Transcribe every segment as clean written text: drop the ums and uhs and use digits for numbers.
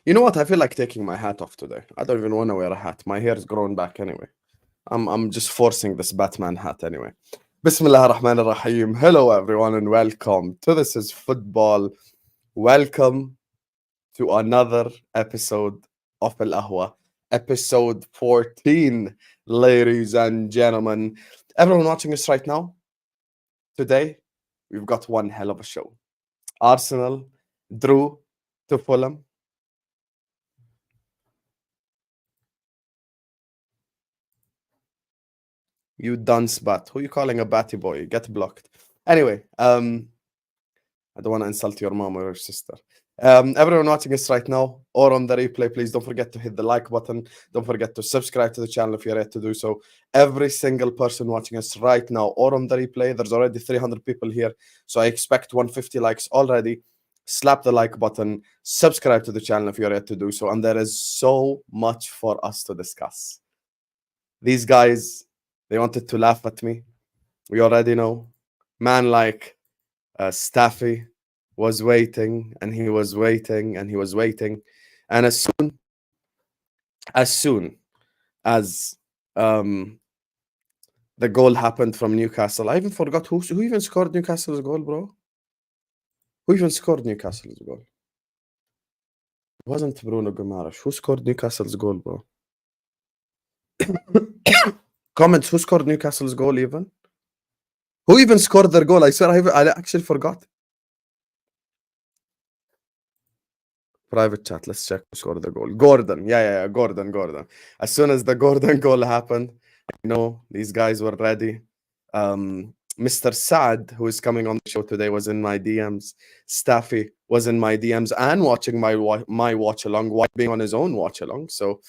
You know what? I feel like taking my hat off today. I don't even want to wear a hat. My hair's grown back anyway. I'm just forcing this Batman hat anyway. Bismillah ar-Rahman ar-Rahim. Hello everyone and welcome to This is Football. Welcome to another episode of Ahwa. Episode 14, ladies and gentlemen. Everyone watching us right now, today we've got one hell of a show. Arsenal drew to Fulham. You dunce bat. Who you calling a batty boy? Get blocked. Anyway, I don't want to insult your mom or your sister. Everyone watching us right now or on the replay, please don't forget to hit the like button. Don't forget to subscribe to the channel if you're yet to do so. Every single person watching us right now or on the replay, there's already 300 people here, so I expect 150 likes already. Slap the like button, subscribe to the channel if you're yet to do so, and there is so much for us to discuss. These guys, they wanted to laugh at me. We already know. Man like Staffy was waiting, and he was waiting, and he was waiting. And as soon as the goal happened from Newcastle, I even forgot who even scored Newcastle's goal, bro. Who even scored Newcastle's goal? It wasn't Bruno Guimaraes. Who scored Newcastle's goal, bro? Comments, who scored Newcastle's goal even? Who even scored their goal? I swear I actually forgot. Private chat, let's check who scored the goal. Gordon. Yeah, Gordon. As soon as the Gordon goal happened, you know, these guys were ready. Mr. Saad, who is coming on the show today, was in my DMs. Staffy was in my DMs and watching my watch along while being on his own watch along. So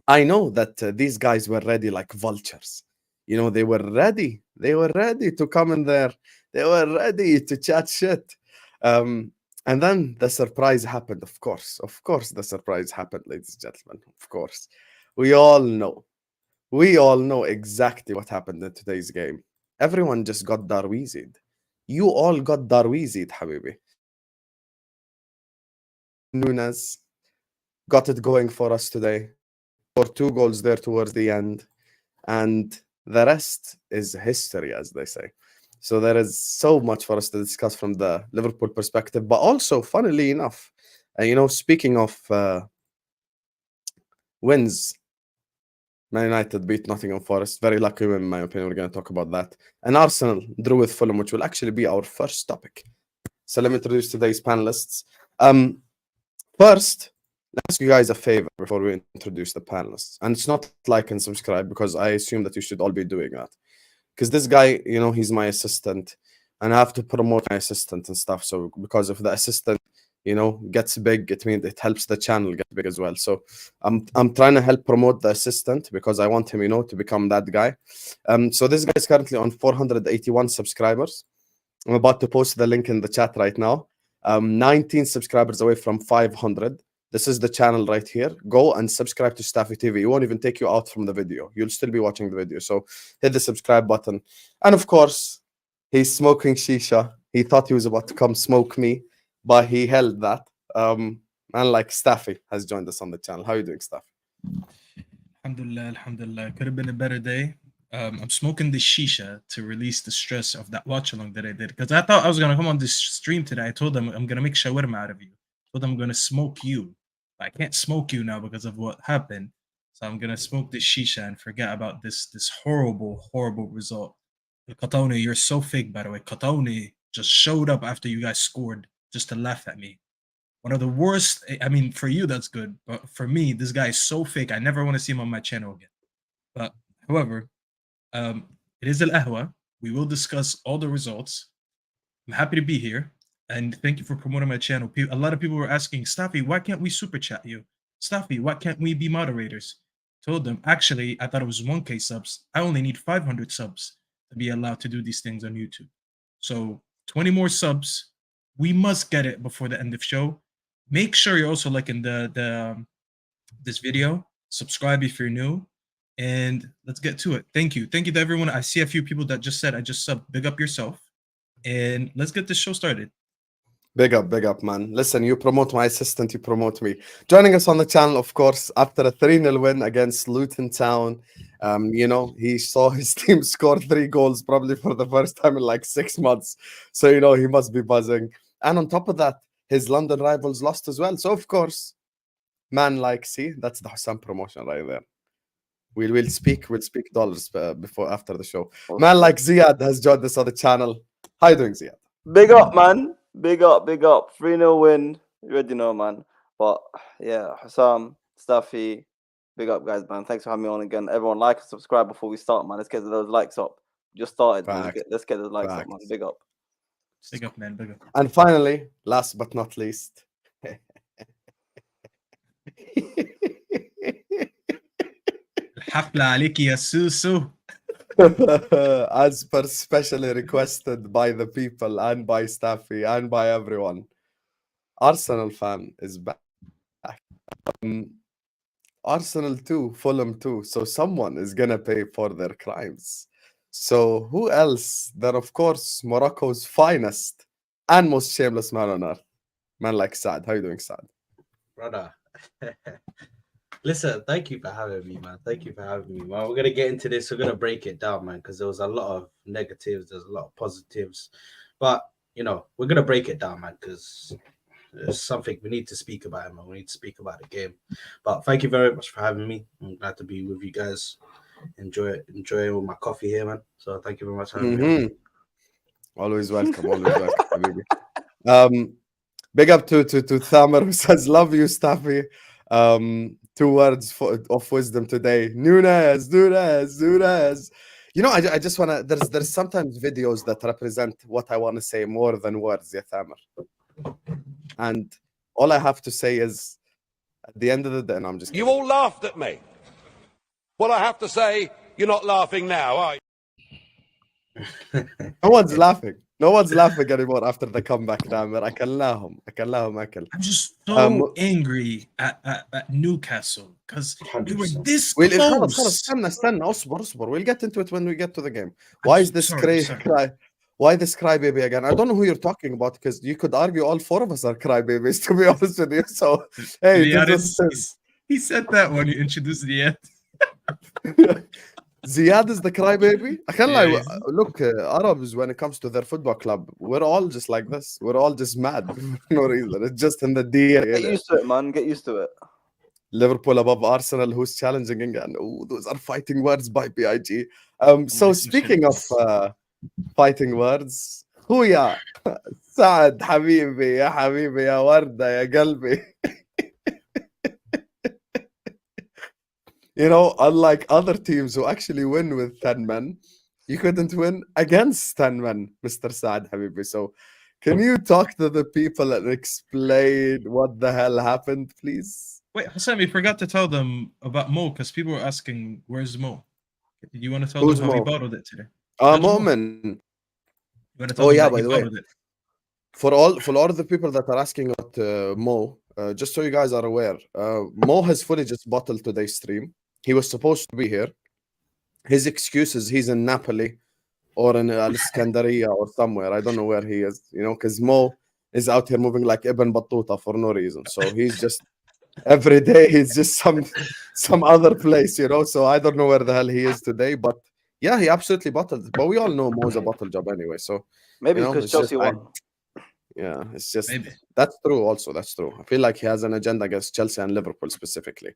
I know that these guys were ready like vultures. You know, they were ready. They were ready to come in there. They were ready to chat shit. And then the surprise happened, of course. Of course, the surprise happened, ladies and gentlemen. Of course. We all know. We all know exactly what happened in today's game. Everyone just got Darweezed. You all got Darweezed, Habibi. Nunez got it going for us today. For 2 goals there towards the end. And the rest is history, as they say. So there is so much for us to discuss from the Liverpool perspective. But also, funnily enough, you know, speaking of wins, Man United beat Nottingham Forest. Very lucky, in my opinion. We're going to talk about that. And Arsenal drew with Fulham, which will actually be our first topic. So let me introduce today's panelists. First, let's ask you guys a favor before we introduce the panelists. And it's not like and subscribe, because I assume that you should all be doing that. Because this guy, you know, he's my assistant. And I have to promote my assistant and stuff. So because if the assistant, you know, gets big, it means it helps the channel get big as well. So I'm trying to help promote the assistant because I want him, you know, to become that guy. So this guy is currently on 481 subscribers. I'm about to post the link in the chat right now. 19 subscribers away from 500. This is the channel right here. Go and subscribe to Staffy TV. It won't even take you out from the video. You'll still be watching the video. So hit the subscribe button. And of course, he's smoking shisha. He thought he was about to come smoke me, but he held that. And like Staffy has joined us on the channel. How are you doing, Staffy? Alhamdulillah. Could have been a better day. I'm smoking the shisha to release the stress of that watch along that I did. Because I thought I was going to come on this stream today. I told them I'm going to make shawarma out of you. I told them I'm going to smoke you. But I can't smoke you now because of what happened. So I'm going to smoke this shisha and forget about this horrible result. Katoni, you're so fake, by the way. Katoni just showed up after you guys scored just to laugh at me. One of the worst. I mean, for you, that's good. But for me, this guy is so fake. I never want to see him on my channel again. But however, it is Al-Ahwa. We will discuss all the results. I'm happy to be here. And thank you for promoting my channel. A lot of people were asking, Staffy, why can't we super chat you? Staffy, why can't we be moderators? Told them, actually, I thought it was 1K subs. I only need 500 subs to be allowed to do these things on YouTube. So 20 more subs. We must get it before the end of show. Make sure you're also liking this video. Subscribe if you're new. And let's get to it. Thank you. Thank you to everyone. I see a few people that just said, I just subbed. Big up yourself. And let's get this show started. Big up, man. Listen, you promote my assistant, you promote me. Joining us on the channel, of course, after a 3-0 win against Luton Town. You know, he saw his team score 3 goals probably for the first time in like 6 months. So, you know, he must be buzzing. And on top of that, his London rivals lost as well. So, of course, man, like, see, that's the Hussam promotion right there. We'll speak dollars after the show. Man like Ziad has joined us on the channel. How you doing, Ziad? Big up, man. Big up. 3-0 win. You already know, man. But yeah, Hussam, Stuffy, big up, guys, man. Thanks for having me on again. Everyone, like and subscribe before we start, man. Let's get those likes up. Just started, man. Let's get those likes up, man. Big up. Big up, man. Big up. And finally, last but not least, الحفلة عليك يا سوسو. as per specially requested by the people and by Staffy and by everyone, Arsenal fan is back. Arsenal 2, Fulham 2. So someone is gonna pay for their crimes. So who else than, of course, Morocco's finest and most shameless man on earth, man like Saad. How you doing, Saad? Brother. Listen, thank you for having me, man. Thank you for having me, man. We're gonna get into this. We're gonna break it down, man, because there was a lot of negatives, there's a lot of positives, but you know, we're gonna break it down, man, because there's something we need to speak about, man. We need to speak about the game. But thank you very much for having me. I'm glad to be with you guys. Enjoy with my coffee here, man. So thank you very much for having me. Always welcome, habibi. Big up to Thamer, who says, love you, Staffy. 2 words of wisdom today. Nunez. You know, I just want to, there's sometimes videos that represent what I want to say more than words, yeah, Thamer. And all I have to say is, at the end of the day, and I'm just kidding. You all laughed at me. Well, I have to say, you're not laughing now, are you? No one's laughing. No one's laughing anymore after the comeback, Thamer. أكلناهم أكل. I'm just so angry at Newcastle because we were this close. استنى اصبر. We'll get into it when we get to the game. Why is this cry? Why this crybaby again? I don't know who you're talking about, because you could argue all 4 of us are crybabies, to be honest with you. So, hey, he said that when you introduced Ziad. Ziad is the crybaby. I can't lie. Look, Arabs, when it comes to their football club, we're all just like this. We're all just mad for no reason. It's just in the DNA. Get used to it, man. Get used to it. Liverpool above Arsenal, who's challenging again? Oh, those are fighting words by BIG. So speaking of fighting words, خويا سعد حبيبي يا حبيبي يا وردة يا قلبي. You know, unlike other teams who actually win with 10 men, you couldn't win against 10 men, Mr. Saad Habibi. So can you talk to the people and explain what the hell happened, please? Wait, Hussam, you forgot to tell them about Mo, because people were asking, where's Mo? Do you want to tell them how he bottled it today? Mo'min. Oh yeah, by the way, for all the people that are asking about Mo, just so you guys are aware, Mo has fully just bottled today's stream. He was supposed to be here. His excuse is he's in Napoli or in Alexandria or somewhere. I don't know where he is, you know, because Mo is out here moving like Ibn Battuta for no reason. So he's just every day he's just some other place, you know. So I don't know where the hell he is today, but yeah, he absolutely bottled. But we all know Mo's a bottle job anyway. So maybe because Chelsea won. Yeah, it's just that's true. Also, that's true. I feel like he has an agenda against Chelsea and Liverpool specifically.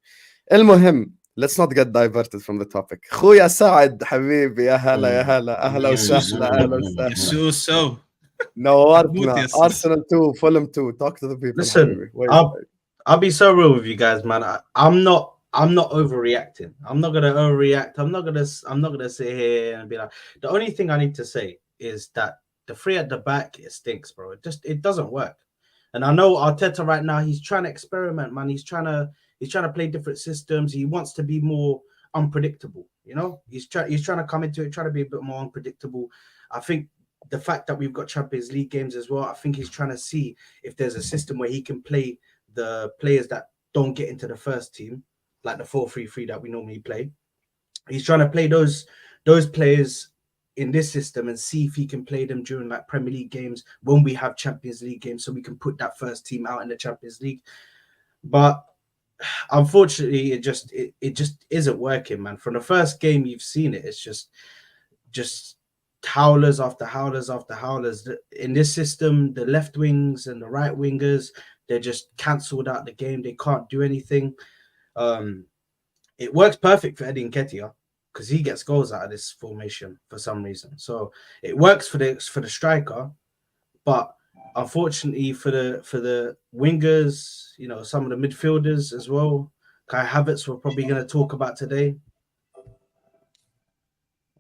المهم, let's not get diverted from the topic. خويا سعد حبيبي يا هلا أهلا وسهلا So نورتنا. Arsenal 2, Fulham 2. Talk to the people. Listen, I'll be so real with you guys, man. I'm not overreacting. I'm not gonna overreact. I'm not gonna sit here and be like. The only thing I need to say is that the 3 at the back, it stinks, bro. It doesn't work. And I know Arteta right now, he's trying to experiment, man. He's trying to play different systems. He wants to be more unpredictable, you know. He's trying to come into it, trying to be a bit more unpredictable. I think the fact that we've got Champions League games as well, I think he's trying to see if there's a system where he can play the players that don't get into the first team, like the 4-3-3 that we normally play. He's trying to play those players in this system and see if he can play them during like Premier League games when we have Champions League games, so we can put that first team out in the Champions League. But unfortunately, it just isn't working, man. From the first game you've seen it, it's just howlers after howlers after howlers. In this system, the left wings and the right wingers, they're just cancelled out the game. They can't do anything. It works perfect for Eddie Nketiah because he gets goals out of this formation for some reason. So it works for the striker, but unfortunately for the wingers, you know, some of the midfielders as well. Kai Havertz we're probably going to talk about today.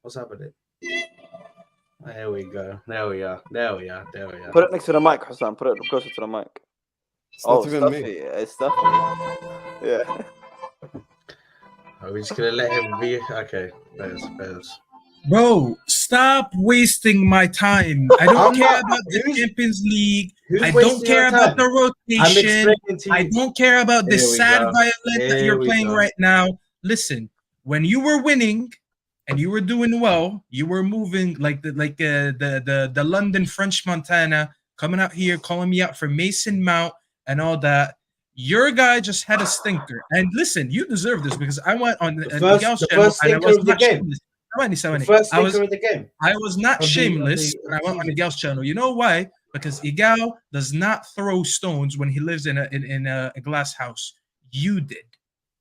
What's happening? There we go. There we are. Put it next to the mic, Hassan. Put it closer to the mic. It's not even me. It's Stuffy. Yeah. Are we just gonna let him be? Okay, Pearce. Bro, stop wasting my time. I don't care about the Champions League. I don't care about the rotation. I don't care about the sad violin that you're playing right now. Listen, when you were winning and you were doing well, you were moving like the London French Montana, coming out here calling me out for Mason Mount and all that. Your guy just had a stinker. And listen, you deserve this because I went on the first stinker of the game. I was not shameless when I went on the Gal's channel. You know why? Because Igal does not throw stones when he lives in a glass house. You did.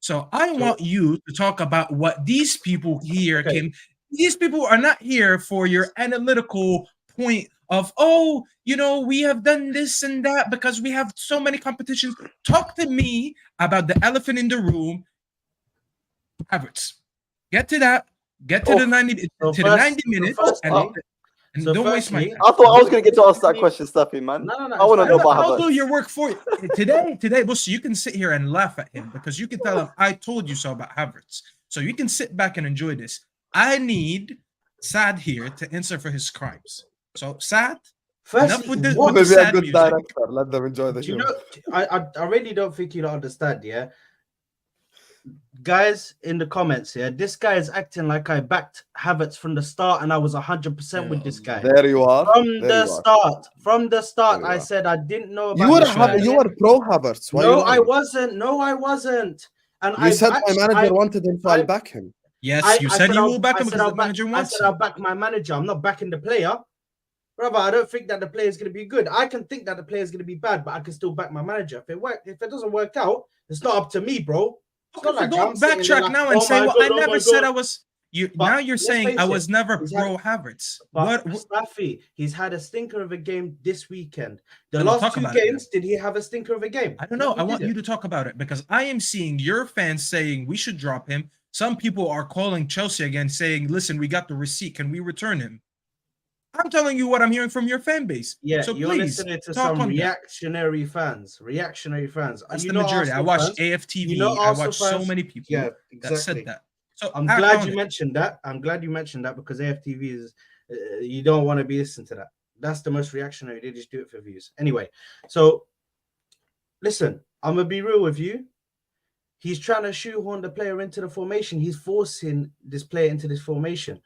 So I want you to talk about what these people here came. These people are not here for your analytical point of, oh, you know, we have done this and that because we have so many competitions. Talk to me about the elephant in the room. Havertz. Get to that. Get to the 90 minutes and don't waste my time. I thought I was going to get to ask that question, Stuffy, man. No. I want to know about Havertz. I'll do your work for you. Today, Bussy, you can sit here and laugh at him because you can tell him I told you so about Havertz. So you can sit back and enjoy this. I need Saad here to answer for his crimes. So Saad, enough with the sad good music. director. Let them enjoy the show. You know, I really don't think you don't understand, yeah? Guys in the comments, yeah, this guy is acting like I backed Havertz from the start and I was 100% with this guy. There you are. From the start, I said I didn't know about you were pro Havertz. No, I wasn't. And you said my manager wanted him, so I'll back him. Yes, you said you will back him because the manager wants him. I said I'll back my manager. I'm not backing the player. Brother, I don't think that the player is going to be good. I can think that the player is going to be bad, but I can still back my manager. If it doesn't work out, it's not up to me, bro. Okay, don't backtrack now and say, well, I never said I was. Now you're saying I was never pro Havertz. But Mustafi, he's had a stinker of a game this weekend. The last 2 games, did he have a stinker of a game? I don't know. I want you to talk about it because I am seeing your fans saying we should drop him. Some people are calling Chelsea again saying, listen, we got the receipt. Can we return him? I'm telling you what I'm hearing from your fan base. Yeah, so you're listening to some reactionary fans. That's the majority. I watched AFTV. I watched so many people that said that. So I'm glad you mentioned that. Because AFTV is, you don't want to be listening to that. That's the most reactionary. They just do it for views. Anyway, so listen, I'm going to be real with you. He's trying to shoehorn the player into the formation. He's forcing this player into this formation.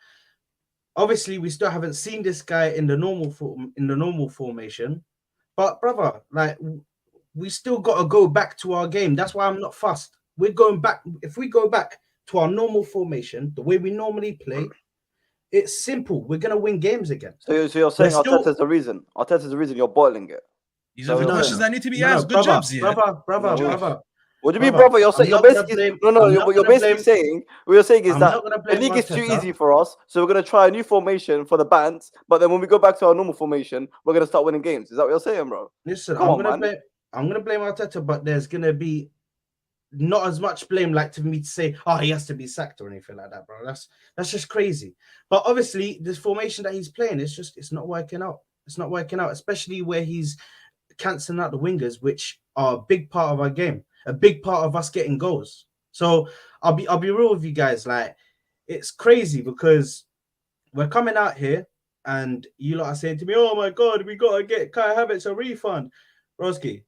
Obviously, we still haven't seen this guy in the normal formation, but brother, like we still got to go back to our game. That's why I'm not fussed. We're going back. If we go back to our normal formation, the way we normally play, it's simple. We're gonna win games again. So you're saying Arteta's the reason? Arteta's the reason you're boiling it. These are the questions that need to be asked. Good job, Ziad. Brother. What do you mean, brother? You're basically what you're basically saying is that the league is too easy for us, so we're gonna try a new formation for the bands. But then when we go back to our normal formation, we're gonna start winning games. Is that what you're saying, bro? Listen, I'm gonna blame Arteta, but there's gonna be not as much blame like to me to say, oh, he has to be sacked or anything like that, bro. That's just crazy. But obviously, this formation that he's playing, it's not working out. It's not working out, especially where he's cancelling out the wingers, which are a big part of our game. A big part of us getting goals. So I'll be real with you guys. Like, it's crazy because we're coming out here and you lot are saying to me, oh my God, we got to get Kai Havertz a refund. Roski,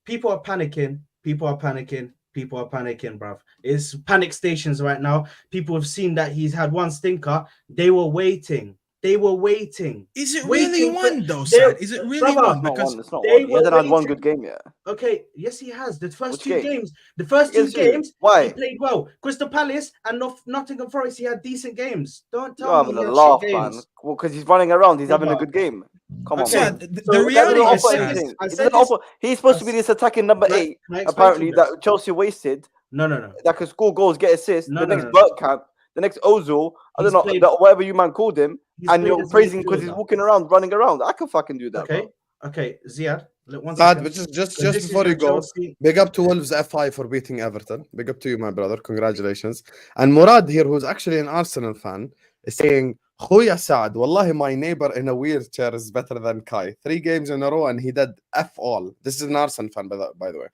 people are panicking, bruv. It's panic stations right now. People have seen that he's had one stinker. They were waiting They were waiting. Is it Waiting really for- one though, they're- Saad? Is it really brother, one? It's not Because one. It's not they one. He hasn't were had one waiting- good game yet. Okay, yes, he has. The first Which two game? games. The first two Against who? games, Why? he played well. Crystal Palace and Nottingham Forest, he had decent games. Don't You're tell me having a he had laugh, shit man. games. Well, because he's running around. He's having a Brother. good game. Come on, Okay. man. Saad, So the that reality doesn't is, offer said Saad, anything. I It said doesn't this- offer. He's supposed to be this attacking number Can I- 8. can I explain to Apparently, you that guys? Chelsea wasted. No. That can score goals, get assists. No, The no, next no. Bergkamp, the next Ozil. I He's don't know played- whatever you man called him, He's and played you're as a praising because he's midfielder. walking around, running around. I can fucking do that, Okay, bro. okay, Ziad. Look, one Saad, second. which is just So this is before your you go, Chelsea- big up to Wolves FI for beating Everton. Big up to you, my brother. Congratulations. And Murad here, who's actually an Arsenal fan, is saying, Khoya Saad, wallahi, my neighbor in a wheelchair is better than Kai. 3 games in a row and he did F all. This is an Arsenal fan, by the way.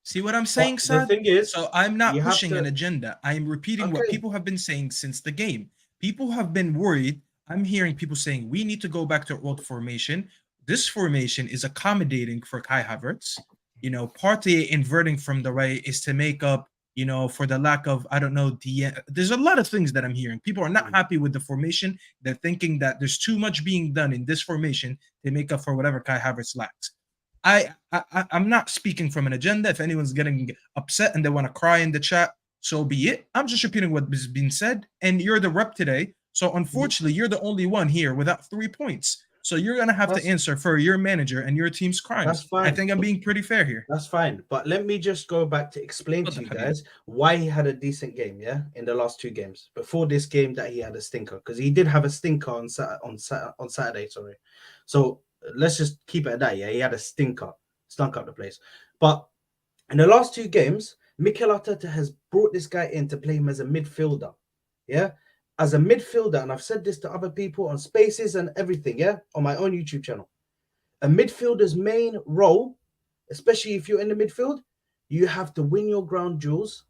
see what I'm saying, The Saad? thing is, So I'm not you have pushing to- an agenda. I'm repeating what Okay. people have been saying since the game. People have been worried. I'm hearing people saying we need to go back to old formation. This formation is accommodating for Kai Havertz. You know, partly inverting from the right is to make up, you know, for the lack of, I don't know, there's a lot of things that I'm hearing. People are not happy with the formation. They're thinking that there's too much being done in this formation to make up for whatever Kai Havertz lacks. I'm not speaking from an agenda. If anyone's getting upset and they want to cry in the chat, so be it. I'm just repeating what has been said, and you're the rep today. So unfortunately, you're the only one here without 3 points. So you're gonna have to answer for your manager and your team's crimes. That's fine. I think I'm being pretty fair here. That's fine. But let me just go back to explain to you guys why he had a decent game, yeah, in the last 2 games. Before this game that he had a stinker, because he did have a stinker on Saturday, sorry. So let's just keep it at that, yeah. He had a stinker, stunk up the place. But in the last 2 games, Mikel Arteta has brought this guy in to play him as a midfielder, yeah. As a midfielder, and I've said this to other people on Spaces and everything, yeah, on my own YouTube channel. A midfielder's main role, especially if you're in the midfield, you have to win your ground duels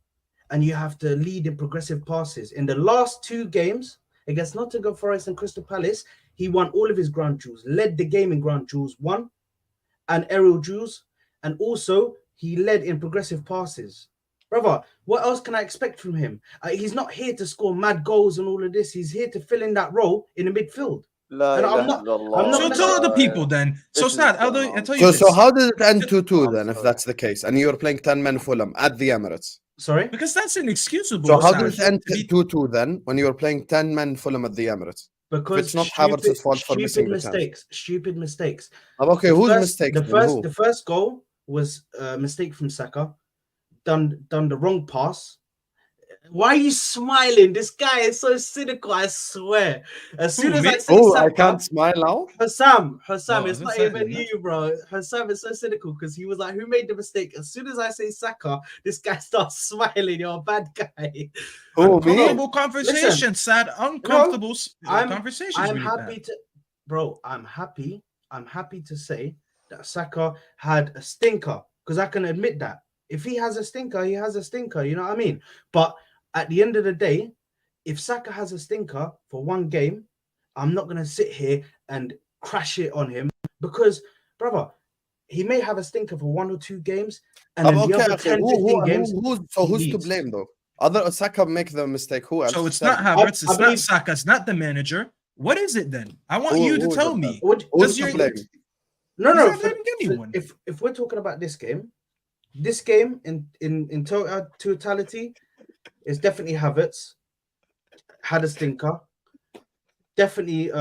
and you have to lead in progressive passes. In the last 2 games against Nottingham Forest and Crystal Palace, he won all of his ground duels, led the game in ground duels, won, and aerial duels, and also he led in progressive passes. Brother, what else can I expect from him? He's not here to score mad goals and all of this. He's here to fill in that role in the midfield. And I'm not So gonna- tell the people then. So This is Saad, I'll going on. tell you So this. how did it end 2-2 I'm then, if sorry. that's the case? And you're playing 10 men Fulham at the Emirates. Sorry? Because that's inexcusable. So how Saad. did it end To be- 2-2 then, when you were playing 10 men Fulham at the Emirates? Because It's not Havertz's fault for missing the chance. stupid mistakes. Okay, whose mistake? The first goal was a mistake from Saka. Done the wrong pass. Why are you smiling? This guy is so cynical, I swear. As soon as I say Oh, Saka, I can't smile now. Hassam, Oh, it's is not it even Saka? you, bro. Hassam is so cynical because he was like, who made the mistake? As soon as I say Saka, this guy starts smiling. You're a bad guy. Oh, me? Uncomfortable conversation, Saad. Uncomfortable conversations. I'm we need to happy have. to, bro. I'm happy to say that Saka had a stinker because I can admit that if he has a stinker, he has a stinker. You know what I mean? But at the end of the day, if Saka has a stinker for 1 game, I'm not gonna sit here and crash it on him because, brother, he may have a stinker for 1 or 2 games, and then the other 10, 15 games. Who's to blame though? Other Saka make the mistake. Who else? So it's Tell not me. Havertz, I it's believe- not Saka, it's not the manager. What is it then? I want Who- you to who is tell it me. Who's Does to your- blame? No, He's no. not blaming anyone. If we're talking about this game in totality, it's definitely Havertz had a stinker. Definitely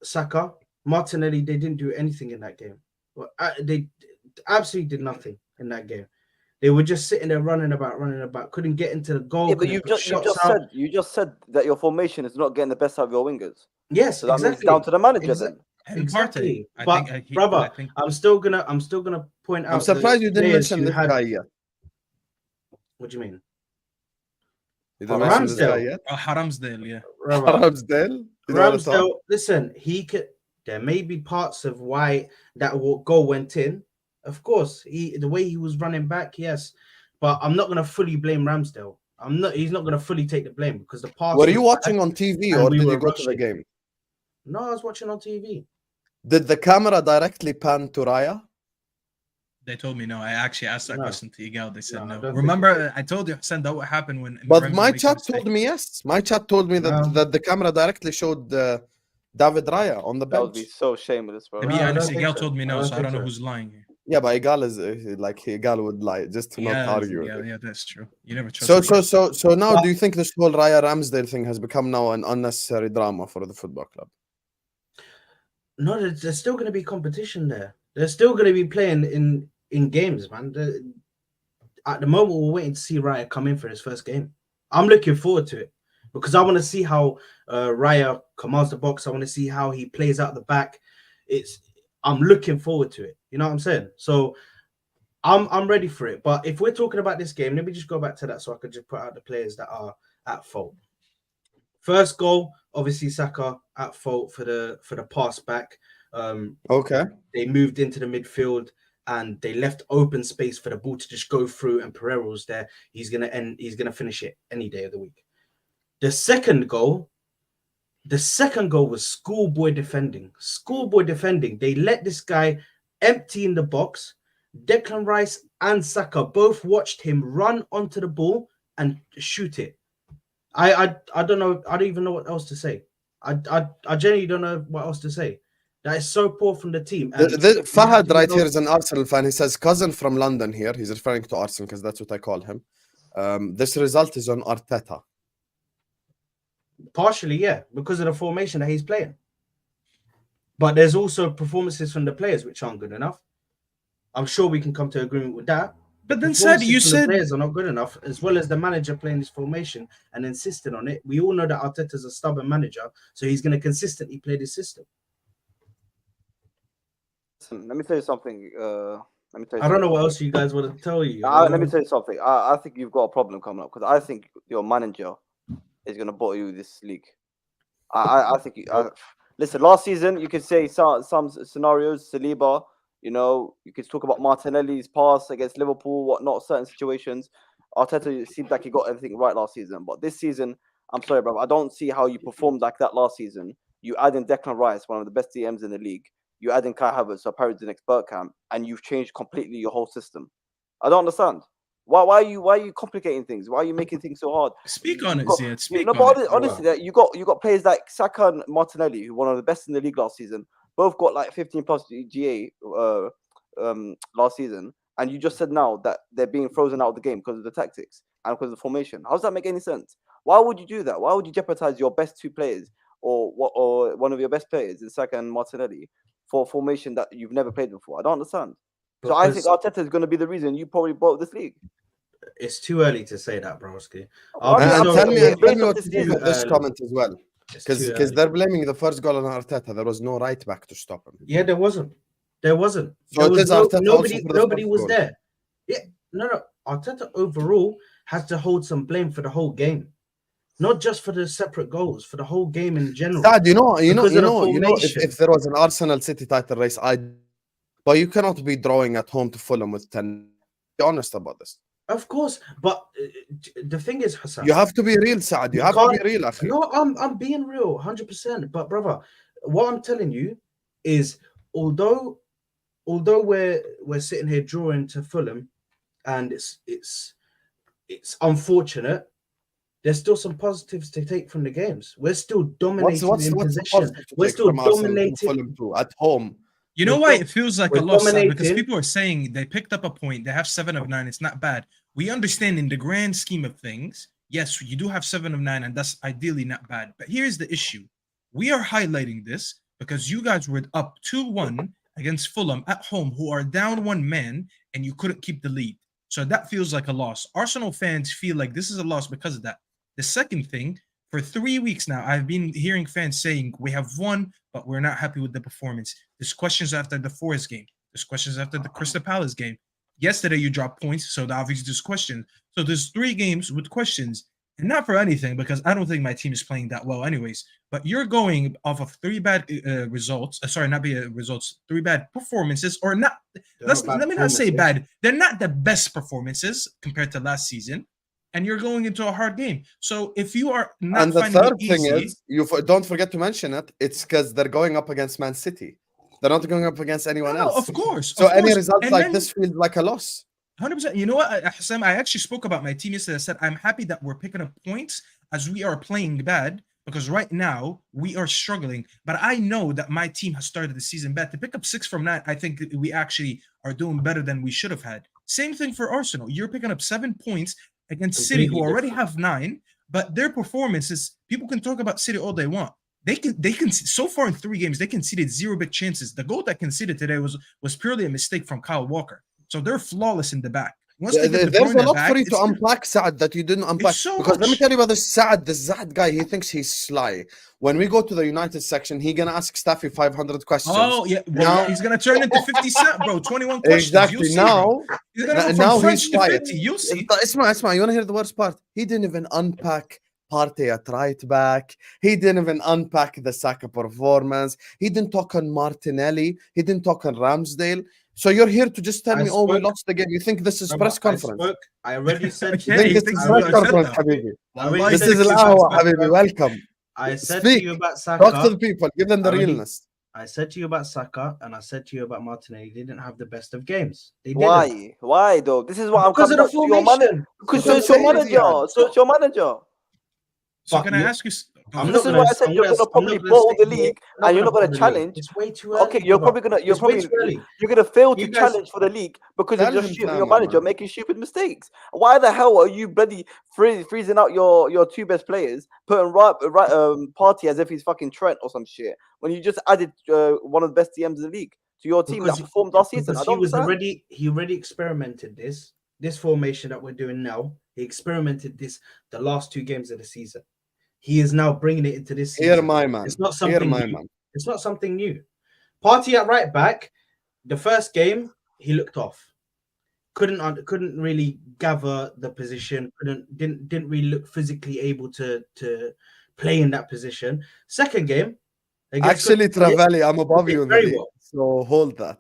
Saka, Martinelli. They didn't do anything in that game. Well, they absolutely did nothing in that game. They were just sitting there running about, couldn't get into the goal. Yeah, but couldn't put shots out. you just said that your formation is not getting the best out of your wingers. Yes, So that means exactly. it's down to the manager Exa- then. And Exactly. Partey, But brother, I think I'm still gonna point out. I'm surprised the you didn't players mention who this had- guy yet. What do you mean? You didn't mention this guy Ramsdale. yet. Haramsdale, yeah. Brother, Ramsdale. You don't want to talk? Ramsdale, listen, he could. There may be parts of why that goal went in. Of course, the way he was running back, yes, but I'm not gonna fully blame Ramsdale. He's not gonna fully take the blame because the pass. Were you was watching bad on TV and or we did were you go to the rushing. game? No, I was watching on TV. Did the camera directly pan to Raya? They told me no. I actually asked that No. question to Igal. They said No, I no. don't Remember, I told you, Hassan, that what happened when. But Remzo my makes a chat mistake. told me yes. My chat told me that, No. that the camera directly showed David Raya on the That would be bench. so shameless, bro. To No, be I honest, don't think Igal so. told me I no, don't so I think don't know so. who's lying here. Yeah, but Igal is like Igal would lie just to not argue. Yeah, that's true. You never trust. So now, But- do you think this whole Raya Ramsdale thing has become now an unnecessary drama for the football club? No, there's still going to be competition there. They're still going to be playing in games, man. At the moment, we're waiting to see Raya come in for his first game. I'm looking forward to it because I want to see how Raya commands the box. I want to see how he plays out the back. I'm looking forward to it. You know what I'm saying? So I'm ready for it. But if we're talking about this game, let me just go back to that so I could just put out the players that are at fault. First goal, obviously Saka at fault for the pass back. Okay. They moved into the midfield and they left open space for the ball to just go through, and Pereira was there. He's gonna finish it any day of the week. The second goal was schoolboy defending. Schoolboy defending. They let this guy empty in the box. Declan Rice and Saka both watched him run onto the ball and shoot it. I don't know. I don't even know what else to say. I genuinely don't know what else to say. That is so poor from the team. And Fahad right here is an Arsenal fan. He says cousin from London here. He's referring to Arsenal because that's what I call him. This result is on Arteta. Partially, yeah, because of the formation that he's playing. But there's also performances from the players which aren't good enough. I'm sure we can come to agreement with that. But then, Saad, you The said players are not good enough, as well as the manager playing this formation and insisting on it. We all know that Arteta's a stubborn manager, so he's going to consistently play this system. Listen, let me tell you something. I don't know what else you guys want to tell you. Let me tell you something. I think you've got a problem coming up because I think your manager is going to bottle you this league. I think. Listen, last season you could say some scenarios, Saliba. You know, you could talk about Martinelli's pass against Liverpool, whatnot, certain situations. Arteta seemed like he got everything right last season. But this season, I'm sorry, bro, I don't see how you performed like that last season. You add in Declan Rice, one of the best DMs in the league. You add in Kai Havertz, so apparently the next Bergkamp, and you've changed completely your whole system. I don't understand. Why are you complicating things? Why are you making things so hard? Speak on it, Ziad. Speak on but it. honestly, you got players like Saka and Martinelli, who were one of the best in the league last season. Both got like 15 plus GA last season, and you just said now that they're being frozen out of the game because of the tactics and because of the formation. How does that make any sense? Why would you do that? Why would you jeopardize your best two players or one of your best players in Saka and Martinelli for a formation that you've never played before? I don't understand. So I think Arteta is going to be the reason you probably bought this league. It's too early to say that, broski. Tell me what to season. do with this comment as well. Because they're blaming the first goal on Arteta. There was no right back to stop him. Yeah, there wasn't. So nobody was there. Yeah, no. Arteta overall has to hold some blame for the whole game, not just for the separate goals, for the whole game in general. Saad, if there was an Arsenal City title race, but you cannot be drawing at home to Fulham with 10. Be honest about this. Of course, but the thing is, Hassan, you have to be real, Saad. You have to be real, akhi. No, I'm being real, 100%. But brother, what I'm telling you is, although we're sitting here drawing to Fulham, and it's unfortunate, there's still some positives to take from the games. We're still dominating in possession. We're still dominating Fulham too, at home. You know why it feels like a loss? Because people are saying they picked up a point. They have 7 of 9. It's not bad. We understand in the grand scheme of things, yes, you do have 7 of 9, and that's ideally not bad. But here's the issue. We are highlighting this because you guys were up 2-1 against Fulham at home, who are down 1 man, and you couldn't keep the lead. So that feels like a loss. Arsenal fans feel like this is a loss because of that. The second thing, for 3 weeks now, I've been hearing fans saying we have won, but we're not happy with the performance. There's questions after the Forest game. There's questions after the Crystal Palace game. Yesterday, you dropped points, so obviously there's questions. So there's 3 games with questions, and not for anything, because I don't think my team is playing that well anyways. But you're going off of 3 bad results. Sorry, not bad results. 3 bad performances, or not. Let me not say bad. They're not the best performances compared to last season. And you're going into a hard game. So if you are not, and the third thing is, you don't forget to mention it. It's because they're going up against Man City. They're not going up against anyone No, else. of course. So of any course. results And like then- this feels like a loss. 100%. You know what, Hassam, I actually spoke about my team yesterday. I said I'm happy that we're picking up points as we are playing bad, because right now we are struggling. But I know that my team has started the season bad. To pick up 6 from 9, I think we actually are doing better than we should have had. Same thing for Arsenal. You're picking up 7 points against City, who already have 9, but their performances, people can talk about City all they want. They can so far in 3 games, they conceded 0 big chances. The goal that conceded today was purely a mistake from Kyle Walker. So they're flawless in the back. Once they get De There's a Bruyne lot back, for you to it's- unpack, Saad, that you didn't unpack. so Because let me much. tell you about this Saad guy. He thinks he's sly. When we go to the United section, he gonna ask Staffy 500 questions. Oh yeah, well, Now- he's gonna turn into 50 Cent, bro. 21 questions. Exactly. You'll see, Now, bro. He's gonna go from now French he's to quiet. 50. You'll see. Isma, you wanna hear the worst part? He didn't even unpack Partey at right back. He didn't even unpack the Saka performance. He didn't talk on Martinelli. He didn't talk on Ramsdale. So you're here to just tell me, oh, we lost the game. You think this is press conference? I already said You Yeah, think he this thinks is we press said conference, that. Habibi? Wallahi, This said is to you Ahwa, about Habibi. Saka. Welcome. I said Speak. to you about Saka. Talk to the people. Give them the I already- realness. I said to you about Saka, and I said to you about Martinelli. They didn't have the best of games. They didn't. Why? Why though? This is what I'm Because of coming the up to your manager. formation. Because Because it's your I'm saying, manager. Ziad. So it's your manager. So But can I you- ask you? I'm So not this is gonna- why I said I'm you're gonna- gonna I'm probably not gonna bottle sit the here- league I'm and you're not gonna bottle the league. challenge. It's way too early. Okay, you're brother. probably It's way too early. you're gonna fail to You guys- challenge for the league because Tell you're him just shooting now, your man. manager making stupid mistakes. Why the hell are you bloody freezing out your 2 best players, putting Partey as if he's fucking Trent or some shit when you just added one of the best DMs in the league to your team that performed last season? I Because don't understand. he already experimented this formation that we're doing now. He experimented this the last 2 games of the season. He is now bringing it into this season. Here, my man. It's not Here, something my new. man. It's not something new. Partey at right back, the first game he looked off. Couldn't really gather the position. Didn't really look physically able to play in that position. Second game, against Actually, Crystal Palace, Travelli, I'm above did you in the very league. well. So hold that.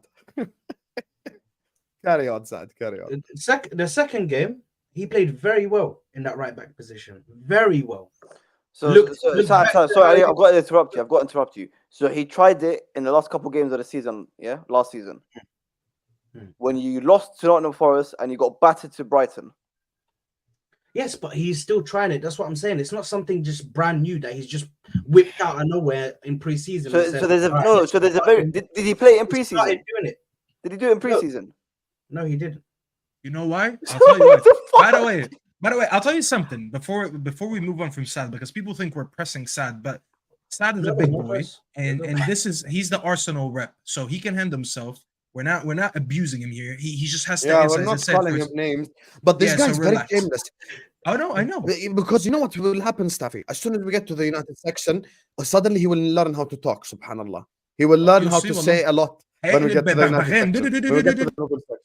Carry on, Saad. Carry on. the second game, he played very well in that right back position. Very well. Sorry, better. I've got to interrupt you. So he tried it in the last couple games of the season, last season. When you lost to Nottingham Forest and you got battered to Brighton. Yes, but he's still trying it. That's what I'm saying. It's not something just brand new that he's just whipped out of nowhere in pre-season. So there's a very did he play it in He started pre-season? doing it. Did he do it in pre-season? No, he didn't. You know why? I'll tell you What why. the fuck? By the way, I'll tell you something before we move on from Saad, because people think we're pressing Saad, but Saad is a big boy, and he's the Arsenal rep, so he can handle himself. We're not abusing him here. He just has to Yeah, answer, we're as I not said, calling first. him names, but this Yeah, so guy's very relax. shameless. I know. Because you know what will happen, Staffy? As soon as we get to the United section, suddenly he will learn how to talk, subhanallah. He will learn You'll how see, to wallah. say a lot when we get to the United section. When we get to the Liverpool section.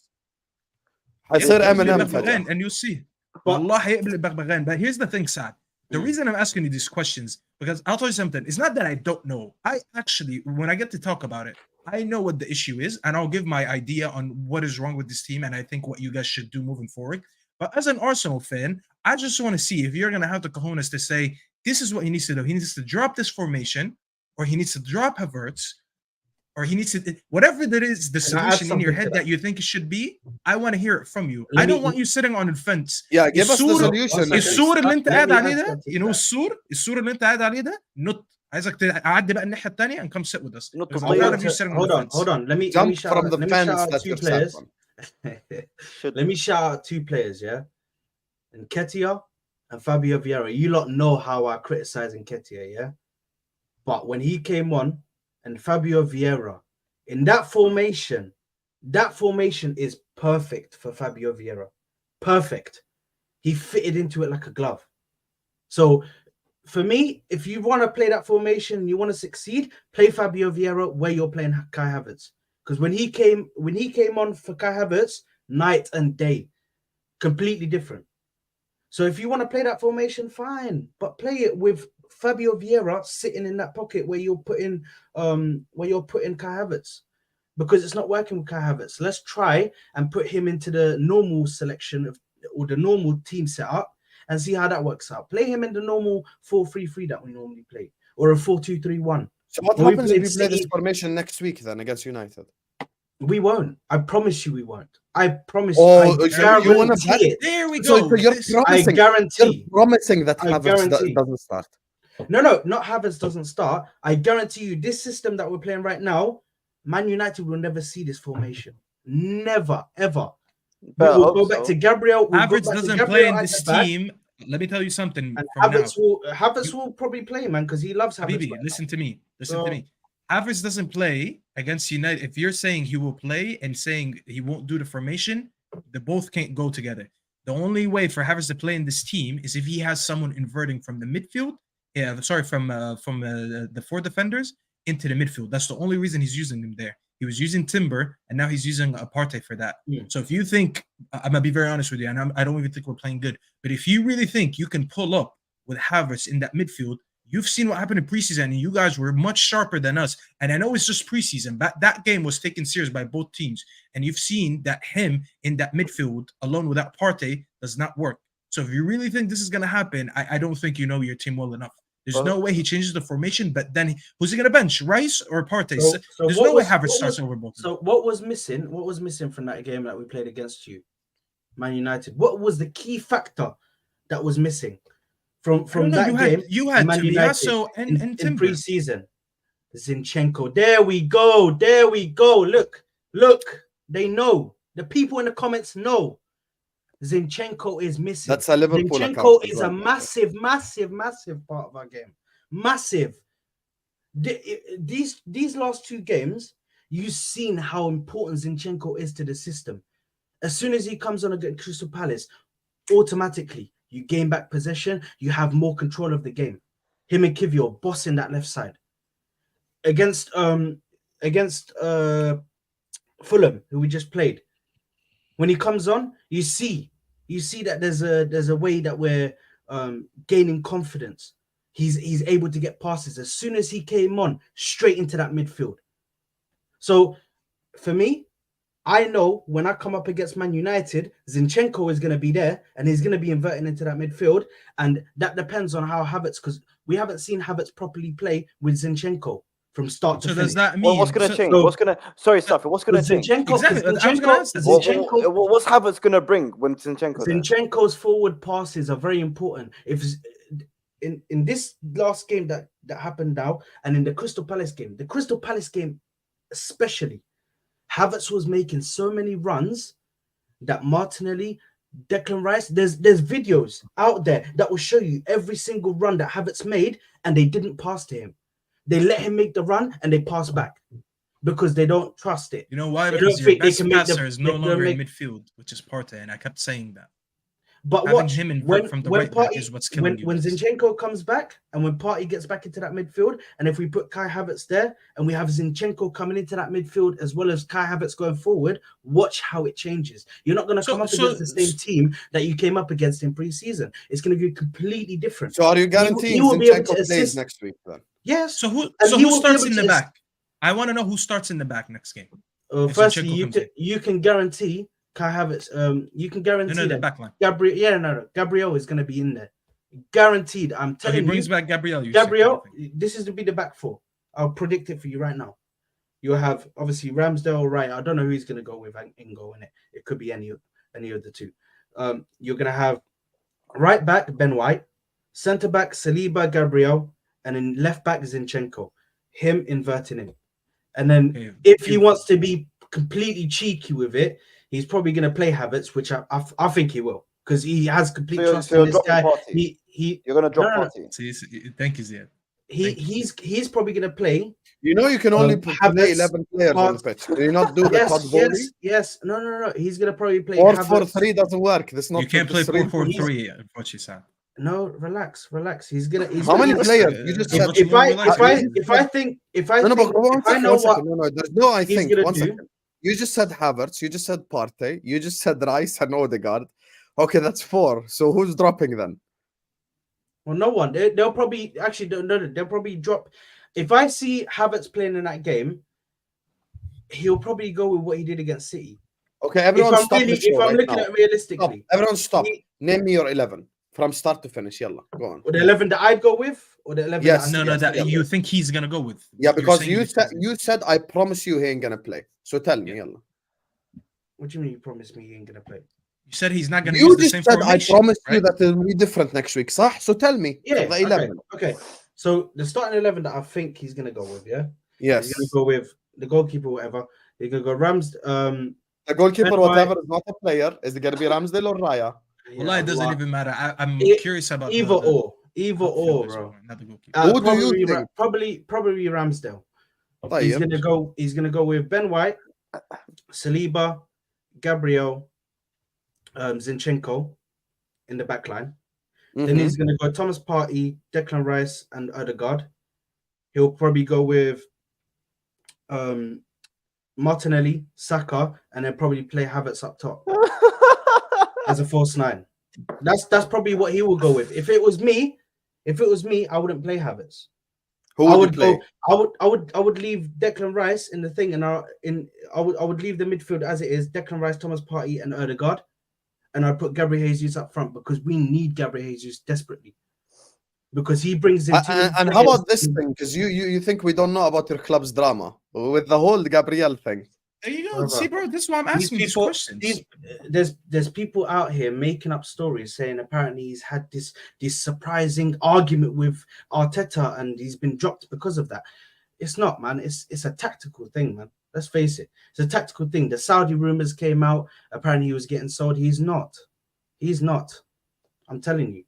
حيصير Eminem فجأة. and you'll see. But- والله هيقلب بغبغان. But here's the thing, Saad. The reason I'm asking you these questions, because I'll tell you something. It's not that I don't know. I actually, when I get to talk about it, I know what the issue is, and I'll give my idea on what is wrong with this team, and I think what you guys should do moving forward. But as an Arsenal fan, I just want to see if you're going to have the cojones to say, this is what he needs to do. He needs to drop this formation, or he needs to drop Havertz, or he needs to, whatever that is, the Can I add solution in your something to head that? that you think it should be, I want to hear it from you. Let I don't me- want you sitting on the fence. Yeah, give us the السور- solution. السور اللي انت Let قاعد me عليه add ده something you know to that. السور اللي انت قاعد عليه ده نط عايزك اعدي بقى الناحيه الثانيه and come sit with us نط because الطيارة. I'm I tired want of you to- sitting on hold the on, fence. hold on. Let me Jump shout from out, the let me shout fence out that 2 you're sat players. on. Let me shout out 2 players, yeah. And Nketiah and Fabio Vieira. You lot know how I criticize Nketiah, yeah. But when he came on, and Fabio Vieira in that formation is perfect for Fabio Vieira. Perfect. He fitted into it like a glove. So for me, if you want to play that formation and you want to succeed, play Fabio Vieira where you're playing Kai Havertz. Because when he came on for Kai Havertz, night and day, completely different. So if you want to play that formation, fine, but play it with Fabio Vieira sitting in that pocket where you're putting Kai Havertz, because it's not working with Kai Havertz. Let's try and put him into the normal selection or the normal team setup and see how that works out. Play him in the normal 4-3-3 that we normally play, or a 4-2-3-1. So what When we happens if played you play this City- formation next week then against United? We won't. I promise you we won't. I promise Oh, I so you wanna guarantee bet? it. There we So go. you're This- I promising, guarantee. you're promising that I Havertz guarantee. doesn't start. No, not Havertz doesn't start. I guarantee you, this system that we're playing right now, Man United will never see this formation. Never, ever. Better We'll hope go back so. to Gabriel. We'll go Havertz back to doesn't Gabriel play in at this the back, team. Let me tell you something and from now. Havertz will probably play, man, because he loves Havertz. Habibi, listen to me. Listen to So- me. Havertz doesn't play against United. If you're saying he will play and saying he won't do the formation, they both can't go together. The only way for Havertz to play in this team is if he has someone inverting from the midfield. From the four defenders into the midfield. That's the only reason he's using them there. He was using Timber, and now he's using Partey for that. Yeah. So if you think, I'm gonna be very honest with you, and I don't even think we're playing good. But if you really think you can pull up with Havertz in that midfield, you've seen what happened in preseason, and you guys were much sharper than us. And I know it's just preseason, but that game was taken serious by both teams. And you've seen that him in that midfield alone without Partey does not work. So if you really think this is gonna happen, I don't think you know your team well enough. There's no way he changes the formation, but then who's he gonna bench? Rice or Partey? So There's what no way was- Havertz what starts was- over both. So what was missing? What was missing from that game that we played against you, Man United? What was the key factor that was missing from that game? You had Man Tomiyasu and in Timber. pre-season? Zinchenko. There we go. There we go. Look. They know. The people in the comments know. Zinchenko is missing. That's a Liverpool Zinchenko account as is well. a massive part of our game. Massive. These last two games, you've seen how important Zinchenko is to the system. As soon as he comes on against Crystal Palace, automatically you gain back possession. You have more control of the game. Him and Kivior bossing that left side against Fulham, who we just played. When he comes on, you see that there's a way that we're gaining confidence. He's able to get passes as soon as he came on, straight into that midfield. So for me, I know when I come up against Man United, Zinchenko is going to be there and he's going to be inverting into that midfield. And that depends on how Havertz, because we haven't seen Havertz properly play with Zinchenko from start to So finish. does that mean Well, what's going to change? Sorry, Staffy, what's going to change? Exactly. I was gonna ask that. What's Havertz going to bring when Zinchenko's there? Zinchenko's forward passes are very important. If in this last game that happened now, and in the Crystal Palace game especially, Havertz was making so many runs that Martinelli, Declan Rice, there's videos out there that will show you every single run that Havertz made, and they didn't pass to him. They let him make the run and they pass back because they don't trust it. You know why? They Because don't your think they best can make passer is no they longer in make- midfield, which is Partey, and I kept saying that. But Having watch, him invert from the right back is what's killing you when guys. Zinchenko comes back and when Partey gets back into that midfield, and if we put Kai Havertz there and we have Zinchenko coming into that midfield as well as Kai Havertz going forward, watch how it changes. You're not going to come up against the same team that you came up against in pre-season. It's going to be completely different. So are you guaranteeing will be able to Zinchenko plays assist. next week then? Yes. So who And he will be starts able in the to back? I want to know who starts in the back next game. If Firstly, Zinchenko comes in. you can guarantee Kai Havertz. You can guarantee No, the that back line. Gabriel is going to be in there, guaranteed. I'm So he telling you. brings back Gabriel. You said, Gabriel, I think. this is to be the back four. I'll predict it for you right now. You'll have obviously Ramsdale, right? I don't know who he's going to go with in goal in it. It could be any of the two. You're going to have right back Ben White, centre back Saliba, Gabriel, and then left back Zinchenko. Him inverting him, and then Okay, if he wants to be completely cheeky with it, he's probably going to play Havertz, which I think he will, because he has complete trust in this guy. You're going to drop Partey. Thank you, Ziad. He's probably going to play. You know you can only play Havertz, 11 players on pitch. Do you not do the Todd Bowley? Yes. No. He's going to probably play 4-4-3 doesn't work. This not You can't play 3-4-3. 4-4-3, unfortunately, Saad. No, relax. He's gonna. How many players? You just said. If I know what. No, there's no. I he's think. gonna One do. second. You just said Havertz. You just said Partey. You just said Rice and Odegaard. Okay, that's 4. So who's dropping then? Well, no one. They'll probably they'll probably drop. If I see Havertz playing in that game, he'll probably go with what he did against City. Okay, everyone stop. If I'm looking at realistically, Stop. Everyone stop. Name me your 11 from start to finish. Yalla, go on. Or the 11 that I'd go with, or the 11 Yes. that No, yes, that yeah. you think he's gonna go with. Yeah, You're because saying you said I promise you he ain't gonna play. So tell me, yalla. What do you mean you promised me he ain't gonna play? You said he's not gonna You use the just same said formation. I promise you right? that it'll be different next week, صح? So tell me. Yeah, for the 11. okay. So the starting 11 that I think he's gonna go with, yeah? Yes. He's gonna go with the goalkeeper, whatever. He's gonna go Rams. The goalkeeper, Ben whatever, White. is not a player. Is it gonna be Ramsdale or Raya? Well, it doesn't even matter. I'm curious about Either or, outfield as bro. well, not the goalkeeper. Who do you think? Probably Ramsdale. He's طيب. gonna go with Ben White, Saliba, Gabriel, Zinchenko in the back line. Then he's gonna go Thomas Partey, Declan Rice, and Odegaard. He'll probably go with Martinelli, Saka, and then probably play Havertz up top as a false 9. That's probably what he will go with. If it was me, I wouldn't play Havertz. Who would you play? I would leave Declan Rice in the thing, and I would leave the midfield as it is: Declan Rice, Thomas Partey, and Odegaard, and I'd put Gabriel Jesus up front because we need Gabriel Jesus desperately because he brings in. And how about this thing? Because you think we don't know about your club's drama with the whole Gabriel thing. There you go. See, bro, this is why I'm asking these questions. There's people out here making up stories saying apparently he's had this surprising argument with Arteta and he's been dropped because of that. It's not, man. It's a tactical thing, man. Let's face it. It's a tactical thing. The Saudi rumors came out. Apparently he was getting sold. He's not. I'm telling you,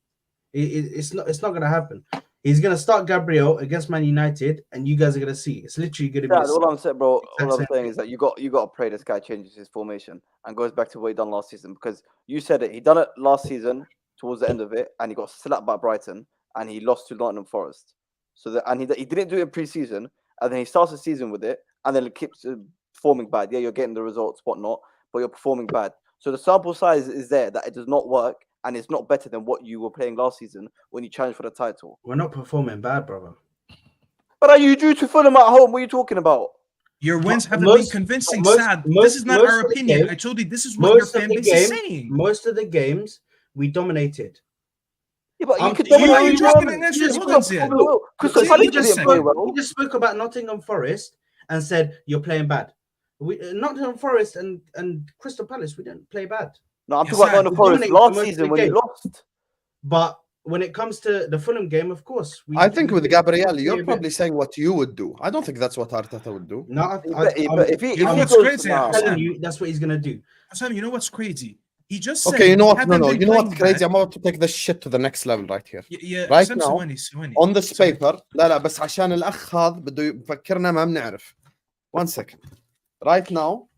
it's not gonna happen. He's gonna start Gabriel against Man United, and you guys are gonna see. It's literally gonna be. All I'm saying, bro. All I'm saying is that you got to pray this guy changes his formation and goes back to what he done last season, because you said it. He done it last season towards the end of it, and he got slapped by Brighton, and he lost to Nottingham Forest. So he didn't do it in pre-season, and then he starts the season with it, and then it keeps performing bad. Yeah, you're getting the results, whatnot, but you're performing bad. So the sample size is there that it does not work. And it's not better than what you were playing last season when you challenged for the title. We're not performing bad, brother. But are you due to Fulham at home? What are you talking about? Your wins haven't been convincing, Saad. This is not our opinion. I told you this is what your fan base is saying. Most of the games, we dominated. Yeah, but you could dominate. He just spoke about Nottingham Forest and said, you're playing bad. Nottingham Forest and Crystal Palace, we didn't play bad. No, I'm talking about Nottingham Forest last season when you lost. But when it comes to the Fulham game, of course. I think with Gabriel, you're probably saying what you would do. I don't think that's what Arteta would do. No, if he goes, I'm telling you, that's what he's going to do. Sam, you know what's crazy? He just said... Okay, you know what? No. You know what's crazy? I'm about to take this shit to the next level right here. Right now, on this paper... لا بس عشان الأخ هذا بده يفكرنا ما بنعرف. 1 second. Right now,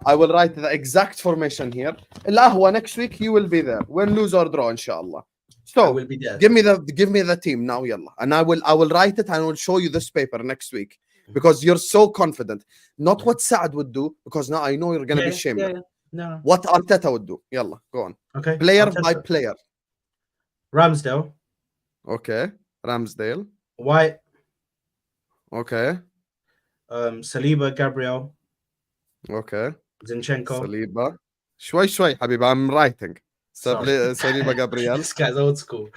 I will write the exact formation here. القهوة next week you will be there. Win, lose or draw, inshallah. So will be there. give me the team now, yalla. And I will write it and I will show you this paper next week because you're so confident. Not what Saad would do, because now I know you're gonna be shameless. Yeah. No. What Arteta would do. Yalla, go on. Okay. Player by player. Ramsdale. Okay. Ramsdale. White. Okay. Saliba, Gabriel. Okay. Zinchenko. Saliba. شوي حبيبي, I'm writing. Saliba, Gabriel. This guy's old school.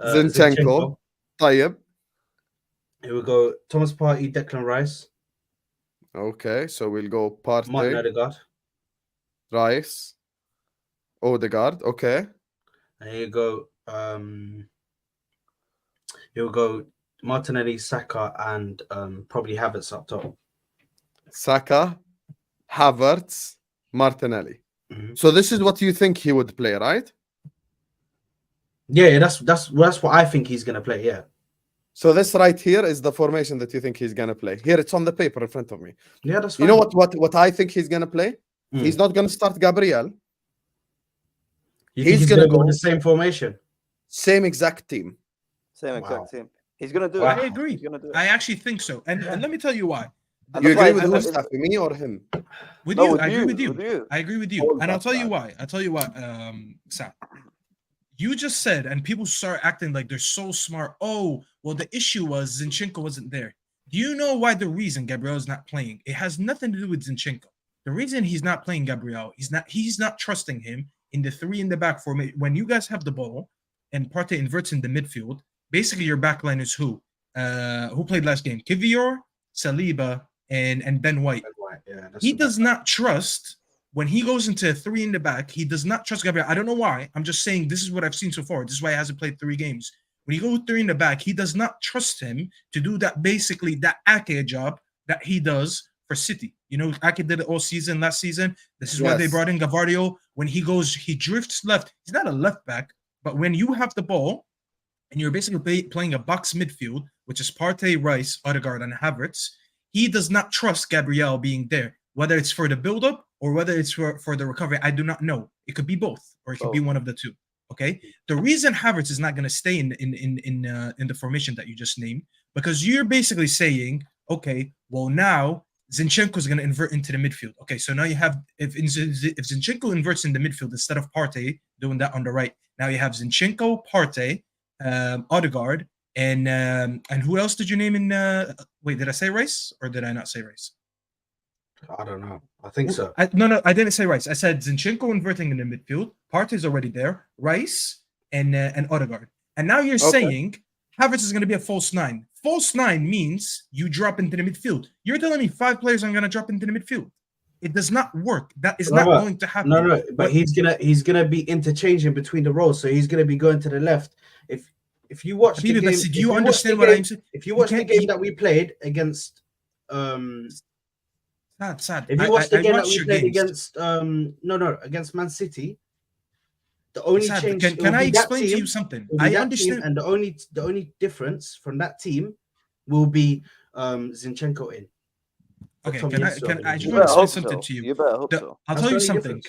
Zinchenko. طيب. Here we go. Thomas Partey, Declan Rice. Okay, so we'll go Partey. Martin Odegaard. Rice. Odegaard. Okay. And here you go. Here we go. Martinelli, Saka, and probably Havertz up top. Saka, Havertz, Martinelli. Mm-hmm. So this is what you think he would play, right? Yeah, that's what I think he's gonna play. Yeah. So this right here is the formation that you think he's gonna play. Here it's on the paper in front of me. Yeah, that's fine. You know what I think he's gonna play? He's not gonna start Gabriel. He's gonna go with the same formation, same exact team. Same exact team. He's gonna do it. I agree. I actually think so, and let me tell you why. You agree with who, Staffy, me or him? With you, I agree with you. I agree with you, and I'll tell you why. Sam. You just said, and people start acting like they're so smart. Oh, well, the issue was Zinchenko wasn't there. Do you know why the reason Gabriel is not playing? It has nothing to do with Zinchenko. The reason he's not playing Gabriel, he's not trusting him in the 3 in the back formation. When you guys have the ball, and Partey inverts in the midfield, basically your backline is who played last game? Kivior, Saliba, and Ben White. Yeah, He does not trust when he goes into 3 in the back. He does not trust Gabriel. I don't know why. I'm just saying this is what I've seen so far. This is why he hasn't played 3 games. When you go 3 in the back, he does not trust him to do that. Basically, that Ake job that he does for City. You know, Ake did it all season last season. This is why they brought in Gavardio. When he goes, he drifts left. He's not a left back, but when you have the ball and you're basically playing a box midfield, which is Partey, Rice, Odegaard, and Havertz, he does not trust Gabriel being there. Whether it's for the build-up or whether it's for the recovery, I do not know. It could be both, or it could be one of the two. Okay. The reason Havertz is not going to stay in the formation that you just named, because you're basically saying, okay, well now Zinchenko is going to invert into the midfield. Okay, so now you have if Zinchenko inverts in the midfield instead of Partey doing that on the right, now you have Zinchenko, Partey, Odegaard, and who else did you name in? Wait, did I say Rice or did I not say Rice? I don't know. I think so. No, I didn't say Rice. I said Zinchenko inverting in the midfield. Partey's already there. Rice and Odegaard. And now you're saying Havertz is going to be a false 9. False 9 means you drop into the midfield. You're telling me 5 players are going to drop into the midfield. It does not work. That is not going to happen. No, but he's gonna be interchanging between the roles. So he's gonna be going to the left. If you watch the game, do you understand what I'm saying? If you watch the game that we played against Sad. If you watch the game that we played against against Man City, the only change. Can I explain to you something? I understand, and the only difference from that team will be Zinchenko in. Okay, I just want to explain something to you. You better hope so. I'll tell you something.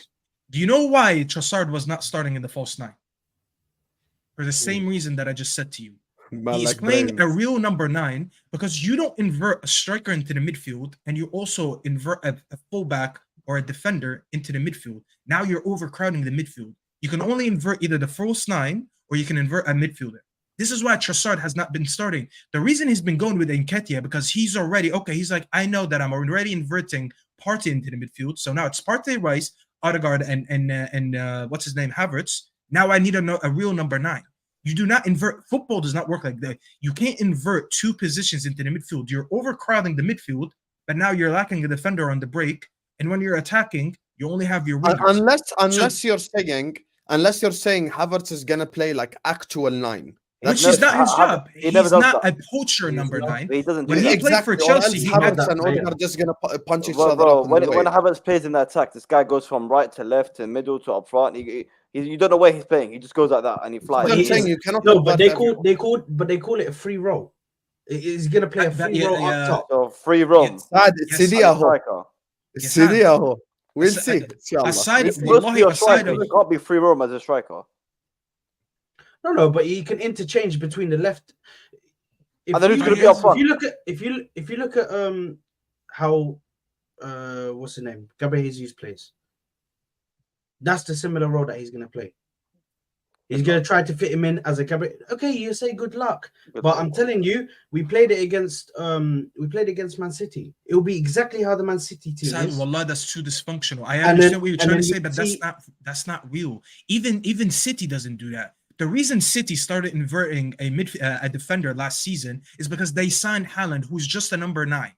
Do you know why Trossard was not starting in the false 9? For the same reason that I just said to you. He's playing a real number 9 because you don't invert a striker into the midfield and you also invert a fullback or a defender into the midfield. Now you're overcrowding the midfield. You can only invert either the false 9 or you can invert a midfielder. This is why Trossard has not been starting. The reason he's been going with Nketiah because he's already, he's like, I know that I'm already inverting Partey into the midfield. So now it's Partey, Rice, Odegaard, and what's his name, Havertz. Now I need a real number 9. You do not invert. Football does not work like that. You can't invert 2 positions into the midfield. You're overcrowding the midfield, but now you're lacking a defender on the break. And when you're attacking, you only have your wingers. Unless you're saying Havertz is gonna play like actual 9. Which is not his job. He's not a poacher number 9. He doesn't do when he played for Chelsea, he had and Odegaard just gonna punch each other bro, up. When Havertz plays in that attack, this guy goes from right to left to middle to up front. You don't know where he's playing. He just goes like that and he flies. I'm saying you cannot. No, but they call it a free roll. He's gonna play a free roll up top. So free roll. Saad, Sidiaho. We'll see. It can't be free roll as a striker. No, but he can interchange between the left. And then who's going to be up front? If you look at how what's the name, Gabriel Jesus plays, that's the similar role that he's going to play. He's going to try to fit him in as a Gabriel. Okay, you say good luck, but I'm telling you, we played against Man City. It will be exactly how the Man City team is. Wallah, that's too dysfunctional. I understand what you're trying to say, but that's not real. Even City doesn't do that. The reason City started inverting a defender last season is because they signed Haaland, who's just a number 9.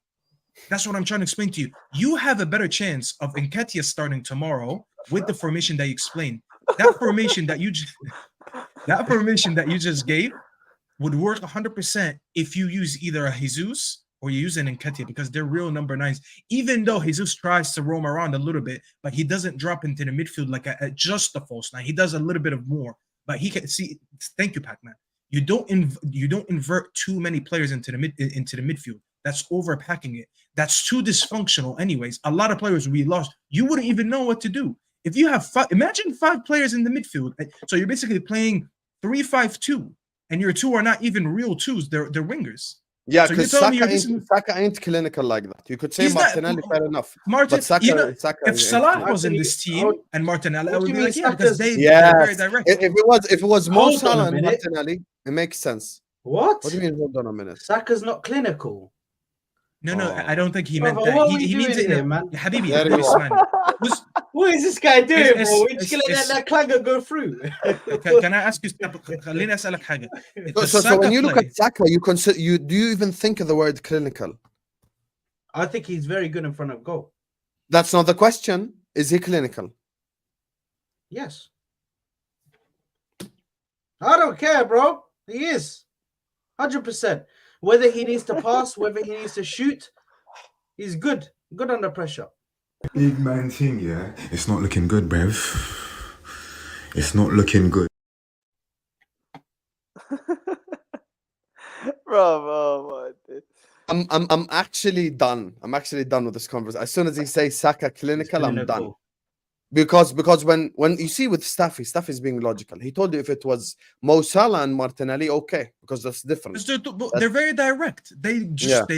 That's what I'm trying to explain to you. You have a better chance of Nketiah starting tomorrow with the formation that you explained. That formation that you just gave would work 100% if you use either a Jesus or you use an Nketiah because they're real number 9s. Even though Jesus tries to roam around a little bit, but he doesn't drop into the midfield like just a false 9. He does a little bit of more. But he can see. Thank you, Pac-Man. You don't invert too many players into the midfield. That's overpacking it. That's too dysfunctional. Anyways, a lot of players we lost. You wouldn't even know what to do if you have imagine 5 players in the midfield. So you're basically playing 3-5-2, and your 2 are not even real 2s. They're wingers. Yeah, because so Saka ain't clinical like that. You could say Martinelli, fair enough. But Saka, if Salah was in this team and Martinelli, I would be like, because they're very direct. If it was more Salah and Martinelli, it makes sense. What? What do you mean? Hold on a minute. Saka's not clinical. No, I don't think he meant Brother, that. what are we He means doing it in here, man? Ya Habibi, Yeah, Habibi, you Ismail. Was- What is this guy doing, It's- bro? We're just gonna it's- let that clanger go through. Can I ask you? خليني أسألك حاجة. Does So when Saka you look play? at Saka, you consider do you even think of the word clinical? I think he's very good in front of goal. That's not the question. Is he clinical? Yes. I don't care, bro. He is 100%. Whether he needs to pass, whether he needs to shoot, he's good. Good under pressure. Big man thing, yeah. It's not looking good, bruv. It's not looking good. Bro, I'm actually done. I'm actually done with this conversation. As soon as he says Saka clinical, I'm done. Because when you see with Staffy's being logical. He told you if it was Mo Salah and Martinelli, okay, because that's different. They're very direct. They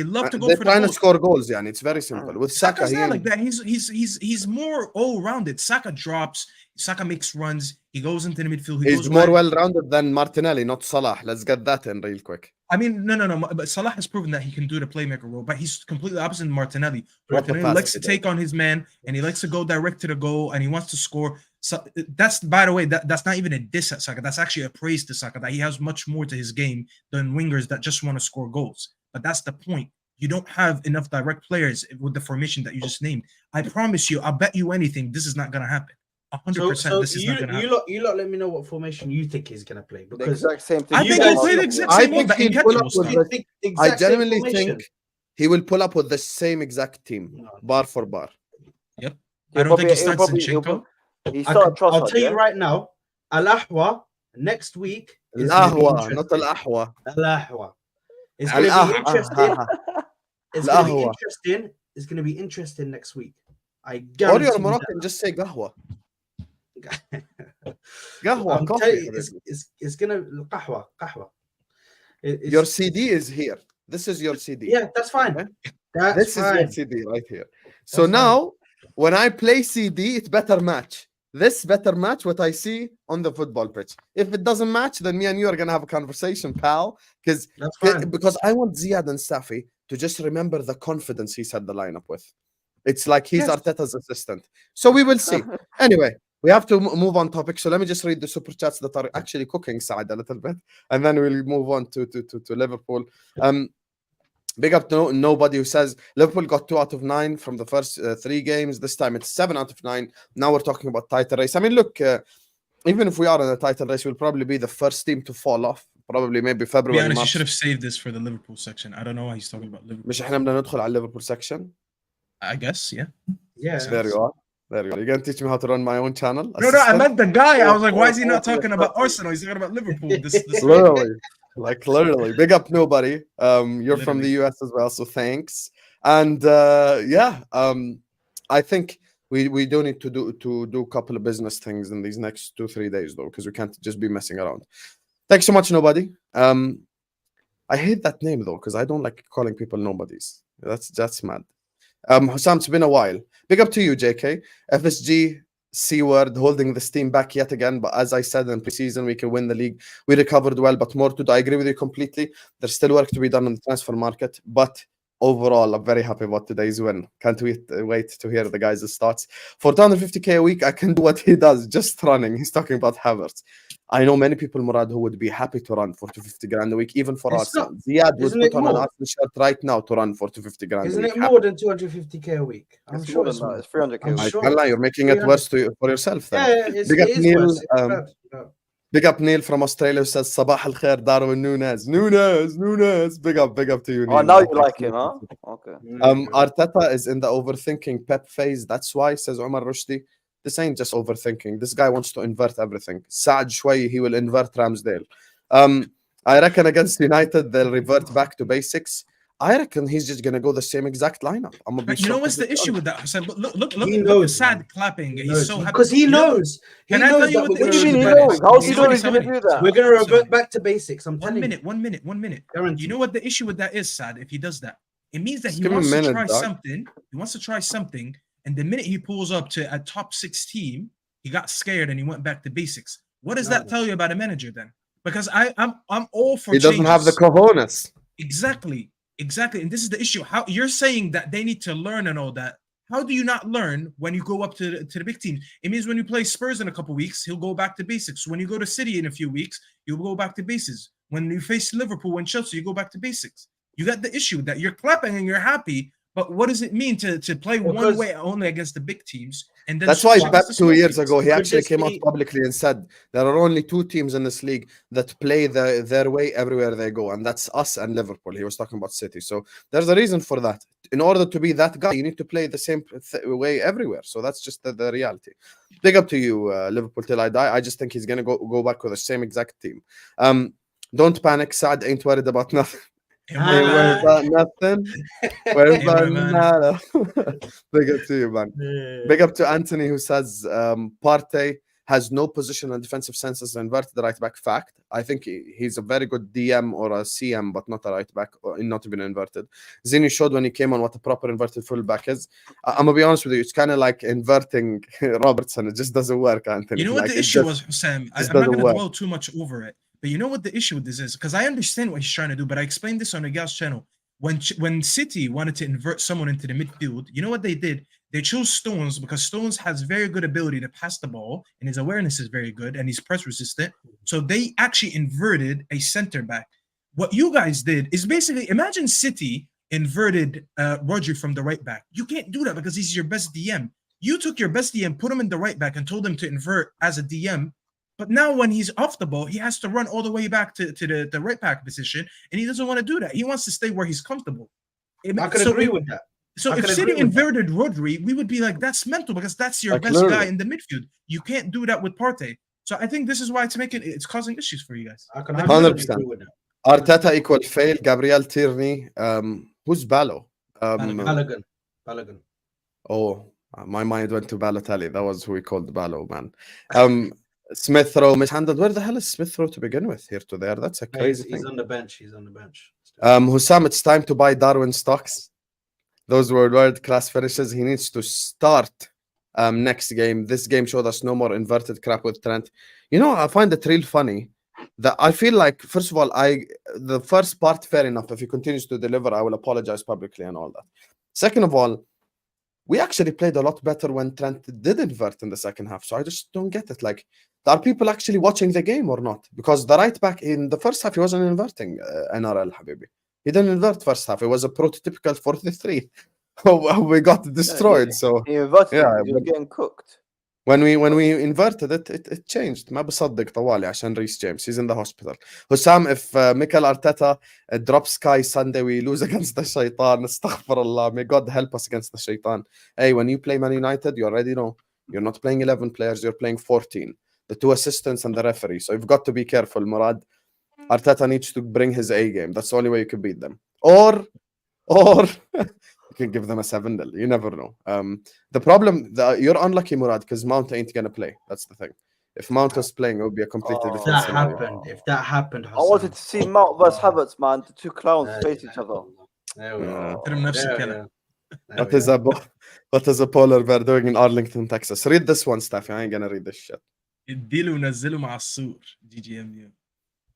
love to go They're for the trying to goals. score goals, yeah, and it's very simple. With Saka, Saka's he not ain't- like that. He's more all-rounded. Saka drops. Saka makes runs. He goes into the midfield. He he's goes more wide. well-rounded than Martinelli, not Salah. Let's get that in real quick. I mean, no. But Salah has proven that he can do the playmaker role, but he's completely opposite of Martinelli. Drop the Martinelli pass likes to today. take on his man, and he likes to go direct to the goal, and he wants to score. So that's, by the way, that's not even a diss at Saka. That's actually a praise to Saka, that he has much more to his game than wingers that just want to score goals. But that's the point. You don't have enough direct players with the formation that you just named. I promise you, I'll bet you anything, this is not going to happen. 100%. So This is not going to happen. you lot let me know what formation you think he's gonna play, the because exact same thing. I you think guys he'll play the see- exact I same one think that he'll Nketiah pull up will with start. the- I exact same genuinely formation. think he will pull up with the same exact team, No. bar for bar. Yep. I don't think he starts Zinchenko. He started Trossard, I'll tell you yeah? right now, Al-Ahwa next week is Al-Ahwa, gonna be not Al-Ahwa. Al-Ahwa. It's gonna be Al-Ahwa. interesting. It's gonna be Al-Ahwa. interesting. It's gonna be interesting next week. I Or guarantee you're you Moroccan, just say Gahwa. that. Gahwa, I'm coffee. telling you, it's gonna qahwa. Your CD is here. This is your CD. Yeah, that's fine. Okay? That's This is your fine. CD right here. So That's now, when I play CD, it better match. This better match what I see on the football pitch. If it doesn't match, then me and you are gonna have a conversation, pal. That's fine. Because I want Ziad and Safi to just remember the confidence he set the lineup with. It's like he's Yes. Arteta's assistant. So we will see. Anyway, we have to move on topic. So let me just read the super chats that are actually cooking Saad a little bit, and then we'll move on to Liverpool. Big up to nobody who says Liverpool got 2 out of 9 from the first 3 games. This time it's 7 out of 9. Now we're talking about title race. I mean, look, even if we are in a title race, we'll probably be the first team to fall off. Probably maybe To be February. honest, you March. should have saved this for the Liverpool section. I don't know why he's talking about Liverpool. مش احنا بدنا ندخل على Liverpool section. I guess, yeah. Yeah. There you are. There you are. You're gonna teach me how to run my own channel. No, I assistant? meant the guy. I was like, why is he not talking about Arsenal? He's talking about Liverpool. This Literally, like literally. Big up nobody. You're from the Literally. US as well, so thanks. And I think we do need to do a couple of business things in these next 2-3 days though, because we can't just be messing around. Thanks so much, nobody. I hate that name though, because I don't like calling people nobodies. That's mad. Hussam, it's been a while. Big up to you, JK. FSG C-word holding this team back yet again, but as I said in preseason, we can win the league. We recovered well, but more to do. I agree with you completely. There's still work to be done on the transfer market, but overall, I'm very happy about today's win. Can't wait to hear the guys' thoughts. For 250k a week, I can do what he does, just running. He's talking about Havertz. I know many people, Murad, who would be happy to run for 250 grand a week, even for It's Arsenal. Ziad would isn't put it on an more? Arsenal shirt right now to run for 250 grand Isn't a week. it more than 250k a week? I'm It's sure more it's than that. more. It's 300k. I'm a week. sure. Wallah, you're making it 300. worse for yourself then. Yeah, Big up it is Neil, worse. It's bad. Yeah. Big up Neil from Australia who says Sabah al khair, Darwin Nunez. Big up to you, Neil. Oh, now you Thanks like for him, huh? listening. Okay. Arteta is in the overthinking Pep phase. That's why, says Omar Rushdie. This ain't just overthinking. This guy wants to invert everything. Saad Shway, he will invert Ramsdale. I reckon against United, they'll revert back to basics. I reckon he's just going to go the same exact lineup. I'm gonna be But you know shocked what's if the it's issue on. with that, Hassan? Look He at knows, Saad man. clapping. He He's knows. so happy. Because he You know- knows. He Can I knows tell you that what we're the gonna issue issue is? with that knows? is? How does he know he's Somebody- gonna do that? We're gonna revert somebody- back to basics. I'm telling you. One minute. Guaranteed. You know what the issue with that is, Saad? If he does that, it means that Just he give him a wants to minute, try dog. something. He wants to try something, and the minute he pulls up to a top 6 team, he got scared and he went back to basics. What does that tell you about a manager then? Because I'm all for He doesn't have the changes. cojones. Exactly. Exactly, and this is the issue. How you're saying that they need to learn and all that. How do you not learn when you go up to the big team? It means when you play Spurs in a couple weeks, he'll go back to basics. When you go to City in a few weeks, you'll go back to basics. When you face Liverpool and Chelsea, you go back to basics. You got the issue that you're clapping and you're happy, but what does it mean to play one way only against the big teams? And then that's why switch Pep against the 2 small years teams? ago he actually this came out be- publicly and said there are only 2 teams in this league that play their way everywhere they go, and that's us and Liverpool. He was talking about City, so there's a reason for that. In order to be that guy, you need to play the same way everywhere. So that's just the reality. Big up to you, Liverpool till I die. I just think he's gonna go back with the same exact team. Don't panic. Saad ain't worried about nothing. And Ain't we're worried about nothing. Worried Hey, about man. nada. Big up to you, man. Big up to Anthony, who says Partey has no position and defensive sense as an inverted right back. Fact. I think he's a very good DM or a CM, but not a right back, or not even inverted. Zini showed when he came on what a proper inverted fullback is. I'm gonna be honest with you, it's kind of like inverting Robertson. It just doesn't work, Anthony. You know what Like, the it issue just- was, Sam? I'm just not doesn't going to work. dwell too much over it, but you know what the issue with this is? Because I understand what he's trying to do, but I explained this on the Gal's channel. When City wanted to invert someone into the midfield, you know what they did? They chose Stones because Stones has very good ability to pass the ball, and his awareness is very good, and he's press resistant. So they actually inverted a center back. What you guys did is basically imagine City inverted Rodri from the right back. You can't do that because he's your best DM. You took your best DM, put him in the right back, and told him to invert as a DM. But now when he's off the ball, he has to run all the way back to the right back position, and he doesn't want to do that. He wants to stay where he's comfortable. I could agree with that. So I if could City agree with that. inverted Rodri, we would be like, that's mental because that's your Like, best literally. guy in the midfield. You can't do that with Partey. So I think this is why it's causing issues for you guys. I can 100%. agree with that. Arteta equal fail. Gabriel Tierney. Who's Ballo? Balogun. Balogun. Oh, my mind went to Balotelli. That was who we called Ballo, man. Smith Rowe mishandled. Where the hell is Smith Rowe to begin with? Here to there. That's a crazy He's thing. on the bench. He's on the bench. Hussam, it's time to buy Darwin stocks. Those were world-class finishes. He needs to start next game. This game showed us no more inverted crap with Trent. You know, I find it real funny that I feel like, first of all, the first part, fair enough. If he continues to deliver, I will apologize publicly and all that. Second of all, we actually played a lot better when Trent did invert in the second half. So I just don't get it. Like, are people actually watching the game or not? Because the right back in the first half, he wasn't inverting NRL, Habibi. He didn't invert first half. It was a prototypical 43. We got destroyed. So He inverted yeah, him. He was getting cooked. when we inverted it changed. ما بصدق طوالي عشان Reece James. He's in the hospital. Hussam, if Mikel Arteta drops Sky Sunday, we lose against the Shaitan. Astaghfirullah. May God help us against the Shaitan. Hey, when you play Man United, you already know. You're not playing 11 players. You're playing 14. The 2 assistants and the referee. So you've got to be careful, Murad. Arteta needs to bring his A game. That's the only way you can beat them. Or you can give them a 7-0. You never know. The problem, you're unlucky, Murad, because Mount ain't going to play. That's the thing. If Mount was playing, it would be a completely If different that scenario. happened, I wanted to see Mount versus Havertz, man. The 2 clowns face each other. There we go. Tell him نفس There we الكلام. go. What is a polar bear doing in Arlington, Texas? Read this one, Staffy. I ain't going to read this shit. اديله ونزله مع السور GGMU.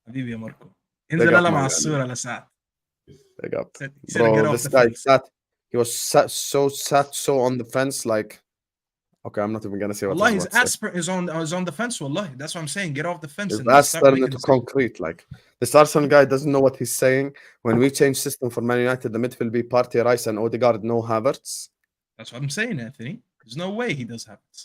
حبيبي يا ماركو. Big انزل up, يلا my مع guy. السور على ساعة. Big up. He said to get Bro, off this the guy fence. he was sat so on the fence, like, okay, I'm not even gonna say what Wallahi, I his was about to aspirin is on the fence. Wallahi, that's what I'm saying. Get off the fence say. and That's start turned making into this- concrete. Like, this Arsenal guy doesn't know what he's saying. When we change system for Man United, the midfield be Partey, Rice, and Odegaard, no Havertz. That's what I'm saying, Anthony. There's no way he does have this.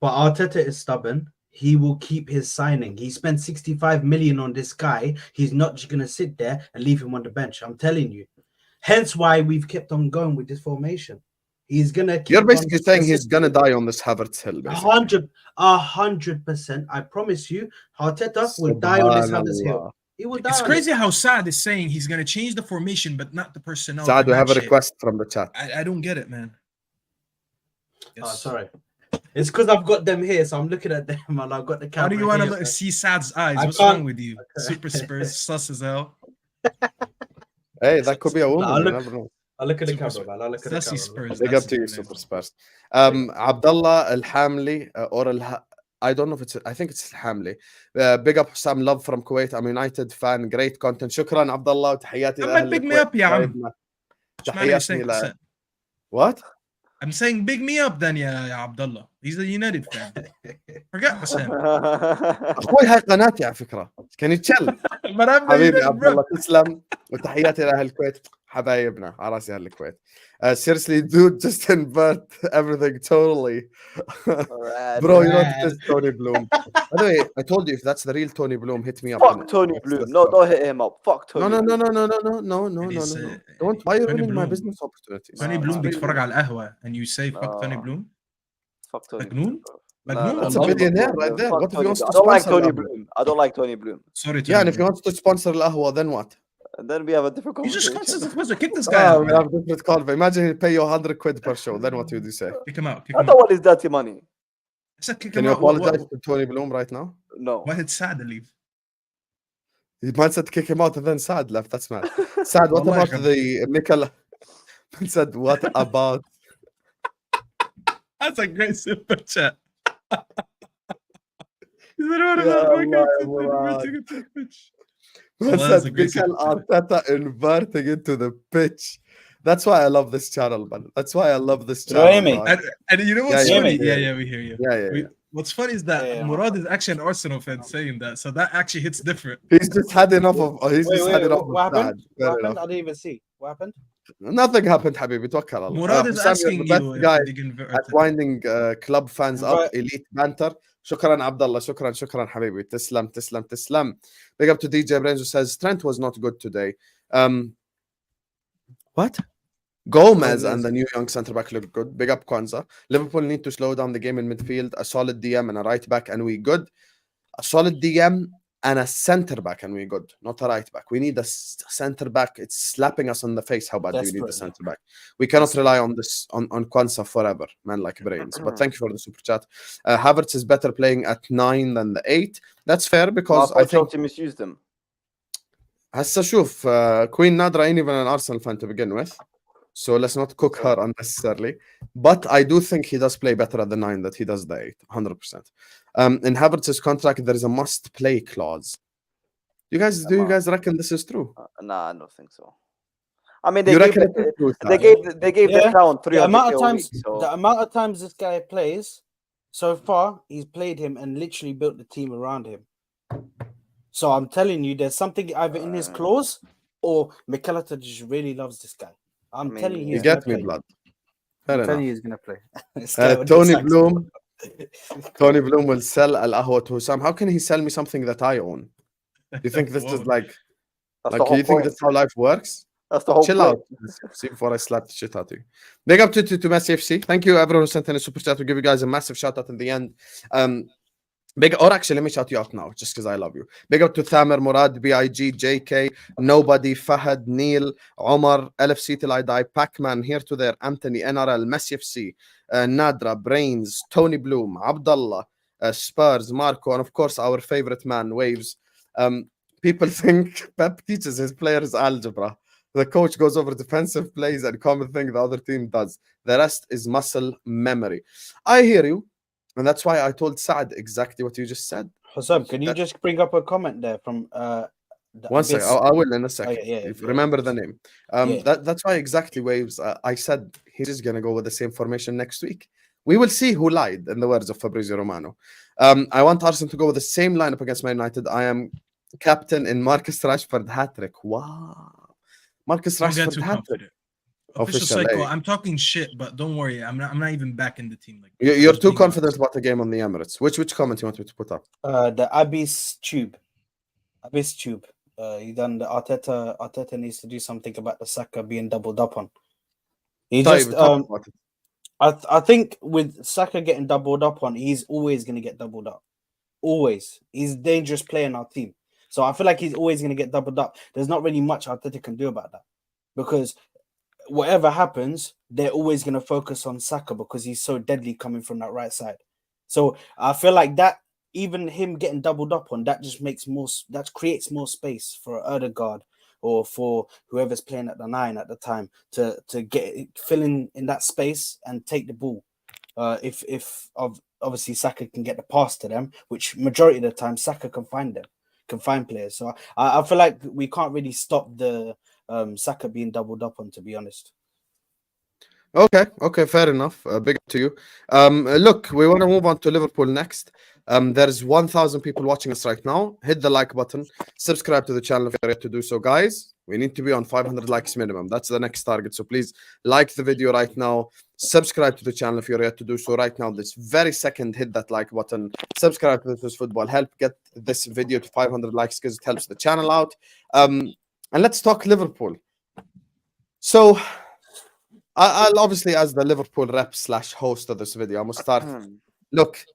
But Arteta is stubborn. He will keep his signing. He spent 65 million on this guy. He's not just going to sit there and leave him on the bench. I'm telling you. Hence why we've kept on going with this formation. He's going to keep You're basically on saying he's gonna die on this Havertz hill, basically. 100%. I promise you, Arteta will die on this Havertz hill. He will die. It's on crazy it. how Saad is saying he's going to change the formation, but not the personnel. Saad, to we have a match it. request from the chat. I don't get it, man. Oh, sorry. It's because I've got them here, so I'm looking at them and I've got the camera. How do you want here, to so- see Saad's eyes? I What's can't- wrong with you? Super Spurs, sus as hell. Hey, that could be a woman. I'll You look- never know. I'll look at the Super camera, man. I'll look at the Sussy camera. Spurs. Big that's up to you, his name. Super Spurs. Abdullah Al Hamli or I don't know if it's. I think it's Hamley. Big up Sam Love from Kuwait. I'm a United fan. Great content. شكرا عبد الله وتحياتي I'm لأهل like, big me الكويت. up, يا عم. حبايبنا. إيش معنى you're تحياتي saying- What? I'm saying big me up then, يا عبد الله. He's a United fan. Forget Sam. اخوي هاي قناتي على فكره. Can you chill? But I'm the حبيبي United, عبد bro. الله تسلم وتحياتي لاهل الكويت حبايبنا على راسي اهل الكويت. Seriously, dude, just invert everything totally. Bro, you know this is Tony Bloom. By the way, I told you if that's the real Tony Bloom, hit me up. Fuck Tony Bloom. No, don't hit him up. Fuck Tony. No. And he's, Don't. Why are you Tony ruining my Bloom. business opportunities? Tony No, Bloom no. بيتفرج على القهوة and you say fuck Tony No. Bloom. Fuck Tony. مجنون؟ No, مجنون no, That's a والله. billionaire right there. Fuck What if he Tony wants Bloom. to I don't like sponsor Tony Ahwa? Bloom. I don't like Tony Bloom. Sorry, Tony Yeah, and if he Bloom. wants to sponsor Ahwa, then what? And then we have a different You just conversation. sponsor, kick this guy Oh, out. we man. have different convo. Imagine he pay you 100 quid per show. Then what would you say? Kick him out. Kick I him don't out. want his dirty money. I said kick Can him you out. apologize to Tony Bloom right now? No. Why did Saad leave? He might said kick him out and then Saad left. That's mad. Saad, what Wallahi, about the Mikel? Said what about? That's a great super chat. He's been Man Well, that's a said great Mikel Arteta inverting into the pitch. That's why I love this channel, man. That's why I love this channel. Ramy. dog. And you know what's Yeah, funny? yeah. Yeah, we hear you. Yeah. What's funny is that Yeah. Murad is actually an Arsenal fan saying that, so that actually hits different. He's just had enough of. He's just had enough what of that. happened? Fair What happened? enough. I didn't even see. What happened? Nothing happened, Habibi. توكل على الله. Murad is Hussam, you're asking the best you guy if they can at winding club fans up, Right. elite banter. شكرا عبد الله. شكرا حبيبي. تسلم. Big up to DJ Brains who says Trent was not good today. What? Gomez and the new young centre back look good. Big up Kwanzaa. Liverpool need to slow down the game in midfield. A solid DM and a right back, and we good. A solid DM and a centre back, and we good. Not a right back. We need a centre back. It's slapping us in the face how bad we need the Desperately. centre back. We cannot rely on this on Kwanzaa forever, man like brains. But thank you for the super chat. Havertz is better playing at 9 than the 8. That's fair because I think Chelsea misused him. هسه شوف Queen Nadra ain't even an Arsenal fan to begin with. So let's not cook her unnecessarily. But I do think he does play better at the 9 than he does the 8, 100%. In Havertz's contract, there is a must-play clause. Do you guys reckon this is true? Nah, I don't think so. I mean, they You gave reckon it is true, Saad? they gave Yeah. the town 300 The amount of a times, week, so the amount of times this guy plays so far, he's played him and literally built the team around him. So I'm telling you, there's something either in his clause or Mikel Arteta just really loves this guy. I'm telling you, You he's get gonna me, play. blood. I'm Fair telling enough. you, he's gonna play. This guy with the Tony sax. Bloom. Tony Bloom will sell Al Ahwa to Hussam. How can he sell me something that I own? Do you think this is Whoa. like that's the you whole think point. that's how life works? That's the whole Chill point. out. See before I slap the shit out of you. Big up to Messi FC. Thank you everyone who sent in a super chat. We'll give you guys a massive shout out in the end. Actually, let me shout you out now, just because I love you. Big up to Thamer, Murad, BIG, JK, Nobody, Fahad, Neil, Omar, LFC Till I Die, Pac-Man, Here to There, Anthony, NRL, Messi FC, Nadra, Brains, Tony Bloom, Abdullah, Spurs, Marco, and of course our favorite man, Waves. People think Pep teaches his players algebra. The coach goes over defensive plays and common thing the other team does. The rest is muscle memory. I hear you. And that's why I told Saad exactly what you just said. Hussam, can you just bring up a comment there from One second, I will in a second. Oh, yeah, Remember the name. Yeah. That's why exactly Waves. I said he's just gonna go with the same formation next week. We will see who lied, in the words of Fabrizio Romano. I want Arsenal to go with the same lineup against Man United. I am captain in Marcus Rashford hat-trick. Wow, Marcus Don't get Rashford too hat-trick. confident. Official Official, psycho. eh? I'm talking shit, but don't worry. I'm not even back in the team. Like You're too being confident honest. about the game on the Emirates. Which comment you want me to put up? the Abyss tube. He done the Arteta needs to do something about the Saka being doubled up on. He طيب, just talk about it. I think with Saka getting doubled up on, he's always gonna get doubled up. Always. He's a dangerous player in our team. So I feel like he's always gonna get doubled up. There's not really much Arteta can do about that. Because whatever happens, they're always gonna focus on Saka because he's so deadly coming from that right side. So I feel like that even him getting doubled up on, that just makes that creates more space for Odegaard or for whoever's playing at the 9 at the time to get fill in that space and take the ball. Obviously Saka can get the pass to them, which majority of the time Saka can find them, can find players. So I feel like we can't really stop the Saka being doubled up on, to be honest. Okay, fair enough. Big up to you. Look, we want to move on to Liverpool next. There's 1,000 people watching us right now. Hit the like button, subscribe to the channel if you're yet to do so, guys. We need to be on 500 likes minimum. That's the next target. So please like the video right now. Subscribe to the channel if you're yet to do so right now. This very second, hit that like button. Subscribe to This Football. Help get this video to 500 likes because it helps the channel out. And let's talk Liverpool. So I'll obviously, as the Liverpool rep / host of this video, I must start. Look,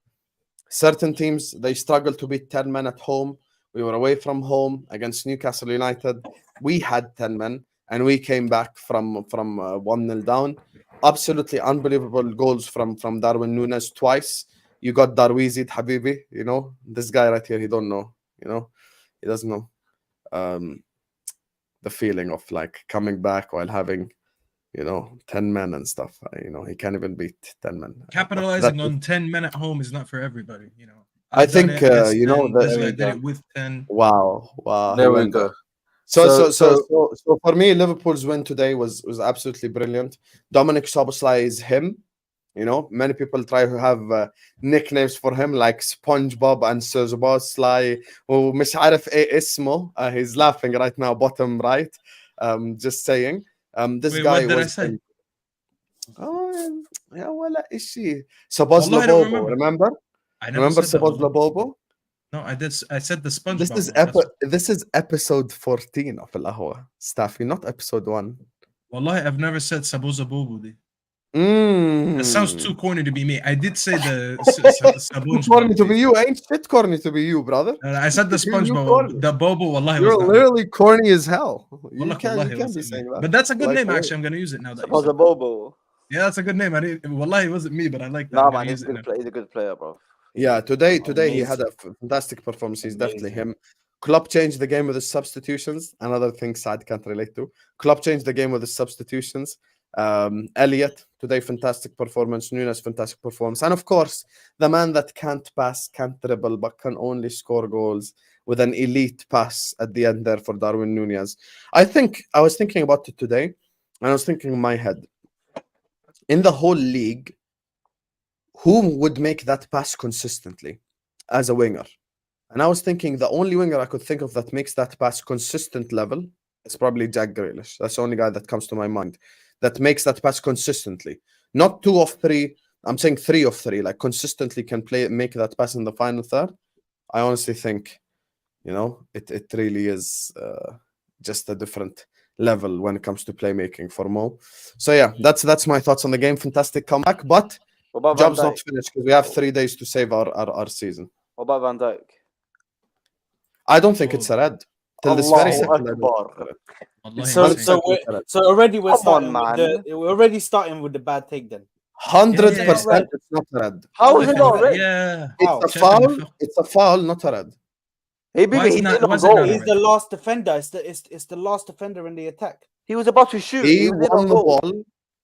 certain teams, they struggle to beat 10 men at home. We were away from home against Newcastle United. We had 10 men, and we came back from 1-0 down. Absolutely unbelievable goals from Darwin Nunez twice. You got Darwizi Habibi, you know, this guy right here, he don't know, you know, he doesn't know the feeling of like coming back while having, you know, 10 men and stuff. You know, he can't even beat 10 men. Capitalizing on 10 men at home is not for everybody, you know. I think, you know, this guy did it with 10. Wow. There we go. So for me, Liverpool's win today was absolutely brilliant. Dominic Szoboszlai is him. You know, many people try to have nicknames for him like SpongeBob and Szoboszlai. ومش عارف ايه اسمه. He's laughing right now, bottom right. Just saying. This Wait, guy what did was. I say? Oh, yeah, ولا إشي. Szoboszlai, remember? I never Remember said that. Szoboszlai? No, I did. I said the SpongeBob. This is episode 14 of Ahwa, Staffy, not episode 1. Wallahi, I've never said Saboza Bobo. That sounds too corny to be me. I did say the SpongeBob. Corny to be you, ain't shit corny to be you, brother. I said the SpongeBob. The Bobo, wallahi. You're literally corny as hell. You Wallahi, can't be saying that. But that's a good Like, name, actually. I'm going to use it now. Saboza Bobo. Yeah, that's a good name. Wallahi, it wasn't me, but I like that. Nah, man, he's a good player, bro. Yeah, today he had a fantastic performance. He's definitely him. Klopp changed the game with his substitutions. Another thing Saad can't relate to. Klopp changed the game with his substitutions. Elliot today, fantastic performance. Nunez, fantastic performance. And of course, the man that can't pass, can't dribble, but can only score goals with an elite pass at the end there for Darwin Nunez. I was thinking about it today, and I was thinking in my head, in the whole league, who would make that pass consistently as a winger? And I was thinking the only winger I could think of that makes that pass consistent level is probably Jack Grealish. That's the only guy that comes to my mind that makes that pass consistently. Not 2 of 3. I'm saying 3 of 3. Like consistently can make that pass in the final third. I honestly think, you know, it really is just a different level when it comes to playmaking for Mo. So yeah, that's my thoughts on the game. Fantastic comeback, but job's not finished because we have 3 days to save our season. What about Van Dijk? I don't think it's a red. Till this very second. So already we're already starting with the bad take then. 100% it's not a red. How is it not red? Yeah. It's a foul. It's a foul, not a red. Hey, baby, he's the last defender. It's the last defender in the attack. He was about to shoot. He won the ball.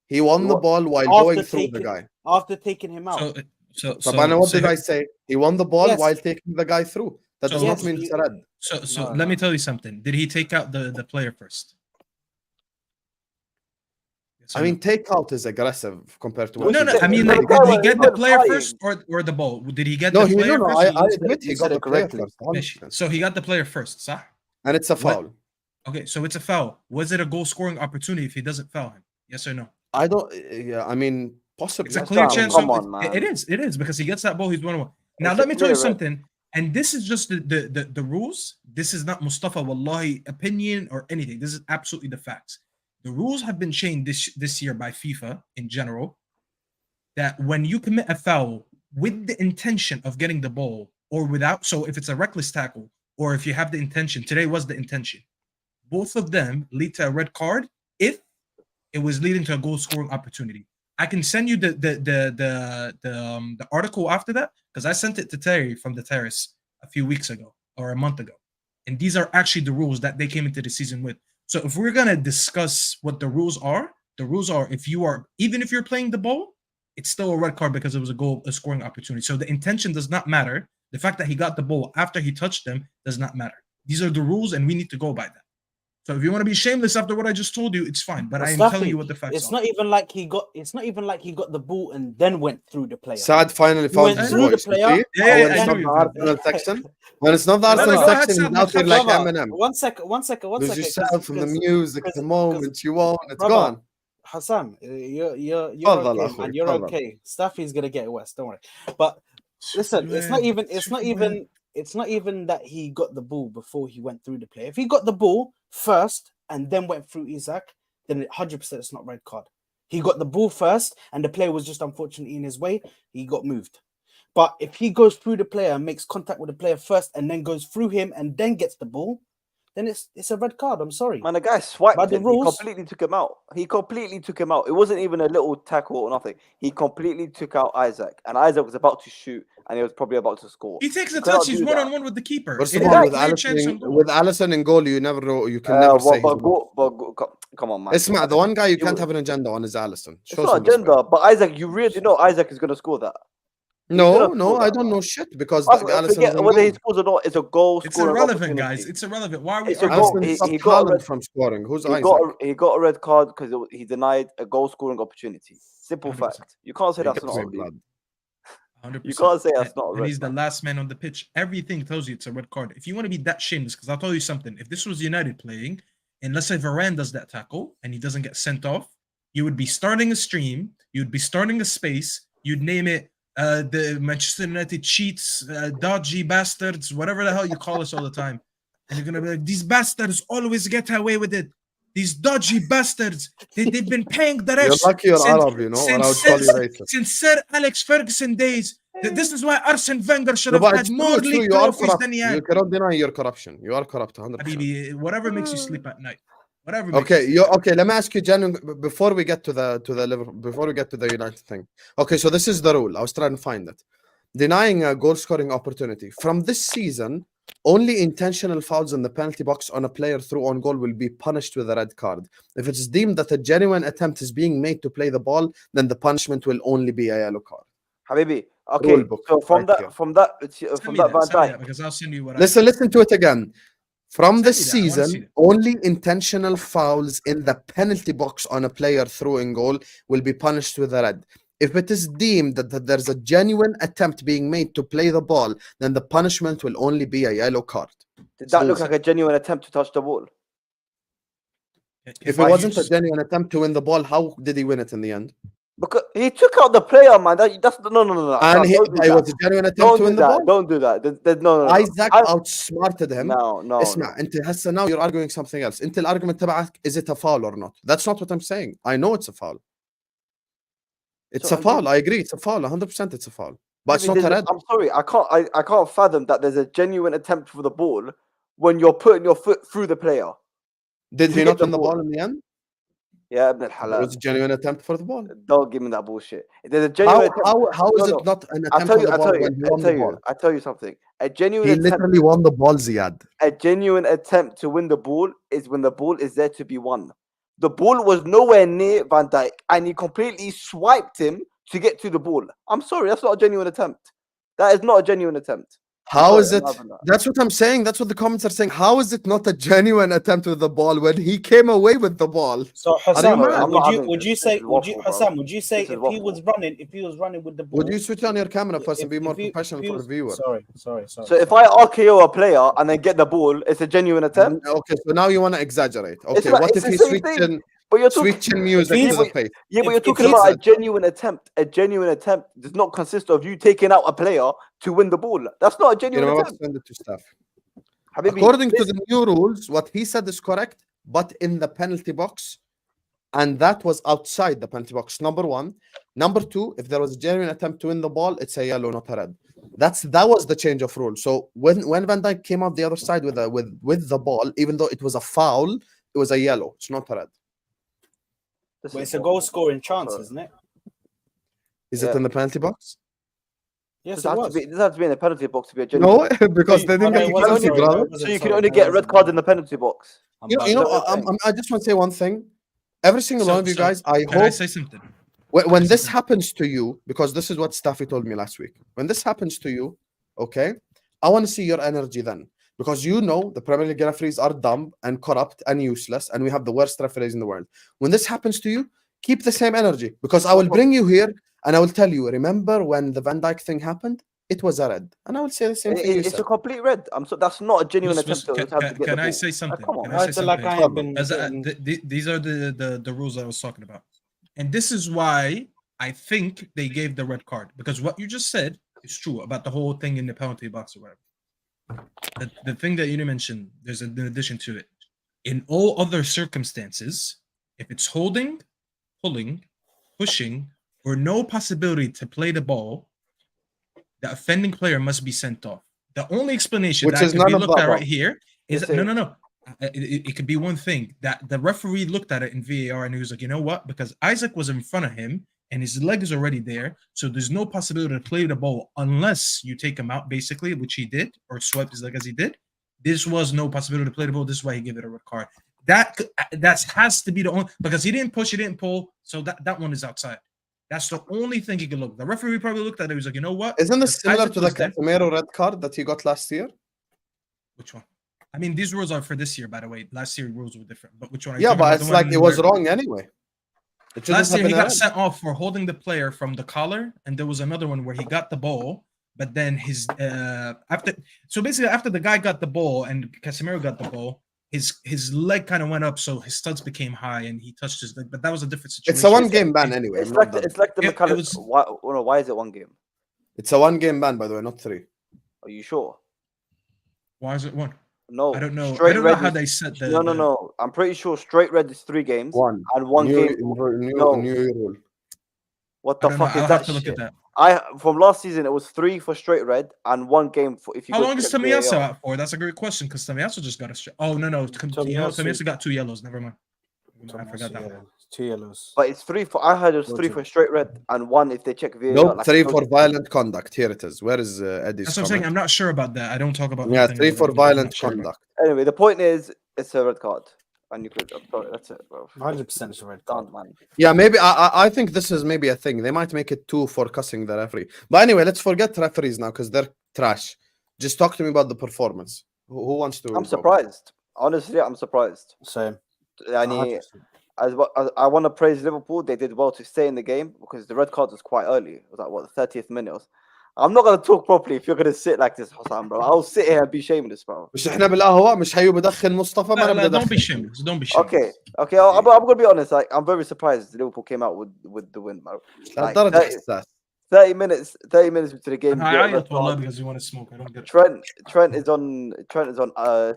He won the ball while going through the guy. After taking him out. So what did I say? He won the ball while taking the guy through. That does not mean it's a red. So let me tell you something. Did he take out the player first? I mean, take out is aggressive compared to what I mean, like, did he get the player first or the ball? Did he get the player first? I admit he got the player first. So he got the player first, Sah? And it's a foul. Okay, so it's a foul. Was it a goal scoring opportunity if he doesn't foul him? Yes or no? I don't. Yeah, I mean, possibly. It's a clear chance. It is because he gets that ball. He's 1-1. Now let me tell you something. And this is just the rules. This is not Mustafa Wallahi opinion or anything. This is absolutely the facts. The rules have been changed this year by FIFA in general, that when you commit a foul with the intention of getting the ball or without, so if it's a reckless tackle or if you have the intention, today was the intention, both of them lead to a red card if it was leading to a goal scoring opportunity. I can send you the article after that because I sent it to Terry from the Terrace a few weeks ago or a month ago. And these are actually the rules that they came into the season with. So if we're going to discuss what the rules are even if you're playing the ball, it's still a red card because it was a scoring opportunity. So the intention does not matter. The fact that he got the ball after he touched them does not matter. These are the rules, and we need to go by that. So if you want to be shameless after what I just told you, it's fine. But I am telling you what the facts it's are. Not even like he got. It's not even like he got the ball and then went through the player. Saad finally found his through the voice. player. When I it's not know the you. Arsenal section. When it's not the No, Arsenal go ahead, section, Saad, he's out here like Brother, Eminem. One second. Lose yourself from the music the moment you want. It's brother, gone. Hassan, you're Tafadhal, okay, akhi, man. You're tafadhal. okay. Staffy's gonna get worse. Don't worry. But listen, it's not even that he got the ball before he went through the player. If he got the ball first and then went through Isaac, then 100% it's not red card. He got the ball first and the player was just unfortunately in his way. He got moved. But if he goes through the player and makes contact with the player first and then goes through him and then gets the ball, then it's a red card. I'm sorry. Man, the guy swiped By the him. rules- He completely took him out. It wasn't even a little tackle or nothing. He completely took out Isaac. And Isaac was about to shoot and he was probably about to score. He takes a You cannot touch. He's do that. one-on-one with the keeper. First It of is all, a with clear chance on goal. Alisson in goal, you can never say he's not. Come on, man. Isma, the one guy you can't You- have an agenda on is Alisson. It's Show not some respect. agenda, but Isaac, you really know Isaac is going to score that. No, gonna score I that, don't man. know shit because I Alisson forget whether he scores or not. It's a goal It's scoring irrelevant, opportunity. guys. It's irrelevant. Why are we It's a arguing? goal. Alisson He stopped got a Haaland red- from scoring. Who's He Isaac? got a red card because he denied a goal scoring opportunity. Simple 100%. fact. You can't say that's Give not me a red. blood. 100%. You can't say that's not a And red, he's the man. last man on the pitch. Everything tells you it's a red card. If you want to be that shameless, because I'll tell you something. If this was United playing, and let's say Varane does that tackle and he doesn't get sent off, you would be starting a stream, you'd be starting a space, you'd name it the Manchester United cheats, dodgy bastards, whatever the hell you call us all the time. And you're gonna be like, these bastards always get away with it. These dodgy bastards, they've been paying the You're rest lucky you're since- Arab, you know, or I would since- call you racist. since Sir Alex Ferguson days. This is why Arsene Wenger should No, have but had it's more true, league you are trophies corrupt. than he You had. cannot deny your corruption. You are corrupt 100%. Habibi, whatever makes you sleep at night. Whatever makes you Okay, sleep. okay. Let me ask you, genuine, before we get to the Liverpool, before we get to the United thing. Okay, so this is the rule. I was trying to find it. Denying a goal scoring opportunity from this season. Only intentional fouls in the penalty box on a player through on goal will be punished with a red card. If it's deemed that a genuine attempt is being made to play the ball, then the punishment will only be a yellow card. Habibi. Okay, Rule book, so from right that, here. from that, Send from me that Van send me Dijk. because I'll send you what Listen to it again. From Send this me that. I wanna see season, it. only intentional fouls in the penalty box on a player through in goal will be punished with a red. If it is deemed that there's a genuine attempt being made to play the ball, then the punishment will only be a yellow card. Did that So- look like a genuine attempt to touch the ball? If it wasn't a genuine attempt to win the ball, how did he win it in the end? Because he took out the player, man. That's no. And Don't do it that. was a genuine attempt Don't to do win the that. ball. Don't do that. No. Isaac outsmarted him. No. اسمع انت هسه now you're arguing something else. انت الargument تبعك is it a foul or not? That's not what I'm saying. I know it's a foul. It's So a foul. I agree. It's a foul. 100% it's a foul. But it's not a red. I'm sorry. I can't fathom that there's a genuine attempt for the ball when you're putting your foot through the player. Did to he get not the win the ball. ball in the end? Yeah, Ibn It al-Halal. was a genuine attempt for the ball. Don't give me that bullshit. There's a genuine attempt. How is No, it not an I'll attempt tell for you. the ball when he won the ball? I'll tell you something. A genuine He attempt. literally won the ball, Ziad. A genuine attempt to win the ball is when the ball is there to be won. The ball was nowhere near Van Dijk, and he completely swiped him to get to the ball. I'm sorry, that's not a genuine attempt. That is not a genuine attempt. How Sorry, is I'm it? not having that. That's what I'm saying. That's what the comments are saying. How is it not a genuine attempt with the ball when he came away with the ball? So Hassan, mad? I'm not having would this. you This say is waffle, bro. Hassan, would you say This is if he was waffle. running with the ball? Would you switch on your camera first and be more he- professional if he for the was- viewer? Sorry. So if I RKO a player and then get the ball, it's a genuine attempt. Okay, so now you want to exaggerate. Okay, like- what it's if the he same switched thing. in, But you're talking, switching music he's- to the face? yeah, but if you're talking he's- about a genuine attempt. A genuine attempt does not consist of you taking out a player to win the ball. That's not a You genuine know what? attempt. Send it to staff. Habibi, According to this- the new rules, what he said is correct, but in the penalty box, and that was outside the penalty box. Number one. Number two, if there was a genuine attempt to win the ball, it's a yellow, not a red. That was the change of rule. So when Van Dijk came out the other side with the ball, even though it was a foul, it was a yellow. It's not a red. this But is it's a waffle. goal scoring chance, Sorry. isn't it? Is Yeah. it in the penalty box? Yes, Does it it was. have to be in the penalty box to be a genuine. No, because they didn't no, get it the wasn't, penalty, sorry, brother. no, it wasn't, So you can sorry, only no, get it red wasn't. card in the penalty box. I'm You bad. know, That's what I'm I just want to say one thing. Every single one of you guys, I Can I hope. say something? When Yes, this okay. happens to you, because this is what Staffy told me last week. When this happens to you, okay, I want to see your energy then. Because you know the Premier League referees are dumb and corrupt and useless, and we have the worst referees in the world. When this happens to you, keep the same energy. Because I will bring you here and I will tell you, remember when the Van Dijk thing happened? It was a red. And I will say the same thing you It's said. a complete red. That's not a genuine Was- attempt to have to get can the I ball. say something? Come on, Can man. I I say feel like something? I ain't been As getting... these are the rules I was talking about, and this is why I think they gave the red card, because what you just said is true about the whole thing in the penalty box or whatever. The thing that you mentioned, there's an addition to it. In all other circumstances, if it's holding, pulling, pushing, or no possibility to play the ball, the offending player must be sent off. The only explanation Which that is could none be of looked the at above. right here is Yes, no. It could be one thing that the referee looked at it in VAR and he was like, you know what? Because Isaac was in front of him and his leg is already there, so there's no possibility to play the ball unless you take him out, basically, which he did, or swipe his leg as he did. This was no possibility to play the ball. This is why he gave it a red card. That has to be the only, because he didn't push, he didn't pull, so that one is outside. That's the only thing he could look. The referee probably looked at it. He was like, you know what? Isn't this Because similar Isaac to the was there- Casemiro red card that he got last year? Which one? I mean, these rules are for this year, by the way. Last year rules were different. But which one? Are you Yeah, talking but about it's the like one it was where- wrong anyway. It shouldn't Last have year he been a got red. sent off for holding the player from the collar, and there was another one where he got the ball, but then his after. So basically, after the guy got the ball and Casemiro got the ball, his leg kind of went up, so his studs became high, and he touched his leg. But that was a different situation. It's a one-game ban anyway. It's I'm like not the, done. it's like the It mechanics. was- Why is it one game? It's a one-game ban, by the way, not 3. Are you sure? Why is it one? No, I don't know. I Straight don't know red how is- they set the. No. I'm pretty sure straight red is 3 games One. and one New, game. new No. rule. What I the don't know. fuck I'll is have that to look shit? at that. From last season it was 3 for straight red and 1 game for if you. How go long is check Tomiyasu VAR. out for? That's a great question, because Tomiyasu just got a straight. Oh no, Tomiyasu got 2 yellows. Never mind. I forgot that. Yeah, 2 yellows. But it's 3 for. I heard it was 3 for straight red and 1 if they check VAR. Nope, like 3 I told for you. violent conduct. Here it is. Where is Eddie's That's what I'm saying. I'm comment? not sure about that. I don't talk about. Yeah, nothing 3 about for that. I'm not violent sure about- conduct. Anyway, the point is it's a red card. And you could. I'm sorry, that's it, bro. 100% is a red card. Done, man. Yeah, maybe I think this is maybe a thing. They might make it 2 for cussing the referee. But anyway, let's forget referees now because they're trash. Just talk to me about the performance. Who wants to? I'm go? surprised. Honestly, I'm surprised. Same. I want to praise Liverpool. They did well to stay in the game because the red card was quite early. It was like what, the 30th minute. I'm not gonna talk properly if you're gonna sit like this, Hassan, bro. I'll sit here and be shameless, bro. مش احنا بالقهوة مش هيو بدخن مصطفى ما انا بدي Don't be ادخن. shameless. Don't be shameless. Okay. I'm gonna be honest. Like, I'm very surprised Liverpool came out with the win, bro. Like, لهالدرجة حساس. 30 minutes into the game. you I get a red ayat wallah card. because you want to smoke. I don't get it. Trent is on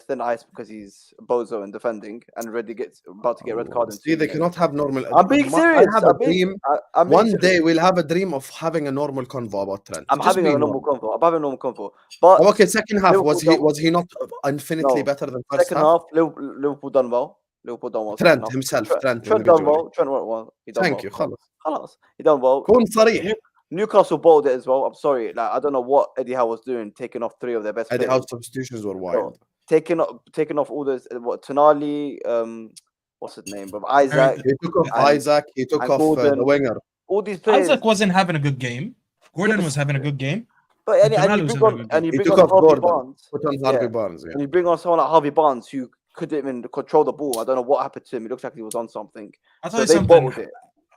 thin ice because he's bozo and defending, and already about to get red card. See, they cannot have normal. I'm being serious. I have a dream. I'm being One serious. day we'll have a dream of having a normal convo about Trent. I'm Just having be a normal normal. convo. I'm having a normal convo. But Okay, second half Liverpool was he not infinitely No. better than first second half, Liverpool done well. Liverpool done well. Trent second half. himself, Trent Trent done individually. well. Trent went well. He done Thank well. you. خلص. خلاص. He done well. كون صريح. Newcastle bowled it as well. I'm sorry. Like, I don't know what Eddie Howe was doing, taking off 3 of their best Eddie players. Howe's substitutions were wild. Taking off all those Tonali, what's his name, bro? Isaac. He took off And- Isaac. He took and off Gordon. the winger. All these players. Isaac wasn't having a good game. Gordon but- was having a good game. But and Tonali you was bring having a on good and you He bring took on off Harvey Gordon. Barnes. Put on Harvey Yeah. Barnes. Yeah. And you bring on someone like Harvey Barnes who couldn't even control the ball. I don't know what happened to him. He looks like he was on something. I'll tell So you they something. bowled it.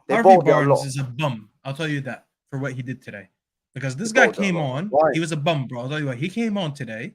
They Harvey bowled it a Barnes lot. is a bum. I'll tell you that for what he did today. Because this They guy bowled it a came lot. on. Why? He was a bum, bro. I'll tell you what. He came on today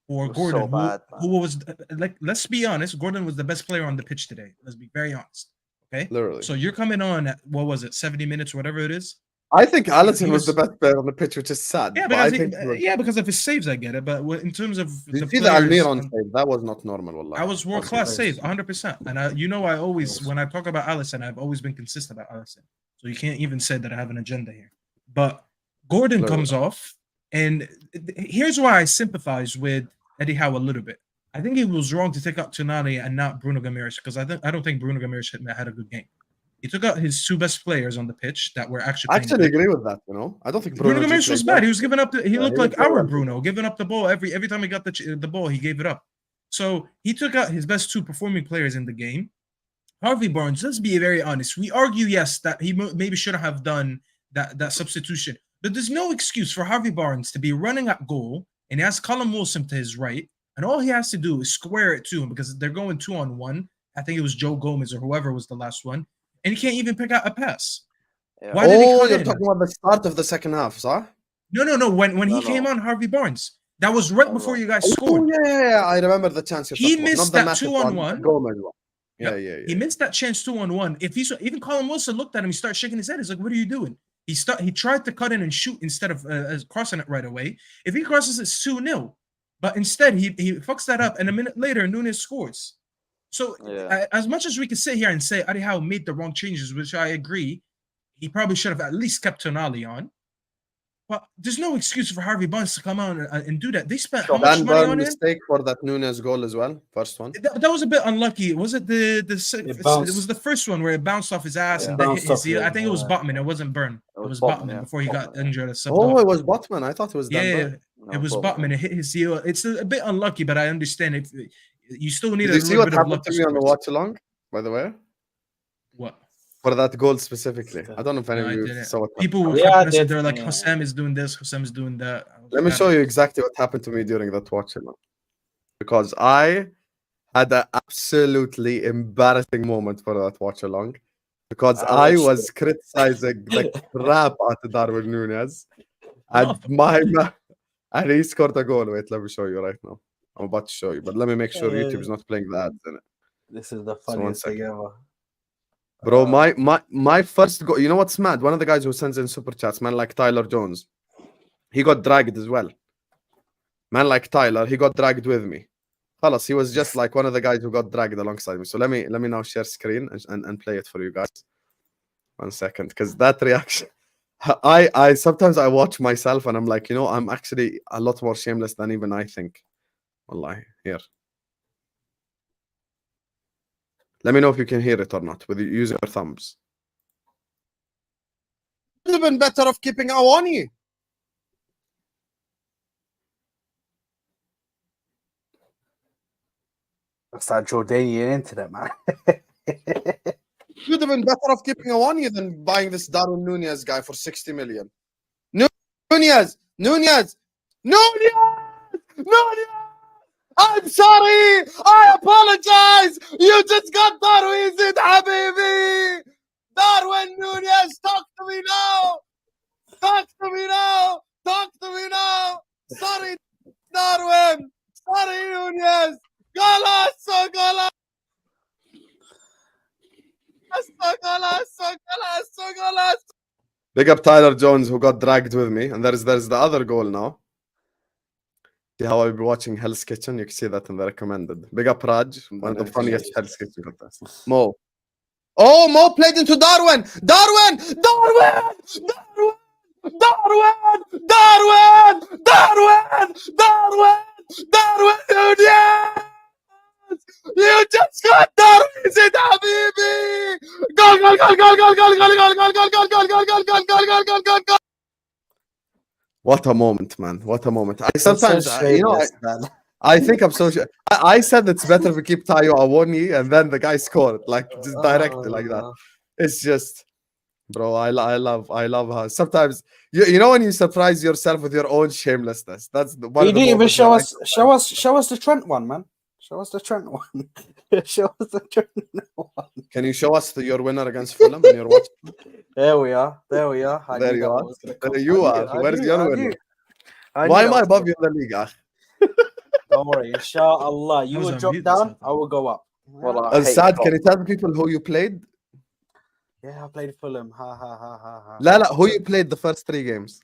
for It was Gordon, so bad, who was like, let's be honest, Gordon was the best player on the pitch today. Let's be very honest. Okay. Literally. So you're coming on at, what was it, 70 minutes, whatever it is? I think Alisson he was the was- best player on the pitch, which is sad. Yeah, but I because think he was- because of his saves, I get it. But in terms of Did you the see the players Almiron on- save? That was not normal. Wallah. I was world class Okay. save, 100%. And I always, when I talk about Alisson, I've always been consistent about Alisson. So you can't even say that I have an agenda here. But Gordon Literally. comes off, and here's why I sympathize with Eddie Howe a little bit. I think he was wrong to take out Tonali and not Bruno Guimaraes, because I don't think Bruno Guimaraes had a good game. He took out his 2 best players on the pitch that were actually. I playing actually good. agree with that. You know, I don't think Bruno Bruno Guimaraes was bad. He was giving up. He looked he like was very our well. Bruno, giving up the ball every time he got the ball. He gave it up. So he took out his best 2 performing players in the game, Harvey Barnes, let's be very honest. We argue, yes, that he maybe shouldn't have done that substitution. But there's no excuse for Harvey Barnes to be running at goal and he has Callum Wilson to his right. And all he has to do is square it to him because they're going 2-on-1. I think it was Joe Gomez or whoever was the last one. And he can't even pick out a pass. Yeah. Why did he Oh, cut you're in? talking about the start of the second half, sir? No. When he No, came no. on, Harvey Barnes, that was right No, before no. you guys Oh, scored. yeah. I remember the chance you're He talking about. missed Not the that massive 2-on-1. one, the Gomez one. Yeah. He missed that chance 2-on-1. If he's even Colin Wilson looked at him, he started shaking his head. He's like, "What are you doing?" He tried to cut in and shoot instead of crossing it right away. If he crosses, it's 2-0. But instead, he fucks that up, and a minute later, Nunez scores. So as much as we can sit here and say Eddie Howe made the wrong changes, which I agree, he probably should have at least kept Tonali on. But there's no excuse for Harvey Barnes to come out and do that. They spent how much Dan money Burn on him? mistake for that Nunez goal as well. First one. That was a bit unlucky. Was it it bounced. was the first one where it bounced off his ass Yeah. and then hit Bounced his off heel. him, I think it was yeah. Botman. It wasn't Burn. It was Botman, Botman yeah. before he got Botman. injured. Subbed Oh, off. it was Botman. I thought it was Dan Yeah, Burn. it was Botman. It hit his heel. It's a bit unlucky, but I understand if you still need Did a you see little what bit of luck happened to me on the score. watch along, by the way? What? For that goal specifically. I don't know if any No, I of you didn't. saw it. People were Yeah, I fucking did. they're like, Yeah. Hussam is doing this, Hussam is doing that. I was Let me like, show you exactly what happened to me during that watch along. Because I had an absolutely embarrassing moment for that watch along. Because I I watched was criticizing the crap out of Darwin Nunez. And Oh. and he scored a goal. Wait, let me show you right now. I'm about to show you, but let me make sure YouTube is not playing the ads in it. This is the one funniest thing second. ever. Bro, my first goal, you know what's mad? One of the guys who sends in super chats, man like Tyler Jones, he got dragged as well. Man like Tyler, he got dragged with me. Khalas, he was just like one of the guys who got dragged alongside me. So let me now share screen and play it for you guys. 1 second, because that reaction, I sometimes I watch myself and I'm like, you know, I'm actually a lot more shameless than even I think. Wallahi, here. Let me know if you can hear it or not with using your thumbs. Would have been better off keeping Awani. That's that Jordanian internet, man. You'd have been better off keeping Awani than buying this Darwin Nunez guy for 60 million. Nunez! I'm sorry! I apologize! You just got Darwin Zid, Habibi! Darwin Nunez, talk to me now! Sorry, Darwin! Sorry, Nunez! Galas! Big up Tyler Jones who got dragged with me, and there's the other goal now. See how I'll be watching Hell's Kitchen? You can see that in the recommended. Big up Raj, one of the funniest Hell's Kitchen contests. Mo. Oh, Mo played into Darwin! Darwin! Nunez! You just got Darwin Zid, Habibi! Goal! What a moment, man. What a moment. I sometimes, I think I'm so sure. I said it's better if we keep Tayo Awoni and then the guy scored, like just directly like that. It's just, bro, I love how sometimes you know when you surprise yourself with your own shamelessness. That's the one. You didn't even show us the Trent one, man. Show us the Trent one. Show us the Trent one. Can you show us your winner against Fulham in your watch? There we are. There you are. There you are. Where's your winner? Why am I above you in the league? Don't worry, inshallah. You I was will on drop mute, down, Saad. I will go up. Well, Saad, can you tell the people who you played? Yeah, I played Fulham. Ha. Lala, who you played the first 3 games?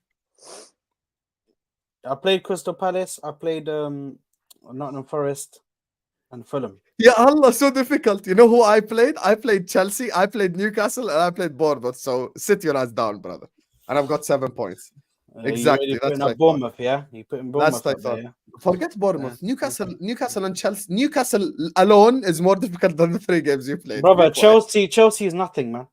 I played Crystal Palace. I played Nottingham Forest and Fulham. Yeah, Allah, so difficult. You know who I played? I played Chelsea, I played Newcastle, and I played Bournemouth. So sit your ass down, brother. And I've got 7 points. Exactly. You That's putting up Bournemouth, yeah? You putting Bournemouth That's up what I there, yeah? Forget Bournemouth. Newcastle and Chelsea. Newcastle alone is more difficult than the 3 games you played. Brother, Chelsea is nothing, man.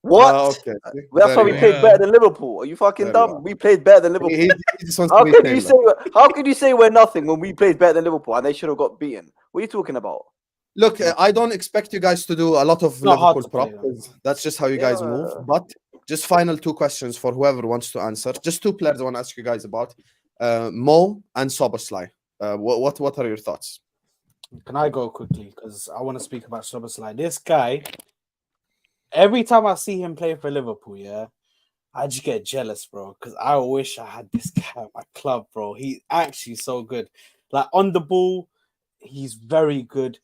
What? Okay. That's why we go. played better than Liverpool. Are you fucking There you dumb? are. We played better than Liverpool. He just wants How to be could you shameless. say? How could you say we're nothing when we played better than Liverpool and they should have got beaten? What are you talking about? Look, I don't expect you guys to do a lot of not hard Liverpool to play prop. them. 'Cause that's just how you guys Yeah. move. But just final 2 questions for whoever wants to answer. Just 2 players I want to ask you guys about. Mo and Soboslai. What are your thoughts? Can I go quickly? Because I want to speak about Szoboszlai. This guy, every time I see him play for Liverpool, yeah, I just get jealous, bro. Because I wish I had this guy at my club, bro. He's actually so good. Like on the ball, he's very good.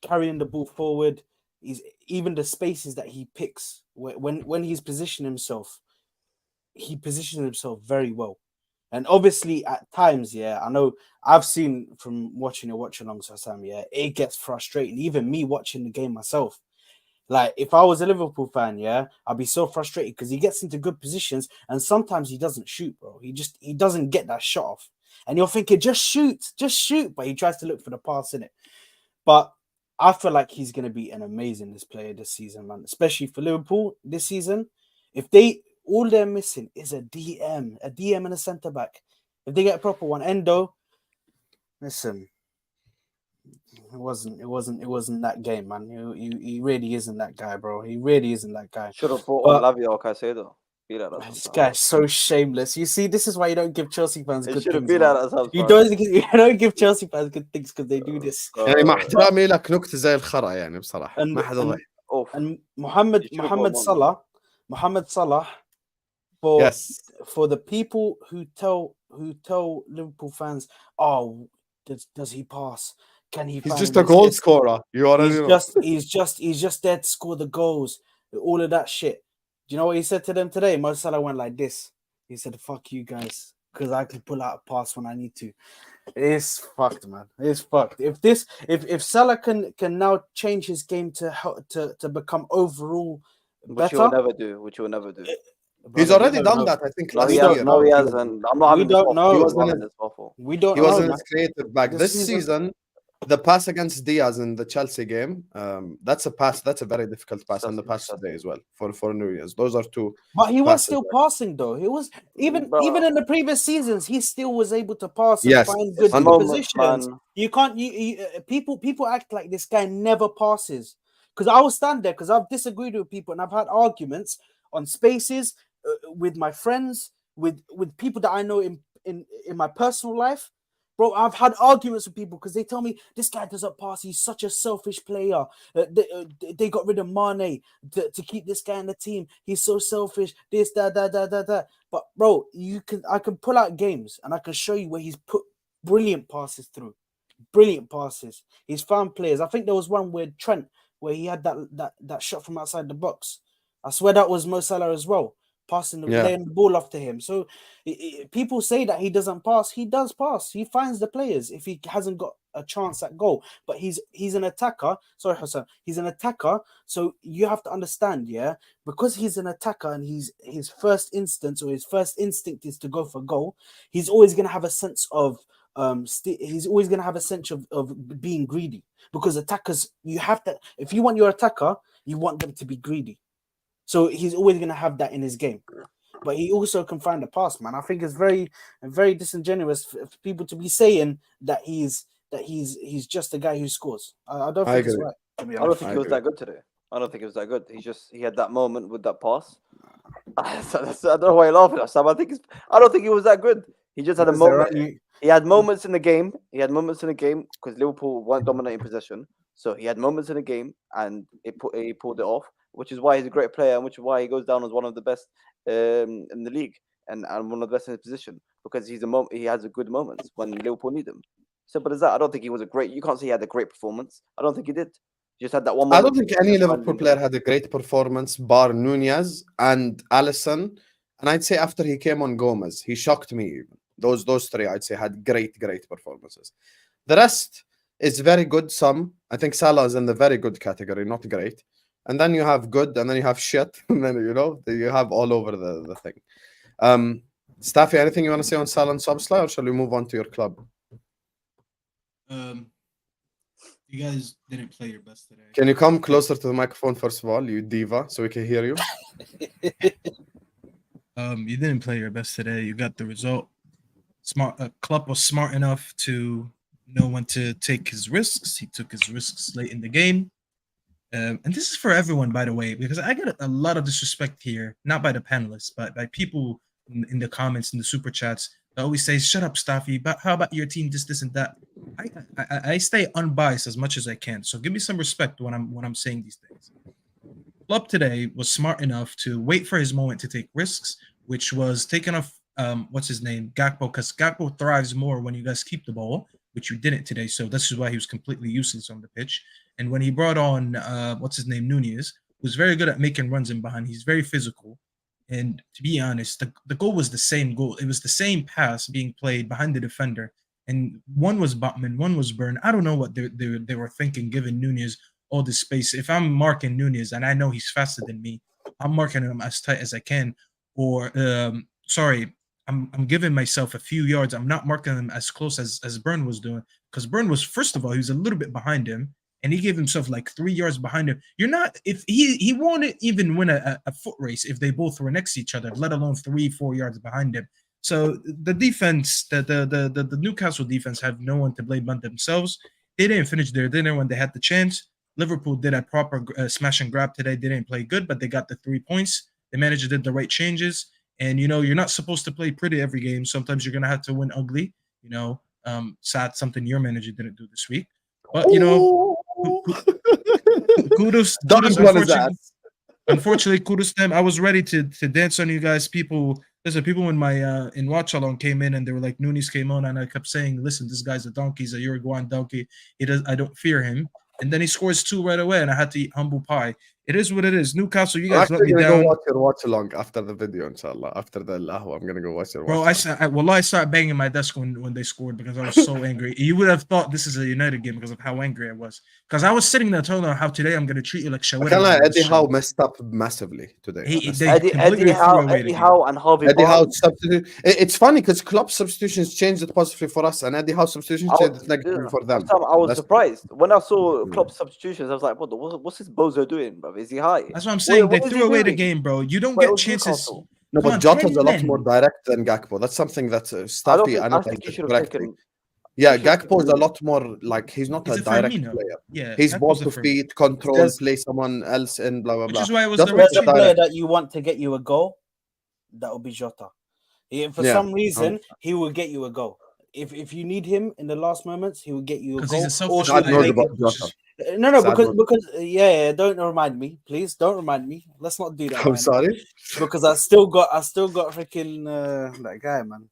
Carrying the ball forward, he's even the spaces that he picks when he's positioned himself, he positions himself very well. And obviously, at times, yeah, I know I've seen from watching your watch along Sam, yeah, it gets frustrating. Even me watching the game myself. Like, if I was a Liverpool fan, yeah, I'd be so frustrated because he gets into good positions and sometimes he doesn't shoot, bro. He doesn't get that shot off. And you're thinking, just shoot. But he tries to look for the pass in it. But I feel like he's going to be an amazing player this season, man, especially for Liverpool this season. If they all they're missing is a DM and a centre back. If they get a proper one, Endo, listen, it wasn't that game, man. He really isn't that guy, bro. He really isn't that guy. Should have brought on Lavia or Caicedo. Be like that This sometimes. guy's so shameless. You see, this is why you don't give Chelsea fans It good should have things. been man. like that sometimes. You don't give Chelsea fans good things because they do this. يعني مع احترامي لك نكتة زي الخرا يعني بصراحة And, ما حدا ضحك. Oof. and You should have brought Mohamed Salah, Yes. for the people who tell Liverpool fans, oh, does he pass? Can he? He's find just an a goal assist? scorer. You already know. He's just there to score the goals. All of that shit. Do you know what he said to them today? Mo Salah went like this. He said, "Fuck you guys, because I can pull out a pass when I need to." It's fucked, man. It's fucked. If Salah can now change his game to become overall Which better, you will never do. Which you will never do. He's brother, we already don't done know. that, I think, No, last he year. has. No, he hasn't. I'm not We having this. don't know. He He wasn't wasn't having this waffle. We don't He know, wasn't man. as creative back. This This season, the pass against Diaz in the Chelsea game, that's a pass. That's a very difficult pass, and the pass today as well for Nunez. Those are 2. But he was passes, still right? passing though. He was even Bro. in the previous seasons, he still was able to pass and Yes. find It's good moments, positions. man. You can't. People act like this guy never passes. Because I will stand there because I've disagreed with people and I've had arguments on spaces with my friends, with people that I know in my personal life. Bro, I've had arguments with people because they tell me this guy doesn't pass. He's such a selfish player. They got rid of Mane to keep this guy in the team. He's so selfish. This, that. But bro, I can pull out games and I can show you where he's put brilliant passes through. Brilliant passes. He's found players. I think there was one where Trent, where he had that shot from outside the box. I swear that was Mo Salah as well. Laying the ball off to him. So people say that he doesn't pass. He does pass. He finds the players if he hasn't got a chance at goal. But he's an attacker. Sorry, Hassan. He's an attacker. So you have to understand, yeah, because he's an attacker and his first instinct is to go for goal. He's always gonna have a sense of he's always gonna have a sense of being greedy, because attackers, you have to, if you want your attacker, you want them to be greedy. So he's always going to have that in his game. But he also can find a pass, man. I think it's very, very disingenuous for people to be saying that he's just a guy who scores. I don't think it's right. To be I don't honest. think he was that good today. I don't think he was that good. He had that moment with that pass. I don't know why you're laughing at Sam. I don't think he was that good. He just had a moment. He had moments in the game. Because Liverpool weren't dominating possession. So he had moments in the game and he pulled it off, which is why he's a great player and which is why he goes down as one of the best in the league and one of the best in his position, because he has a good moments when Liverpool need him. Simple as that. I don't think he was you can't say he had a great performance. I don't think he did. He just had that one moment. I don't think any Liverpool player had a great performance bar Nunez and Alisson. And I'd say after he came on, Gomez, he shocked me even. Those 3, I'd say, had great performances. The rest is very good. I think Salah is in the very good category, not great. And then you have good, and then you have shit, and then you have all over the thing. Staffy, anything you want to say on Salah and Szoboszlai, or shall we move on to your club? You guys didn't play your best today. Can you come closer to the microphone first of all, you diva, so we can hear you? You didn't play your best today. You got the result. Klopp was smart enough to know when to take his risks. He took his risks late in the game. And this is for everyone, by the way, because I get a lot of disrespect here, not by the panelists, but by people in the comments, in the super chats. They always say, "Shut up, Staffy, but how about your team, this, and that?" I stay unbiased as much as I can. So give me some respect when I'm saying these things. Klopp today was smart enough to wait for his moment to take risks, which was taking off what's his name, Gakpo, because Gakpo thrives more when you guys keep the ball, which you didn't today. So this is why he was completely useless on the pitch. And when he brought on what's his name, Nunez, who's very good at making runs in behind. He's very physical. And to be honest, the goal was the same goal. It was the same pass being played behind the defender. And one was Botman, one was Burn. I don't know what they were thinking, giving Nunez all this space. If I'm marking Nunez and I know he's faster than me, I'm marking him as tight as I can. Or I'm giving myself a few yards. I'm not marking him as close as Burn was doing, because Burn was, first of all, he was a little bit behind him, and he gave himself like 3 yards behind him. You're not, if he won't even win a foot race if they both were next to each other, let alone 3-4 yards behind him. So the defense, the Newcastle defense, have no one to blame but themselves. They didn't finish their dinner when they had the chance. Liverpool did a proper smash and grab today. They didn't play good, but they got the 3 points. They managed to do the right changes. And, you're not supposed to play pretty every game. Sometimes you're going to have to win ugly. Saad, something your manager didn't do this week. But, kudos. Unfortunately, kudos to him. I was ready to dance on you guys. People in my in watch along came in and they were like, Nunez came on, and I kept saying, listen, this guy's a donkey. He's a Uruguayan donkey. I don't fear him. And then he scores 2 right away, and I had to eat humble pie. It is what it is. Newcastle, you guys let me down. Go watch your watch along after the video, inshallah. After the Ahwa, I'm gonna go watch your watch. Bro, I started banging my desk when they scored because I was so angry. You would have thought this is a United game because of how angry I was. Because I was sitting there telling them how today I'm gonna treat you like shawarma. Can I Eddie Howe messed up massively today? Eddie Howe and Harvey Eddie Howe substitute. It's funny because Klopp's substitutions changed it positively for us, and Eddie Howe's substitutions changed it negatively for them. I was surprised when I saw Klopp's substitutions. I was like, what's this bozo doing, bro? Is he high? That's what I'm saying. They threw away the game, bro. You don't get chances. No, but Jota's a lot more direct than Gakpo. That's something that's Staffy. I think he should have taken. Yeah, Gakpo is a lot more like he's not a direct player. Yeah, he's ball to feet, control, play someone else in, blah blah blah. Which is why it was the player that you want to get you a goal. That would be Jota. For some reason, he will get you a goal. If you need him in the last moments, he will get you a goal. He's a selfish No, because don't remind me, please. Don't remind me. Let's not do that. I'm sorry, because I still got freaking that guy, man.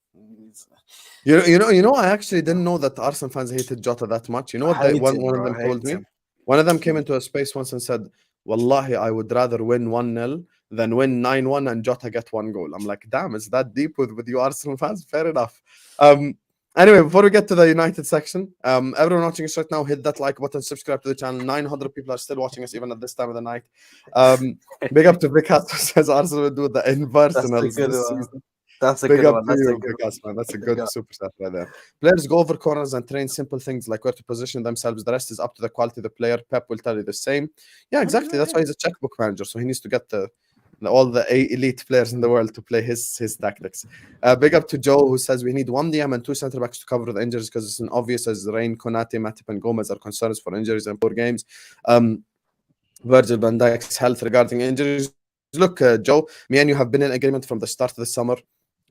You know, I actually didn't know that Arsenal fans hated Jota that much. You know what? One of them told me. One of them came into a space once and said, "Wallahi, I would rather win 1-0 than win 9-1 and Jota get 1 goal." I'm like, damn, is that deep with you Arsenal fans? Fair enough. Anyway, before we get to the United section, everyone watching us right now, hit that like button, subscribe to the channel. 900 people are still watching us even at this time of the night. Big up to Big Hat, who says Arsenal will do the inversionals this season. That's a good one. That's a good super chat right there. Players go over corners and train simple things like where to position themselves. The rest is up to the quality of the player. Pep will tell you the same. Yeah, exactly. That's why he's a checkbook manager. So he needs to get all the elite players in the world to play his tactics. Big up to Joe, who says we need 1 DM and 2 centre backs to cover the injuries because it's an obvious as Rain, Konate, Matip, and Gomez are concerns for injuries and poor games. Virgil van Dijk's health regarding injuries. Look, Joe, me and you have been in agreement from the start of the summer.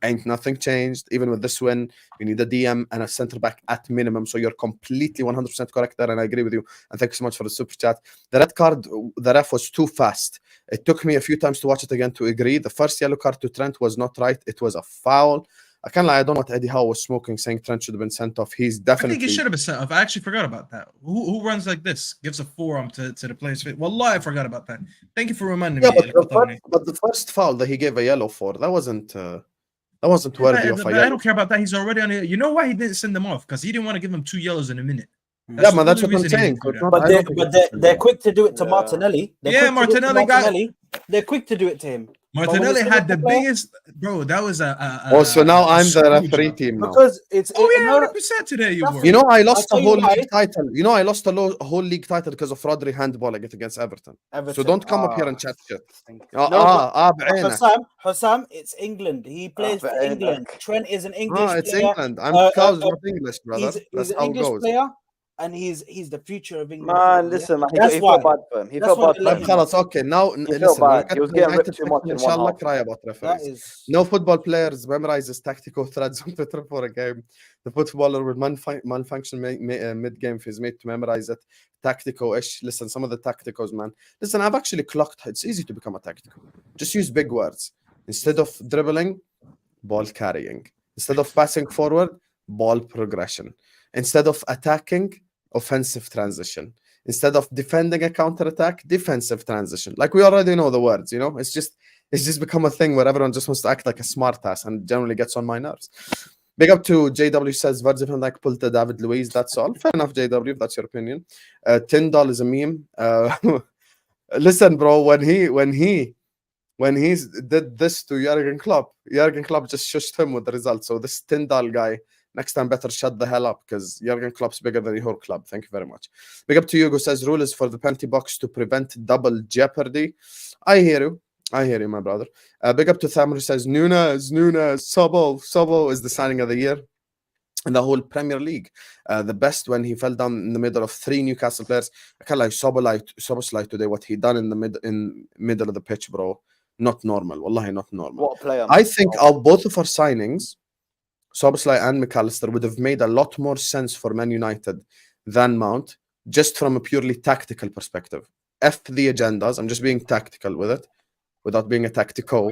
Ain't nothing changed. Even with this win, we need a DM and a centre back at minimum. So you're completely 100% correct there, and I agree with you. And thank you so much for the super chat. The red card, the ref was too fast. It took me a few times to watch it again to agree. The first yellow card to Trent was not right. It was a foul. I can't lie. I don't know what Eddie Howe was smoking, saying Trent should have been sent off. He's definitely. I think he should have been sent off. I actually forgot about that. Who runs like this? Gives a forearm to the player's face. Wallah, I forgot about that. Thank you for reminding me. But the first foul that he gave a yellow for, that wasn't worthy of a yellow. I don't care about that. He's already on it. You know why he didn't send them off? Because he didn't want to give him 2 yellows in a minute. That's that's what I'm saying. But they're quick to do it to Martinelli. Martinelli they're quick to do it to him. Martinelli it's had the Liverpool player- biggest, bro. That was a Oh, so now I'm the screw referee job. team now. because it's Oh yeah, no, 100% today you that's- were. You know, I lost I'll a tell you whole why. league title. You know, I lost a whole league title because of Rodri handballing it against Everton. So don't come up here and chat shit. بعينك. Hussam, it's England. He plays for بعينك. England. Trent is an English It's player. England. I'm cows, not English, brother. He's That's an how it English goes. player, and he's the future of England. Man, football, listen, man. That's He why. felt bad for him. He That's felt why bad they for let طيب him. him. خلاص okay now felt listen bad. we'll get He was to getting United ripped too much section, in إن one شاء الله half. cry about That referees. is No football players memorizes tactical threads on Twitter for a game. The footballer will malfunction mid-game if he's made to memorize it. Tactical-ish. Listen, some of the tacticals, man. Listen, I've actually clocked. It's easy to become a tactical. Just use big words. Instead of dribbling, ball carrying. Instead of passing forward, ball progression. Instead of attacking, offensive transition. Instead of defending a counter-attack, defensive transition. Like we already know the words, you know? It's just become a thing where everyone just wants to act like a smart ass and generally gets on my nerves. Big up to JW says Virgil van Dijk pulled to David Luiz. That's all. Fair enough, JW, if that's your opinion. Tyndall is a meme. Listen, bro, when he did this to Jurgen Klopp just shushed him with the result. So this Tyndall guy, next time better shut the hell up because Jurgen Klopp's bigger than your club. Thank you very much. Big up to Hugo says rule is for the penalty box to prevent double jeopardy. I hear you, my brother. Big up to Thamr says Nunez, Sobo is the signing of the year in the whole Premier League. The best when he fell down in the middle of 3 Newcastle players. I can't like Soboslai today. What he done in the middle of the pitch, bro. Not normal. Wallahi, not normal. What a player, I man. think both of our signings, Soboslai and McAllister, would have made a lot more sense for Man United than Mount, just from a purely tactical perspective. F the agendas. I'm just being tactical with it, without being a tactical.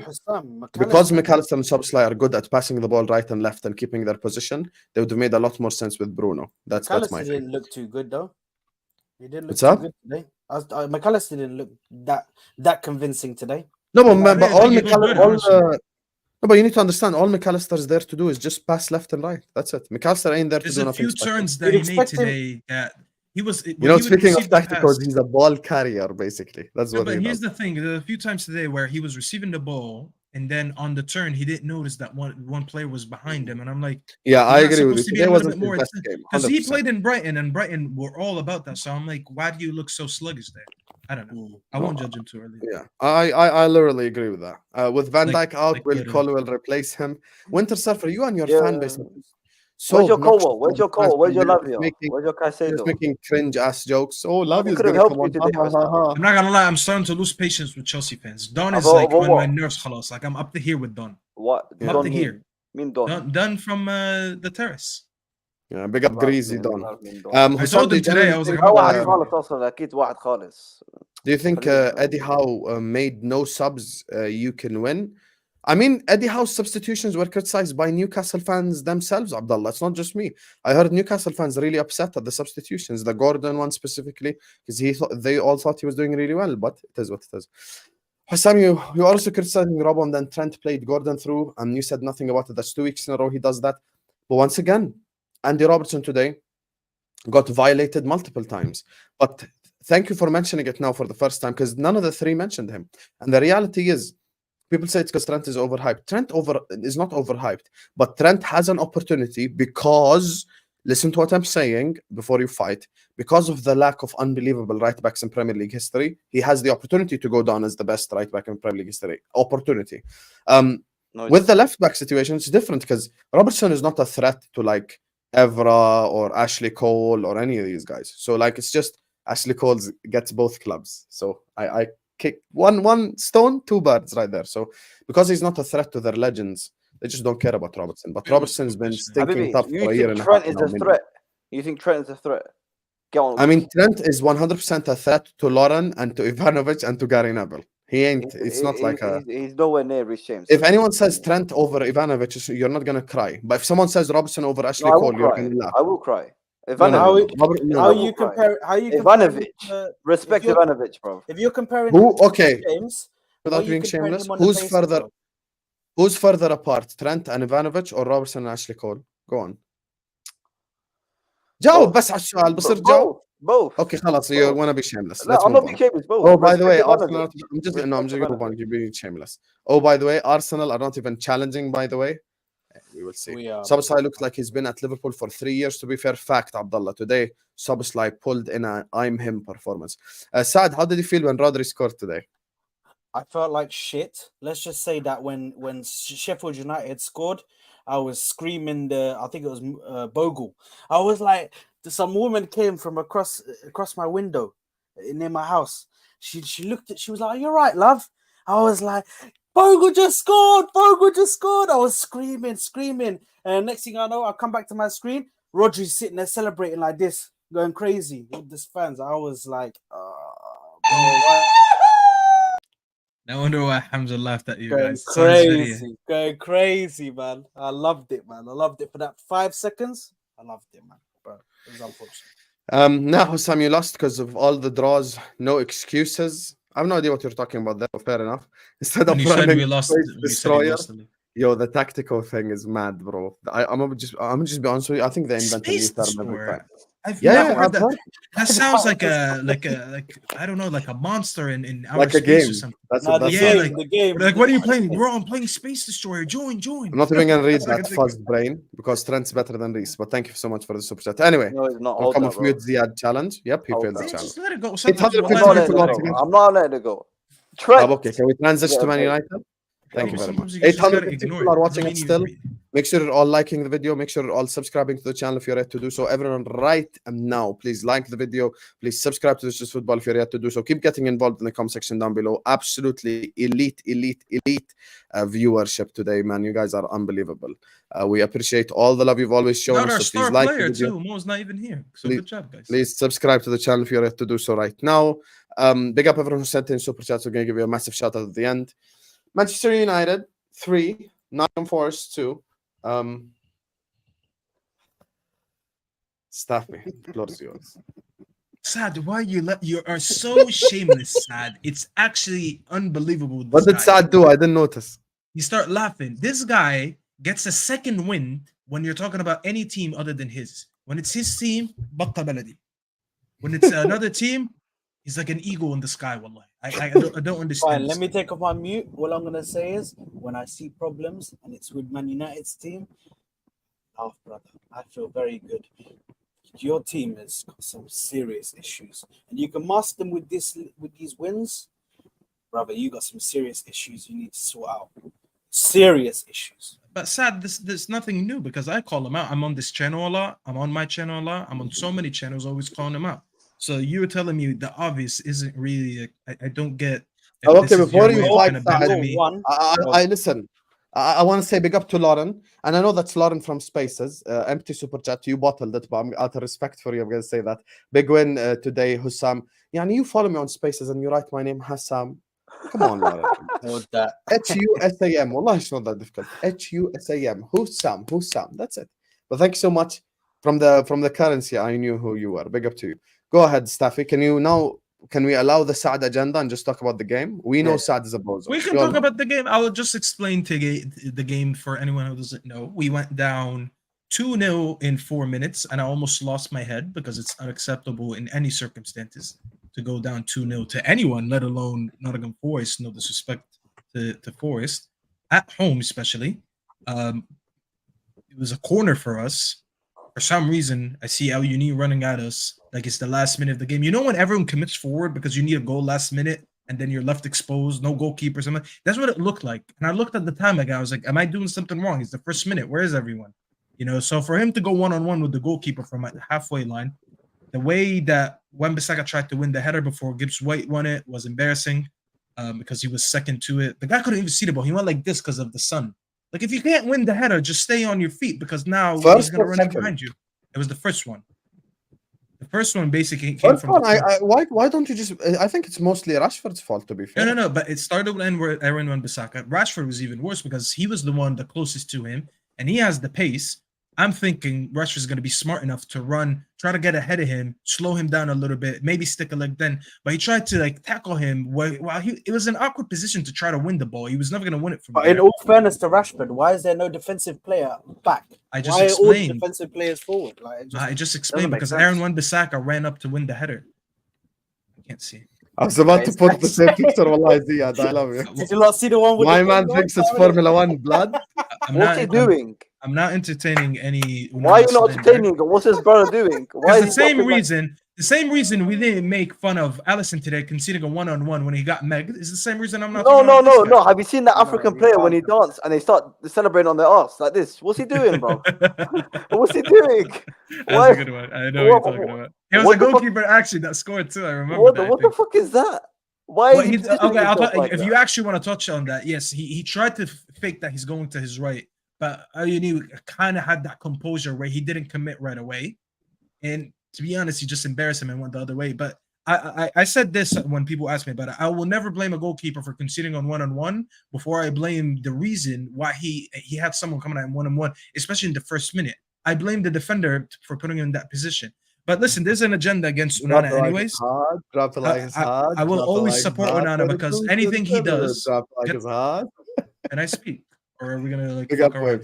Because McAllister and Soboslai are good at passing the ball right and left and keeping their position, they would have made a lot more sense with Bruno. That's my McAllister thing. didn't look too good though. He didn't look What's too up? good today. McAllister didn't look that convincing today. No, but I all think he looked good, honestly. no, but you need to understand, all McAllister's there to do is just pass left and right. That's it. McAllister ain't there to There's do a nothing few special. turns that You'd he made expect him- today that he was. You know, speaking of tacticals, he's a ball carrier, basically. That's No, what but he here's does. the thing: there are a few times today where he was receiving the ball, and then on the turn, he didn't notice that one player was behind him, and I'm like, Yeah, I not agree with you. supposed to be Today a little wasn't bit more his best game. because he 100%. played in Brighton, and Brighton were all about that. So I'm like, why do you look so sluggish there? I don't know. I won't judge him too early. Yeah, I literally agree with that. With Van Like- Dijk out, like Will literally. Colwell replace him. Winter Surfer, you and your Yeah. fan base. So Where's your obnoxious Cole? Where's all your the time. Cole? Where's your They're Lavio? making- Where's your they're just Caicedo? making cringe ass jokes. Oh, they Lavio's could have gonna helped come you on. today, Hussam. I'm not gonna lie, I'm starting to lose patience with Chelsea fans. Don is About like on my what? nerves, khalas. Like I'm up to here with Don. What? Yeah. Up Don to mean? here. Mean Don. Don from the terrace. Yeah, big up Greasy Don. I Hussam, told do him you today, I generally was think, like, I'm واحد not خالص اصلا اكيد واحد خالص. do you think Eddie Howe made no subs you can win? I mean, Eddie Howe's substitutions were criticized by Newcastle fans themselves, Abdullah. It's not just me. I heard Newcastle fans really upset at the substitutions, the Gordon one specifically, because they all thought he was doing really well, but it is what it is. Hussam, you also criticizing Rob, and then Trent played Gordon through, and you said nothing about it. That's 2 weeks in a row he does that. But once again, Andy Robertson today got violated multiple times. But thank you for mentioning it now for the first time, because none of the 3 mentioned him. And the reality is, people say it's because Trent is overhyped. Trent is not overhyped, but Trent has an opportunity because, listen to what I'm saying before you fight, because of the lack of unbelievable right backs in Premier League history, he has the opportunity to go down as the best right back in Premier League history. Opportunity. With the left back situation, it's different because Robertson is not a threat to like Evra or Ashley Cole or any of these guys. So like it's just Ashley Cole gets both clubs. So I kick one stone, 2 birds right there. So because he's not a threat to their legends, they just don't care about Robertson. But Robertson's been stinking tough for a year and a half. You think Trent is a threat? You think Trent is a threat? Go on. I mean, Trent is 100% a threat to Lauren and to Ivanovic and to Gary Neville. He ain't. It's not like he's nowhere near Reece James. If anyone says Trent over Ivanovic, you're not gonna cry. But if someone says Robertson over Ashley Cole, you're gonna laugh. I will cry. How you compare Ivanovic? Respect Ivanovic, bro. If you're comparing James, without being shameless, who's further apart, Trent and Ivanovic or Robertson and Ashley Cole? Go on. جاوب بس على السؤال بصير جاوب. Both. Okay, خلاص, so you want to be shameless. No, Let's I'm move not on. being shameless. Both. Oh, by the way, Respect Arsenal. manager. I'm just Respect going to move manager. on. You're being shameless. Oh, by the way, Arsenal are not even challenging. By the way, we will see. We are. Szoboszlai looks like he's been at Liverpool for 3 years. To be fair, fact, Abdullah. Today, Szoboszlai pulled in an I'm him performance. Saad, how did you feel when Rodri scored today? I felt like shit. Let's just say that when Sheffield United scored, I was screaming I think it was Bogle. I was like, some woman came from across my window near my house. She looked at, she was like, "You're right, love." I was like, Bogle just scored. Bogle just scored. I was screaming. And next thing I know, I come back to my screen. Rodri's sitting there celebrating like this, going crazy with his fans. I was like, No wonder why Hamza laughed at you going guys. Saw his video. crazy, going crazy, man. I loved it, man. I loved it for that 5 seconds. I loved it, man. Bro, it was unfortunate. Now, Hussam, you lost because of all the draws. No excuses. I have no idea what you're talking about there. Fair enough. Instead When of you said running we lost, Space we said we Destroyer, lost the league. yo, the tactical thing is mad, bro. I'm gonna just be honest with you. I think they invent a new Space term every Destroyer? time. I've Yeah, never I've heard that. heard. That sounds like I don't know, like a monster in outer Like a space game. or something. That's Nah, what the that's yeah, game, like. the game. Like, what are you playing? Bro, I'm playing Space Destroyer. Join. I'm not even gonna read That's what I that can think of. fuzzed brain because Trent's better than Reese. But thank you so much for the super chat. Anyway, No, it's not. we'll Hold come that, off bro. mute Ziad challenge. Yep, he Hold failed the that. Man, challenge. just let it go. 800 Sometimes I'm people not are letting it lots go. again. I'm not letting it go. Trent. Okay, can we transition to Man Yeah, United? Thank Yeah, you very Sometimes much. you just gotta 850 ignore people it. are Doesn't watching it mean you still. agree. Make sure you're all liking the video. Make sure you're all subscribing to the channel if you're yet to do so. Everyone, right now, please like the video. Please subscribe to This Just Football if you're yet to do so. Keep getting involved in the comment section down below. Absolutely elite viewership today, man. You guys are unbelievable. We appreciate all the love you've always shown Not us. our So star please like player the video. too. Mo's not even here. So Please- good job, guys. Please subscribe to the channel if you're yet to do so right now. Big up everyone who sent in super chats. We're going to give you a massive shout out at the end. Manchester United 3, Nottingham Forest 2. Staff me. The floor is yours. Saad, why you are so shameless, Saad. It's actually unbelievable. with What this did guy. Saad do? I didn't notice. You start laughing. This guy gets a second win when you're talking about any team other than his. When it's his team, بطل بلدي. When it's another team, he's like an eagle in the sky. Wallahi, I don't understand. Fine, let this me guy. take off my mute. All I'm gonna say is, when I see problems and it's with Man United's team, laugh, brother. I feel very good. Your team has got some serious issues, and you can master them with these wins, brother. You got some serious issues you need to sort out. Serious issues. But Saad, there's nothing new because I call him out. I'm on this channel a lot. I'm on my channel a lot. I'm on so many channels, always calling him out. So you're telling me the obvious isn't really. I don't get. if Oh, this okay, is before your you way of fight kinda bantering me. One. I listen. I want to say big up to Lauren, and I know that's Lauren from Spaces. Empty super chat, you bottled it, but I'm out of respect for you, I'm gonna say that. Big win today, Hussam. Yani you follow me on Spaces and you write my name Hassam. Come on, Lauren. Hold that. Hussam. Wallah, it's not that difficult. Hussam. Hussam. That's it. But thank you so much. From the currency, I knew who you were. Big up to you. Go ahead, Staffy. Can we allow the Saad agenda and just talk about the game? We know Saad is a bozo. We can talk about the game. I will just explain the game for anyone who doesn't know. We went down 2-0 in 4 minutes, and I almost lost my head because it's unacceptable in any circumstances to go down 2-0 to anyone, let alone Nottingham Forest. No disrespect to Forest. At home, especially. It was a corner for us. For some reason, I see El Uni running at us like it's the last minute of the game. You know when everyone commits forward because you need a goal last minute and then you're left exposed, no goalkeeper, something. That's what it looked like. And I looked at the time again. I was like, am I doing something wrong? It's the first minute. Where is everyone? You know, so for him to go one-on-one with the goalkeeper from the halfway line, the way that Wan-Bissaka tried to win the header before Gibbs White won it was embarrassing because he was second to it. The guy couldn't even see the ball. He went like this because of the sun. Like, if you can't win the header, just stay on your feet because now he's First going to or run in second? behind you. It was the first one. The first one basically came from the why don't you just? I think it's mostly Rashford's fault, to be fair. No, but it started when Aaron Wan-Bissaka. Rashford was even worse because he was the one the closest to him, and he has the pace. I'm thinking Rashford's going to be smart enough to run, try to get ahead of him, slow him down a little bit, maybe stick a leg then. But he tried to like tackle him while it was an awkward position to try to win the ball. He was never going to win it from But there. in all fairness to Rashford, why is there no defensive player back? I just why explained. are all the defensive players forward? Like, I just explained make because sense. Aaron Wan-Bissaka ran up to win the header. I can't see. I was about to put the same picture. Wallahi, Ziad, I love you. Did you not see the one with My the man thinks it's Formula One blood. What's he doing? I'm not entertaining any. Why are you not entertaining? What's this brother doing? Why Because the same reason we didn't make fun of Allison today conceding a one-on-one when he got megged is the same reason I'm not. No. Have you seen that African player when he dance and they start celebrating on their ass like this? What's he doing, bro? What's he doing? That's a good one. I know what you're talking about. It was a goalkeeper actually that scored too. I remember. What the fuck is that? Why? If you actually want to touch on that, yes, he tried to fake that he's going to his right. But Ayuni kind of had that composure where he didn't commit right away. And to be honest, he just embarrassed him and went the other way. But I said this when people ask me about it. I will never blame a goalkeeper for conceding on one-on-one before I blame the reason why he had someone coming at him one-on-one, especially in the first minute. I blame the defender for putting him in that position. But listen, there's an agenda against Onana anyways. I will always support Onana because anything he does... Can I speak? Or are we gonna like fuck around?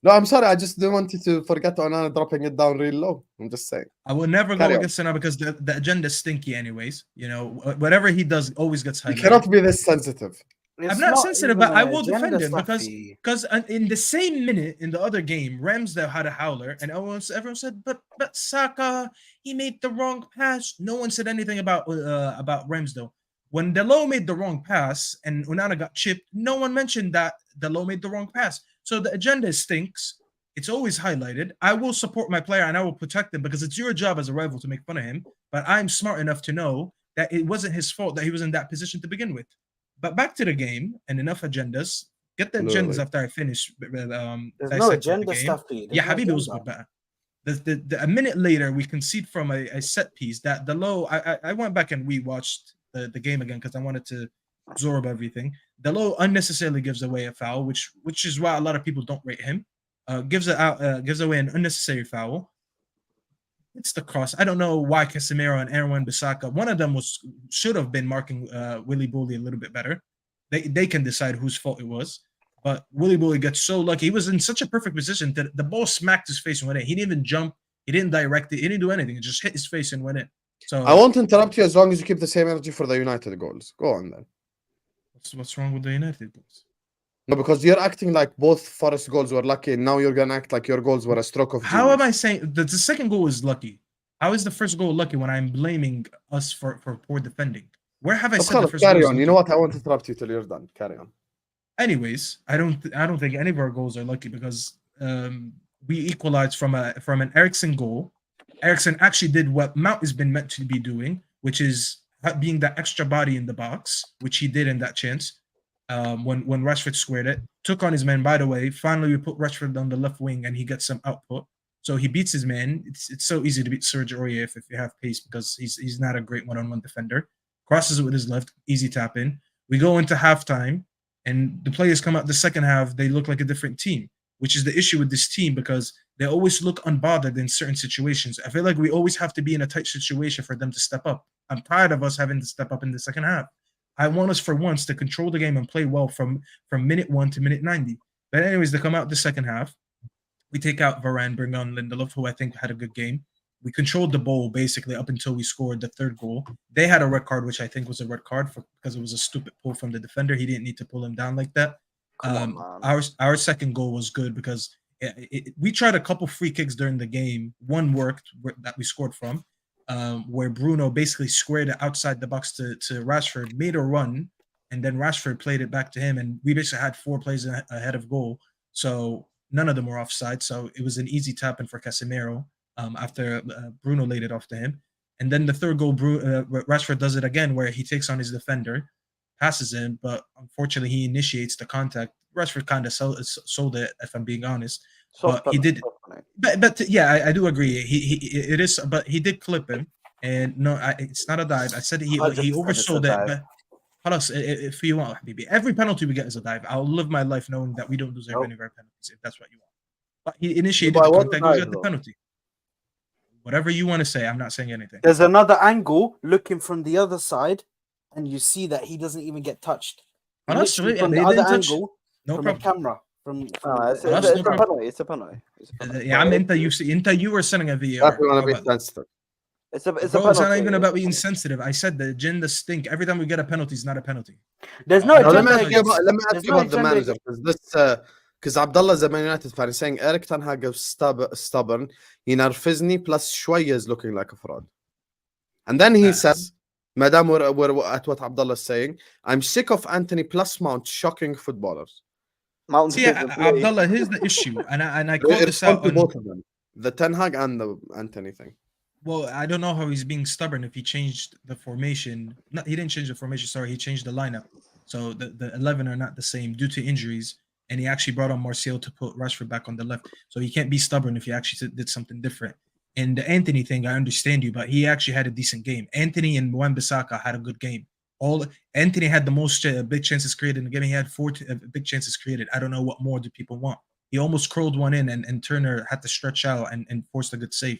No, I'm sorry. I just didn't want you to forget Onana dropping it down real low. I'm just saying. I will never go against Onana because the agenda is stinky, anyways. You know, whatever he does always gets highlighted. You cannot be this sensitive. I'm not sensitive, but I will defend him because in the same minute in the other game, Ramsdale had a howler, and everyone said, but Saka, he made the wrong pass. No one said anything about Ramsdale. When Delo made the wrong pass and Onana got chipped, no one mentioned that Delo made the wrong pass. So the agenda stinks. It's always highlighted. I will support my player and I will protect him because it's your job as a rival to make fun of him. But I'm smart enough to know that it wasn't his fault that he was in that position to begin with. But back to the game and enough agendas. Get the agendas after I finish. There's no agenda stuff. Yeah, Habibi was good better. A minute later, we concede from a set piece that Delo. I went back and rewatched the game again because I wanted to absorb everything. Delo unnecessarily gives away a foul, which is why a lot of people don't rate him. Gives away an unnecessary foul. It's the cross. I don't know why Casemiro and Aaron Wan-Bissaka, one of them should have been marking Willy Boly a little bit better. They can decide whose fault it was. But Willy Boly gets so lucky. He was in such a perfect position that the ball smacked his face and went in. He didn't even jump. He didn't direct it. He didn't do anything. It just hit his face and went in. So I won't interrupt you as long as you keep the same energy for the United goals. Go on then. What's wrong with the United goals? No, because you're acting like both Forest goals were lucky, and now you're gonna act like your goals were a stroke of genius. How am I saying the second goal is lucky? How is the first goal lucky when I'm blaming us for poor defending? Where have I said the first carry goal? On. You know what? I won't interrupt you till you're done. Carry on. Anyways, I don't think any of our goals are lucky because we equalized from an Eriksen goal. Eriksen actually did what Mount has been meant to be doing, which is being that extra body in the box, which he did in that chance. When Rashford squared it, took on his man. By the way, finally we put Rashford on the left wing and he gets some output. So he beats his man. It's so easy to beat Serge Aurier if you have pace because he's not a great one-on-one defender. Crosses it with his left, easy tap in. We go into halftime and the players come out the second half. They look like a different team, which is the issue with this team because they always look unbothered in certain situations. I feel like we always have to be in a tight situation for them to step up. I'm tired of us having to step up in the second half. I want us for once to control the game and play well from minute 1 to minute 90. But anyways, they come out the second half. We take out Varane, bring on Lindelof, who I think had a good game. We controlled the ball basically up until we scored the third goal. They had a red card, which I think was a red card because it was a stupid pull from the defender. He didn't need to pull him down like that. Our second goal was good because we tried a couple free kicks during the game. One worked that we scored from, where Bruno basically squared it outside the box to Rashford, made a run, and then Rashford played it back to him, and we basically had 4 plays ahead of goal. So none of them were offside. So it was an easy tap in for Casemiro after Bruno laid it off to him. And then the third goal, Rashford does it again, where he takes on his defender, passes him, but unfortunately he initiates the contact. Rashford kind of sold it, if I'm being honest. But he did. But yeah, I do agree. It is, but he did clip him, and no, it's not a dive. I said he oversold it. But plus, if you want, Habibi, every penalty we get is a dive. I'll live my life knowing that we don't deserve any of our penalties. If that's what you want. But he initiated But the what contact, denied, he got the though? penalty. Whatever you want to say, I'm not saying anything. There's another angle looking from the other side, and you see that he doesn't even get touched. Oh, that's Literally true. from Yeah, the they other didn't touch. angle, No from problem. a camera. From It's That's a no problem. penalty. It's a penalty. It's a penalty. Yeah, I'm into you were sending a VR. That we want How to be about that? sensitive. It's a Bro, penalty. it's not even about being sensitive. I said the agenda stink. Every time we get a penalty, it's not a penalty. There's no No, No, let me agenda ask you against. about, let me ask There's you no about the agenda manager because this because Abdullah is a Man United fan. He's saying Eric Ten Hag is stubborn. ينرفزني plus شوية is looking like a fraud. And then he says, Madam, we're at what Abdullah is saying, I'm sick of Anthony plus Mount shocking footballers. Mount See, Abdullah, here's the issue, and I called this Respond out to on. both of them, the Ten Hag and the Anthony thing. Well, I don't know how he's being stubborn if he changed the formation. No, he didn't change the formation. Sorry, he changed the lineup. So the 11 are not the same due to injuries, and he actually brought on Martial to put Rashford back on the left. So he can't be stubborn if he actually did something different. And the Anthony thing, I understand you, but he actually had a decent game. Anthony and Wan-Bissaka had a good game. Anthony had the most big chances created in the game. He had 4 big chances created. I don't know what more do people want. He almost curled one in, and Turner had to stretch out and forced a good save.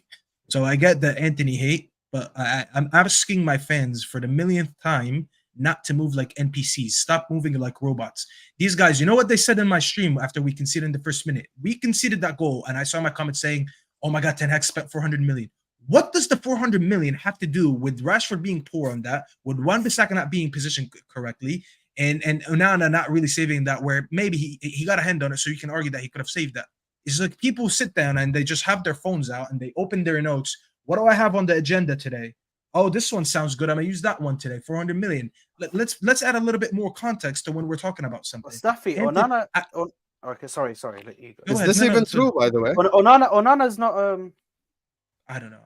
So I get the Anthony hate, but I'm asking my fans for the millionth time not to move like NPCs. Stop moving like robots. These guys, you know what they said in my stream after we conceded in the first minute? We conceded that goal, and I saw my comments saying, oh my God, Ten Hag spent 400 million. What does the 400 million have to do with Rashford being poor on that, with Wan-Bissaka not being positioned correctly, and Onana not really saving that, where maybe he got a hand on it, so you can argue that he could have saved that. It's like people sit down and they just have their phones out and they open their notes. What do I have on the agenda today? Oh, this one sounds good. I'm gonna use that one today. 400 million. Let's add a little bit more context to when we're talking about something. Staffy, Onana. Okay, sorry. Let you go. Is this even true, by the way? Onana's not. I don't know.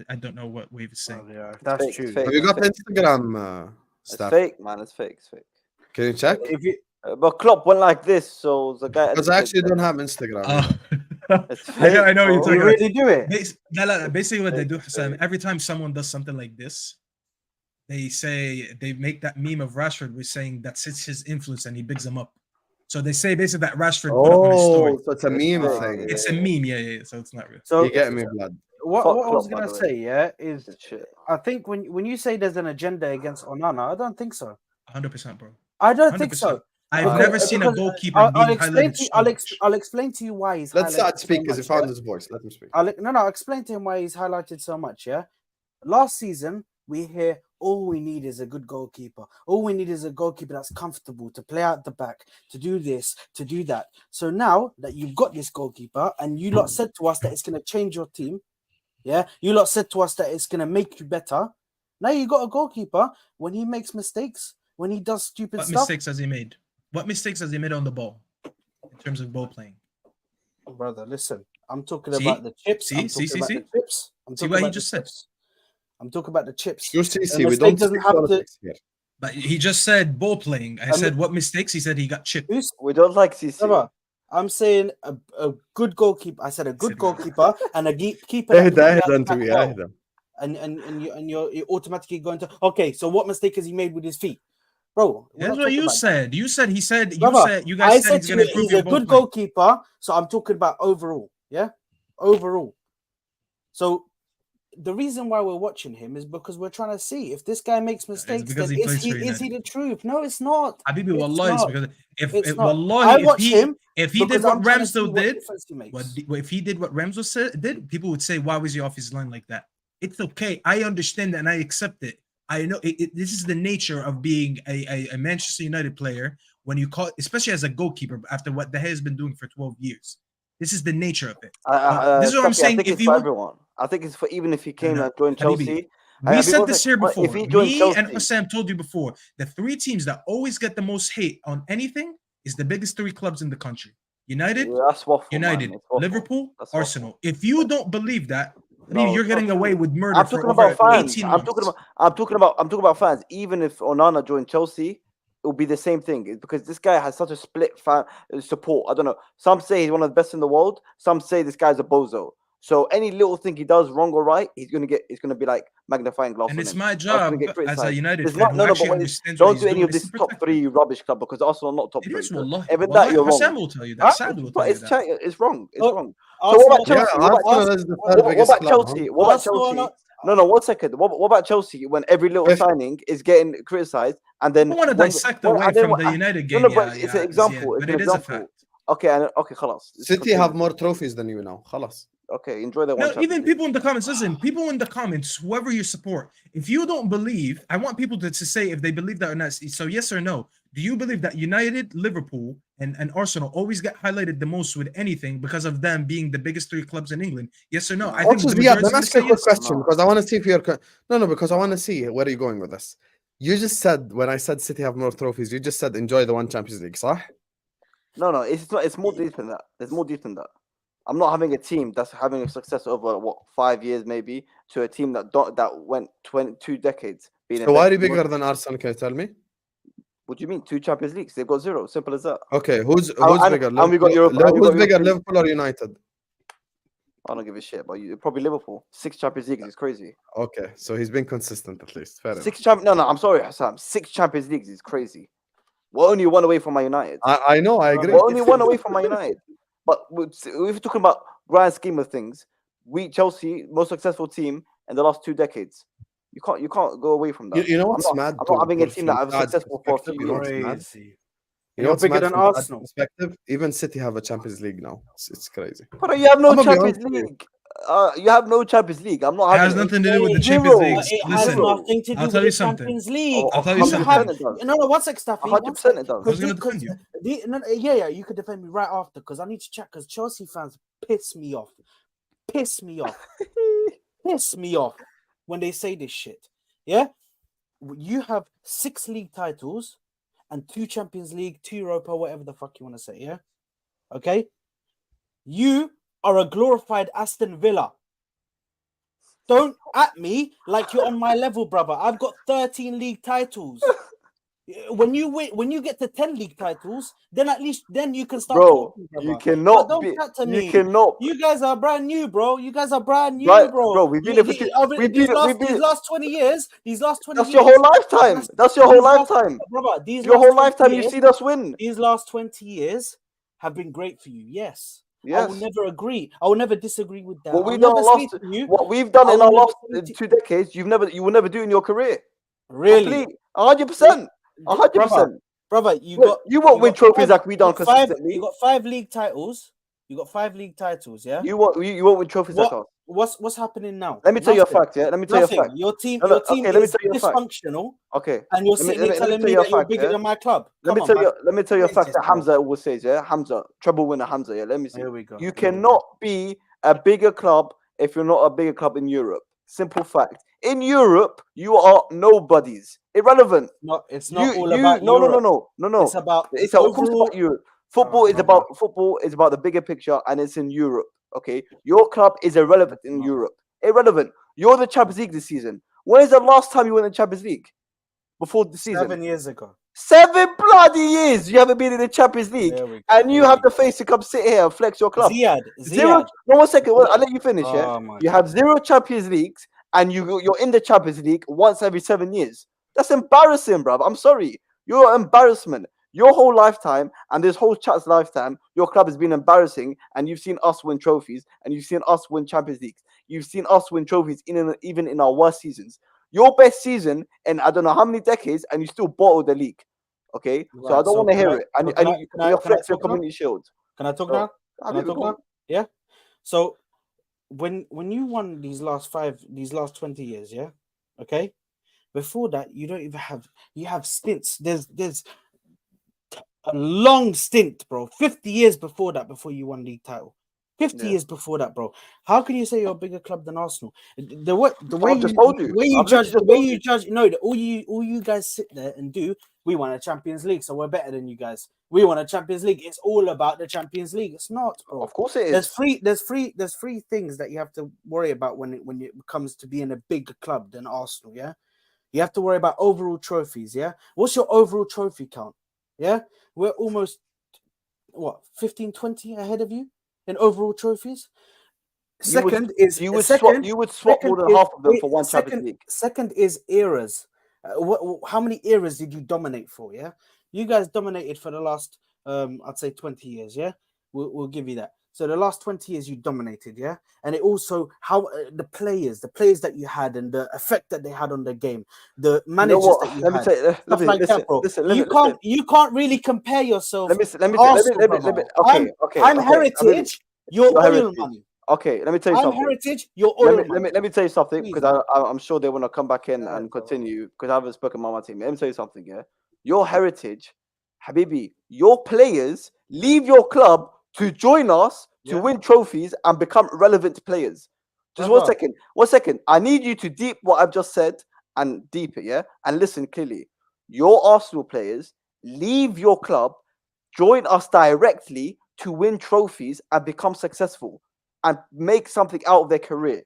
I don't know what Wave is saying. Oh, yeah, that's fake, true. fake. Have you got Instagram It's stuff? fake, man. It's fake. It's fake. Can you check? If you, But Klopp went like this, so the guy. Because I actually don't have Instagram. It's I know fake, what bro. you're you talking really do it. Basically, what they do, Fake, Hassan, fake. every time someone does something like this, they make that meme of Rashford with saying that's his influence and he bigs him up. So they say basically that Rashford put up on his story. Oh, so it's a meme fake, thing. It's a meme, yeah. So it's not real. So You get me, blood. what Fuck I was Klopp, by gonna the way. say, yeah, is It's shit. I think when you say there's an agenda against Onana, I don't think so. 100%, bro. I don't think 100%. so. I've Because- never seen a because goalkeeper I'll being explain highlighted to you. so much. I'll explain to you why he's. Let Saad highlighted speak so because he much, found yeah? his voice. Let him speak. I'll explain to him why he's highlighted so much. Yeah, last season we hear all we need is a good goalkeeper. All we need is a goalkeeper that's comfortable to play out the back, to do this, to do that. So now that you've got this goalkeeper, and you lot said to us that it's going to change your team, yeah, you lot said to us that it's going to make you better. Now you got a goalkeeper. When he makes mistakes, when he does stupid What stuff, mistakes has he made? What mistakes has he made on the ball in terms of ball playing? brother, listen. I'm talking See? about the chips. See? I'm talking See? about See? the chips. I'm See talking what he about just the said? chips. I'm talking about the chips. You see, A we mistake don't doesn't speak have to- politics here. But he just said ball playing. I said what mistakes? He said he got chipped. Who's We don't like CC. brother? I'm saying a good goalkeeper. I said a good goalkeeper and a keeper. that اهدى plays اهدى out انت back وياه well. اهدى. And you're automatically going to okay. So what mistake has he made with his feet, bro? we're That's not what talking you about that. said. You said Brother, you I guys said said he's to gonna you, improve he's your a ball good playing. goalkeeper. So I'm talking about overall. Yeah, overall. So the reason why we're watching him is because we're trying to see if this guy makes mistakes. because Then he is plays he for is he United. the truth? No, it's not. Habibi, It's wallahi, it's not. because It's if not. wallahi, I watch him if he did because what I'm trying to see Ramsdale what did, difference he makes. if he did what Ramsdale did, people would say, "Why was he off his line like that?" It's okay. I understand that and I accept it. I know this is the nature of being a Manchester United player when you call, especially as a goalkeeper, after what the has been doing for 12 years. This is the nature of it. This is what I'm Stuffy, saying. I think If it's you for everyone. I think it's for even if he came and joined Habibi, Chelsea. we said people this say, here well, before. if he joined Me Chelsea, and Hussam told you before. The 3 teams that always get the most hate on anything is the biggest 3 clubs in the country: United, yeah, that's waffle, United, man. It's waffle. Liverpool, That's waffle. Arsenal. If you don't believe that, No, you're it's getting not away true. with murder I'm for talking over about fans. 18 I'm months. talking about fans. Even if Onana joined Chelsea, it would be the same thing. It's because this guy has such a split fan support. I don't know. Some say he's one of the best in the world. Some say this guy's a bozo. So any little thing he does wrong or right, it's gonna be like magnifying glass. And on it's him. my That's gonna job get as a criticised. United It's fan not who no, actually but understands what don't he's do any doing of is this to top protect three them. rubbish club because Arsenal are not top It three. is, wallah. Even Wallah, that you're wrong. Hassan will tell you that. Huh? Saad will But tell you it's that. it's wrong. It's Oh, wrong. So what about Arsenal, Yeah, Chelsea? What about Arsenal is the third what biggest about club. Chelsea? Huh? What about Arsenal are Chelsea? not. No, 1 second. What about Chelsea when every little If signing is getting criticised and I then don't want to when dissect when away and then from the United no, game, but it's an Ziad, example. It's but an it is a example. fact. Okay, okay, خلاص. City have more trophies than you now, خلاص. Okay, enjoy that one. No, even people in the comments, listen, people in the comments, whoever you support, if you don't believe, I want people to say if they believe that or not. So yes or no, do you believe that United, Liverpool, and Arsenal always get highlighted the most with anything because of them being the biggest three clubs in England? Yes or no? I think Also, the Ziad, majority let me will ask you say a quick yes. question No. because I want to see if you're no, because I want to see where are you going with this. You just said when I said City have more trophies, you just said enjoy the one Champions League, صح? No, it's not. It's more deep than that. There's more deep than that. I'm not having a team that's having a success over 5 years maybe to a team that went 22 decades being So why are you invested. bigger than Arsenal? Can you tell me? What do you mean? 2 Champions Leagues. They've got 0. Simple as that. Okay, who's And- bigger? and we got Europe- and we Who's got bigger, European- Liverpool or United? I don't give a shit, but probably Liverpool. 6 Champions Leagues is crazy. Okay, so he's been consistent at least. Fair enough. No, I'm sorry, Hassan. 6 Champions Leagues is crazy. We're only 1 away from Man United. I know, I agree. We're only 1 away from Man United. But if you're talking about grand scheme of things, Chelsea, most successful team in the last 2 decades. You can't go away from that. You know what's I'm mad? not having a to- team from that was Saad's successful for a perspective, few you know what's years. mad? Crazy. You You're know what's bigger mad than from Saad's Arsenal. perspective? Even City have a Champions League now. It's crazy. But you have no I'm gonna be Champions honest with you. League. You have no Champions League. I'm not It having has nothing to do with the Zero. Champions League. But It has Listen, nothing to do I'll with tell the you something. Champions League. Oh, I'll tell you You something. have- 100% it does. No, one sec, Staffy. 100% it does. I was gonna defend you. Yeah, you could defend me right after because I need to check because Chelsea fans piss me off. Piss me off. Piss me off when they say this shit. Yeah? You have 6 league titles and 2 Champions League, 2 Europa, whatever the fuck you want to say, yeah? Okay? You are a glorified Aston Villa. Don't at me like you're on my level, brother. I've got 13 league titles. When you get to 10 league titles, then at least then you can start Bro, talking, brother. you But cannot don't be. chat to You me. cannot. You guys are brand new, bro. You guys are brand new, Right, bro. bro, we've been You- here for the- two- over we've these been- last we've been- these last 20 years. These last 20 That's years. your whole lifetime. That's your whole these last- lifetime. brother. These Your last whole 20 lifetime, you've years- seen us win. These last 20 years have been great for you. Yes. I Yes. will never agree. I will never disagree with that. What I'll we've done never in say last, to you, what we've done I in will our never last say to- 2 decades, you will never do in your career. really, 100%. 100%. brother, you Look, got you won't win got trophies five- like we done you got five- consistently. You got 5 league titles. You got 5 league titles. Yeah. You won't win trophies like us. What's happening now? Let me tell you a Nothing. fact. Yeah, let me tell you a Nothing. fact. Your team, No, no, your team okay, let me is tell you a fact. dysfunctional, Okay. and you're Let me- sitting let there me telling tell me you a that you're fact, bigger yeah? than my club. Let me Come tell on, you. man. Let me tell you a What is fact this, that bro? Hamza always says. Yeah, Hamza, treble winner Hamza. Yeah, let me see. Here we go. You Here we go. cannot be a bigger club if you're not a bigger club in Europe. Simple fact. In Europe, you are nobodies, irrelevant. It's not all You- about no, Europe. no. It's about It's of course overall. about Europe. Football is about the bigger picture, and it's in Europe. Okay, your club is irrelevant in No. Europe. Irrelevant. You're the Champions League this season. When is the last time you won the Champions League? Before the season. 7 years ago. 7 bloody years you haven't been in the Champions League, There we go. and you There have we the face to come sit here and flex your club. Ziad. Zero. No, 1 second. I'll let you finish. Yeah, Oh my you have 0 Champions Leagues, and you're in the Champions League once every 7 years. That's embarrassing, bro. I'm sorry. You're an embarrassment. Your whole lifetime and this whole chat's lifetime, your club has been embarrassing, and you've seen us win trophies, and you've seen us win Champions Leagues. You've seen us win trophies even in our worst seasons. Your best season in I don't know how many decades, and you still bottled the league. Okay, so I Right, don't want to can hear I- it. And, so can I- and can I- you're can I flexing your talk now? community shield. Can I talk So, now? I'll Can I leave it talk go. now? Yeah. So when you won these last 20 years, yeah, okay. Before that, you don't even have stints. There's a long stint, bro. 50 years before that, before you won league title. 50 Yeah. years before that, bro. How can you say you're a bigger club than Arsenal? The way I've just told you. the way you I've judge, literally the way just you judge. No, all you guys sit there and do. We won a Champions League, so we're better than you guys. We won a Champions League. It's all about the Champions League. It's not, bro. Of course it There's is. three things that you have to worry about when it comes to being a bigger club than Arsenal. Yeah, you have to worry about overall trophies. Yeah, what's your overall trophy count? Yeah, we're almost 15, 20 ahead of you in overall trophies. Second is you would second. swap more than half of them for one Champions second, League. Second is eras. How many eras did you dominate for? Yeah, you guys dominated for the last, I'd say 20 years. Yeah, we'll give you that. So the last 20 years you dominated, yeah, and it also how the players that you had and the effect that they had on the game, the managers that you had, stuff like that, bro. You can't really compare yourself. Okay. I'm heritage. You're oil money. Okay, let me tell you something. I'm heritage. You're oil money. Let me tell you something, Please, because I'm sure they want to come back in and continue, because I haven't spoken about my team. Let me tell you something, yeah. Your heritage, Habibi, your players leave your club to join us to win trophies and become relevant players. Just 1 second. 1 second. I need you to deep what I've just said and deep it, yeah? And listen clearly. Your Arsenal players leave your club, join us directly to win trophies and become successful and make something out of their career.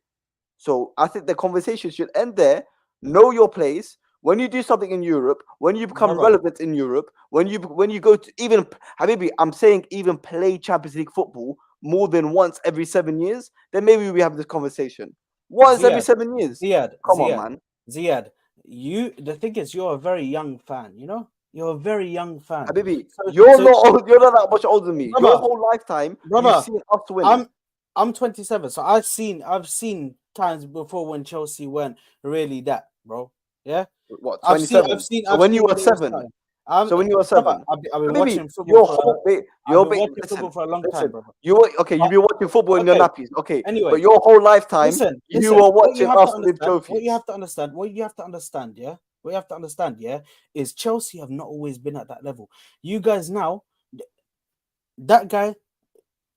So I think the conversation should end there. Know your place. When you do something in Europe, when you become relevant in Europe, when you go to even, Habibi, I'm saying even play Champions League football more than once every 7 years, then maybe we have this conversation. Once every 7 years. Come on, man. Ziad, the thing is, you're a very young fan, you know? You're a very young fan. Habibi, you're not that much older than me. Your whole lifetime, you've seen us win. I'm 27, so I've seen times before when Chelsea weren't really that, bro. Yeah. What, 27? So when you were 7. So when you were 7, I've been watching football for a long time, bro. You've been watching football in your nappies. Okay. Anyway, but your whole lifetime, you were watching us live trophies. What you have to understand, yeah, is Chelsea have not always been at that level. You guys now, that guy,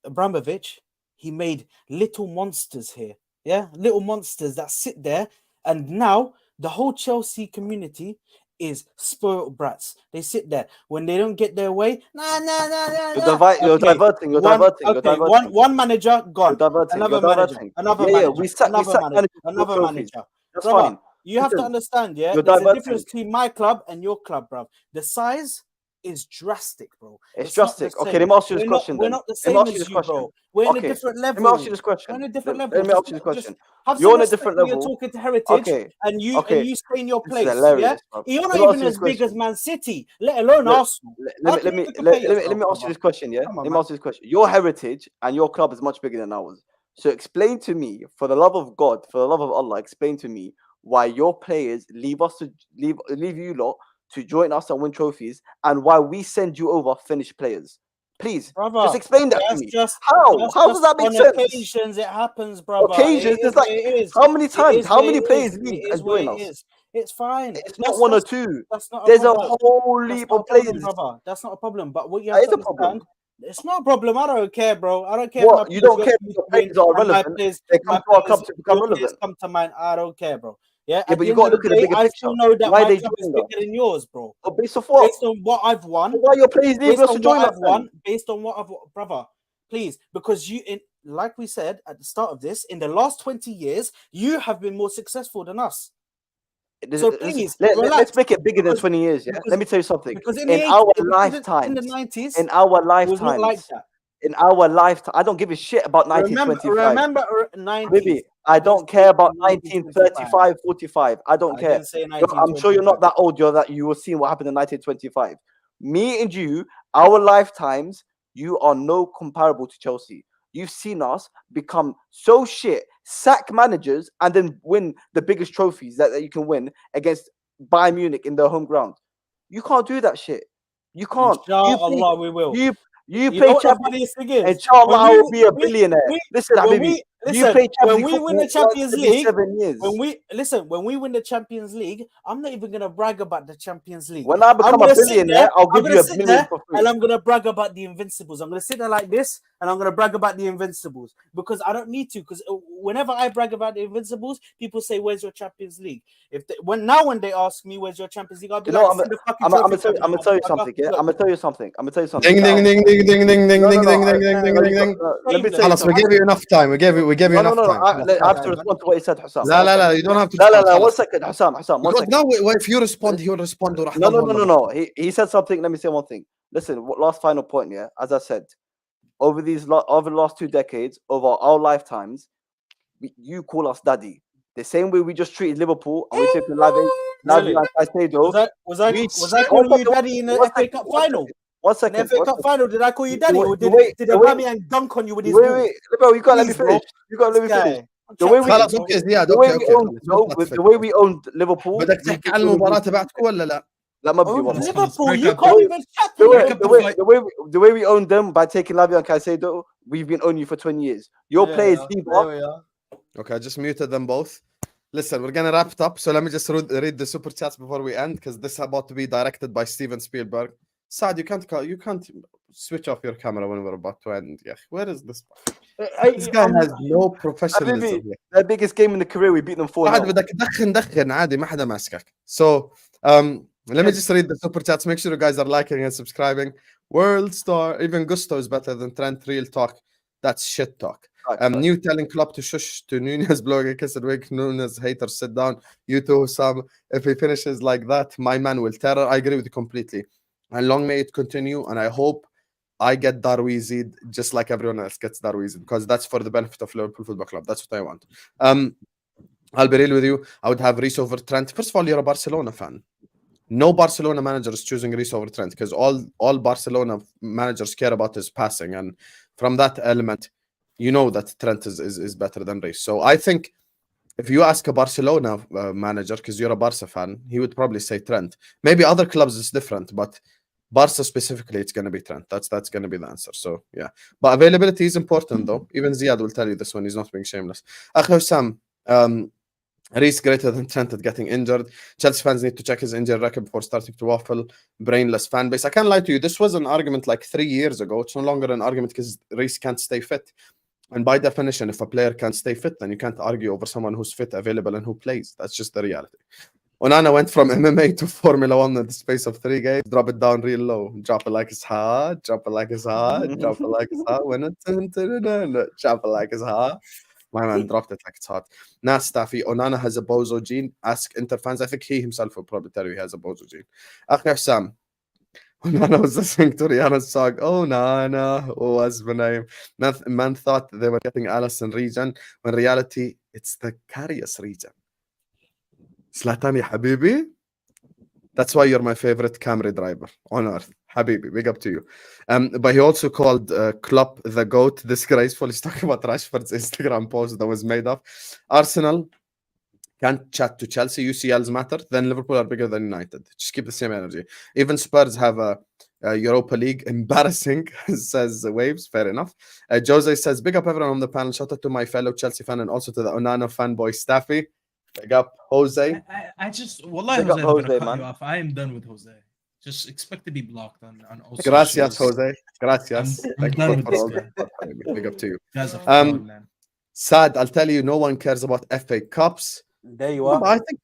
Abramovich, he made little monsters here. Yeah, little monsters that sit there, and now the whole Chelsea community is spoiled brats. They sit there when they don't get their way. You're diverting. One manager gone. Another manager. That's fine. You have to understand, yeah. There's a difference between my club and your club, bro. The size is drastic, bro. It's drastic. Okay, let me ask you this question. We're not the same as you, bro. We're in a different level. Let me ask you this question. We're in a different level. Let me ask you this question. You're on a different level. You're talking to heritage, and you stay in your place. Yeah, you're not even as big as Man City, let alone Arsenal. Let me ask you this question. Yeah, let me ask you this question. Your heritage and your club is much bigger than ours. So explain to me, for the love of God, for the love of Allah, explain to me why your players leave you lot to join us and win trophies, and why we send you over finished players. Please, just explain that to me. How does that make sense? On occasions, it happens, brother. Occasions, it's like, how many times? How many players leave and join us? It's fine. It's not one or two. There's a whole leap of players. That's not a problem. But what you have to understand, it's not a problem. I don't care, bro. I don't care. What? You don't care if the players are relevant. They come to our club to become relevant. Come to mine. I don't care, bro. Yeah, but you got to look at the bigger picture. I still know that my club is bigger than yours, bro. Based off what? Based on what I've won. Why your players leave us to join us? Based on what I've won, brother. Please, because like we said at the start of this, in the last 20 years, you have been more successful than us. So please, let's make it bigger than 20 years. Yeah, let me tell you something. Because in our lifetime, in the 90s, in our lifetime, was not like that. In our lifetime, I don't give a shit about 1925. Remember 90s. Baby, I don't care about 1935, 45. I don't care. I'm sure you're not that old. You will see what happened in 1925. Me and you, our lifetimes, you are no comparable to Chelsea. You've seen us become so shit, sack managers, and then win the biggest trophies that you can win against Bayern Munich in their home ground. You can't do that shit. You can't. Inshallah, we will. You play Champions League, and inshallah, I will be a billionaire. Listen, Habibi, when we win the Champions League, 7 years. When we win the Champions League, I'm not even gonna brag about the Champions League. When I become a billionaire, I'll give you $1 million for free. And I'm gonna brag about the Invincibles. I'm gonna sit there like this, and I'm gonna brag about the Invincibles because I don't need to. Because whenever I brag about the Invincibles, people say, "Where's your Champions League?" When they ask me, "Where's your Champions League?" I'll be like, I'm gonna tell you something. Yeah, I'm gonna tell you something. Ding ding ding ding ding ding ding ding ding ding ding ding ding. Let me tell you we gave you enough time. We gave you enough time. I have to respond to what he said, Hussam. No, you don't have to. No, 1 second, Hussam, 1 second. No, if you respond, he'll respond. No. He said something. Let me say one thing. Listen, last final point. Yeah, as I said, over the last 2 decades, over our lifetimes, you call us daddy. The same way we just treated Liverpool and we took the Lavia Really? and Caicedo. Was I We- calling you One daddy in the one FA Cup final? One In the second. FA one Cup second. final, did I call you daddy, or The did way- the way- Aubameyang dunk on you with his Wait, ball? wait, bro, you gotta let me Please, bro. finish. You gotta let me This finish. guy. The way we- خلاص اوكي زياد The way اوكي we اوكي owned, no, the way we owned Liverpool. بدك تحكي عن المباراة تبعتكم ولا لا؟ لا ما بدي Oh, والله. Liverpool, break you up. can't even chat to The way, Liverpool. the way we owned them by taking Lavia and Caicedo, we've been owning you for 20 years. Your players leave us. Okay, I just muted them both. Listen, we're gonna wrap it up. So let me just read the super chats before we end, because this is about to be directed by Steven Spielberg. Saad, you can't switch off your camera when we're about to end. Yeah, where is this? This guy has no professionalism. Their biggest game in the career, we beat them 4-0. عاد بدك تدخن عادي ما حدا ماسكك. So let me just read the super chats. Make sure you guys are liking and subscribing. World Star, even Gusto is better than Trent. Real talk. That's shit talk. New telling Klopp to shush, to Nunez blowing a kiss at wig. Nunez haters sit down. You too, Sam. If he finishes like that, my man will terror. I agree with you completely. And long may it continue. And I hope I get Darwizid just like everyone else gets Darwizid, because that's for the benefit of Liverpool Football Club. That's what I want. I'll be real with you. I would have Reece over Trent. First of all, you're a Barcelona fan. No Barcelona manager is choosing Reece over Trent, because all Barcelona managers care about is passing. And from that element, you know that Trent is better than Reece. So I think if you ask a Barcelona manager, because you're a Barca fan, he would probably say Trent. Maybe other clubs is different, but Barca specifically, it's going to be Trent. That's going to be the answer. So, yeah. But availability is important, though. Even Ziad will tell you this one. He's not being shameless. Akhi Sam, Reece greater than Trent at getting injured. Chelsea fans need to check his injury record before starting to waffle. Brainless fan base. I can't lie to you. This was an argument like 3 years ago. It's no longer an argument because Reece can't stay fit. And by definition, if a player can't stay fit, then you can't argue over someone who's fit, available, and who plays. That's just the reality. Onana went from MMA to Formula 1 in the space of 3 games. Drop it down real low. Drop it like it's hot. Drop it like it's hot. Drop it like it's hot. When it's drop it like it's hot. My man dropped it like it's hot. Nas Staffy, Onana has a bozo gene. Ask Inter fans. I think he himself will probably tell you he has a bozo gene. Akhi Sam, Onana was listening to Rihanna's song. Onana was the name. Man thought they were getting Allison region, when in reality, it's the Carius region. Zlatan ya Habibi. That's why you're my favorite Camry driver on earth. Habibi, big up to you. But he also called Klopp the GOAT. Disgraceful. He's talking about Rashford's Instagram post that was made up. Arsenal can't chat to Chelsea. UCLs matter. Then Liverpool are bigger than United. Just keep the same energy. Even Spurs have a Europa League. Embarrassing, says Waves. Fair enough. Jose says, big up everyone on the panel. Shout out to my fellow Chelsea fan and also to the Onana fanboy Staffy. Big up Jose. I just, Wallahi, Big up Jose, I'm going Jose, to cut man. you off. I am done with Jose. Just expect to be blocked on all Gracias, socials. Jose. Gracias. I'm Thank done you with for this all guy. that. Big up to you. Guys are fraud, man. Sad, I'll tell you, no one cares about FA Cups. There you No, are. but I think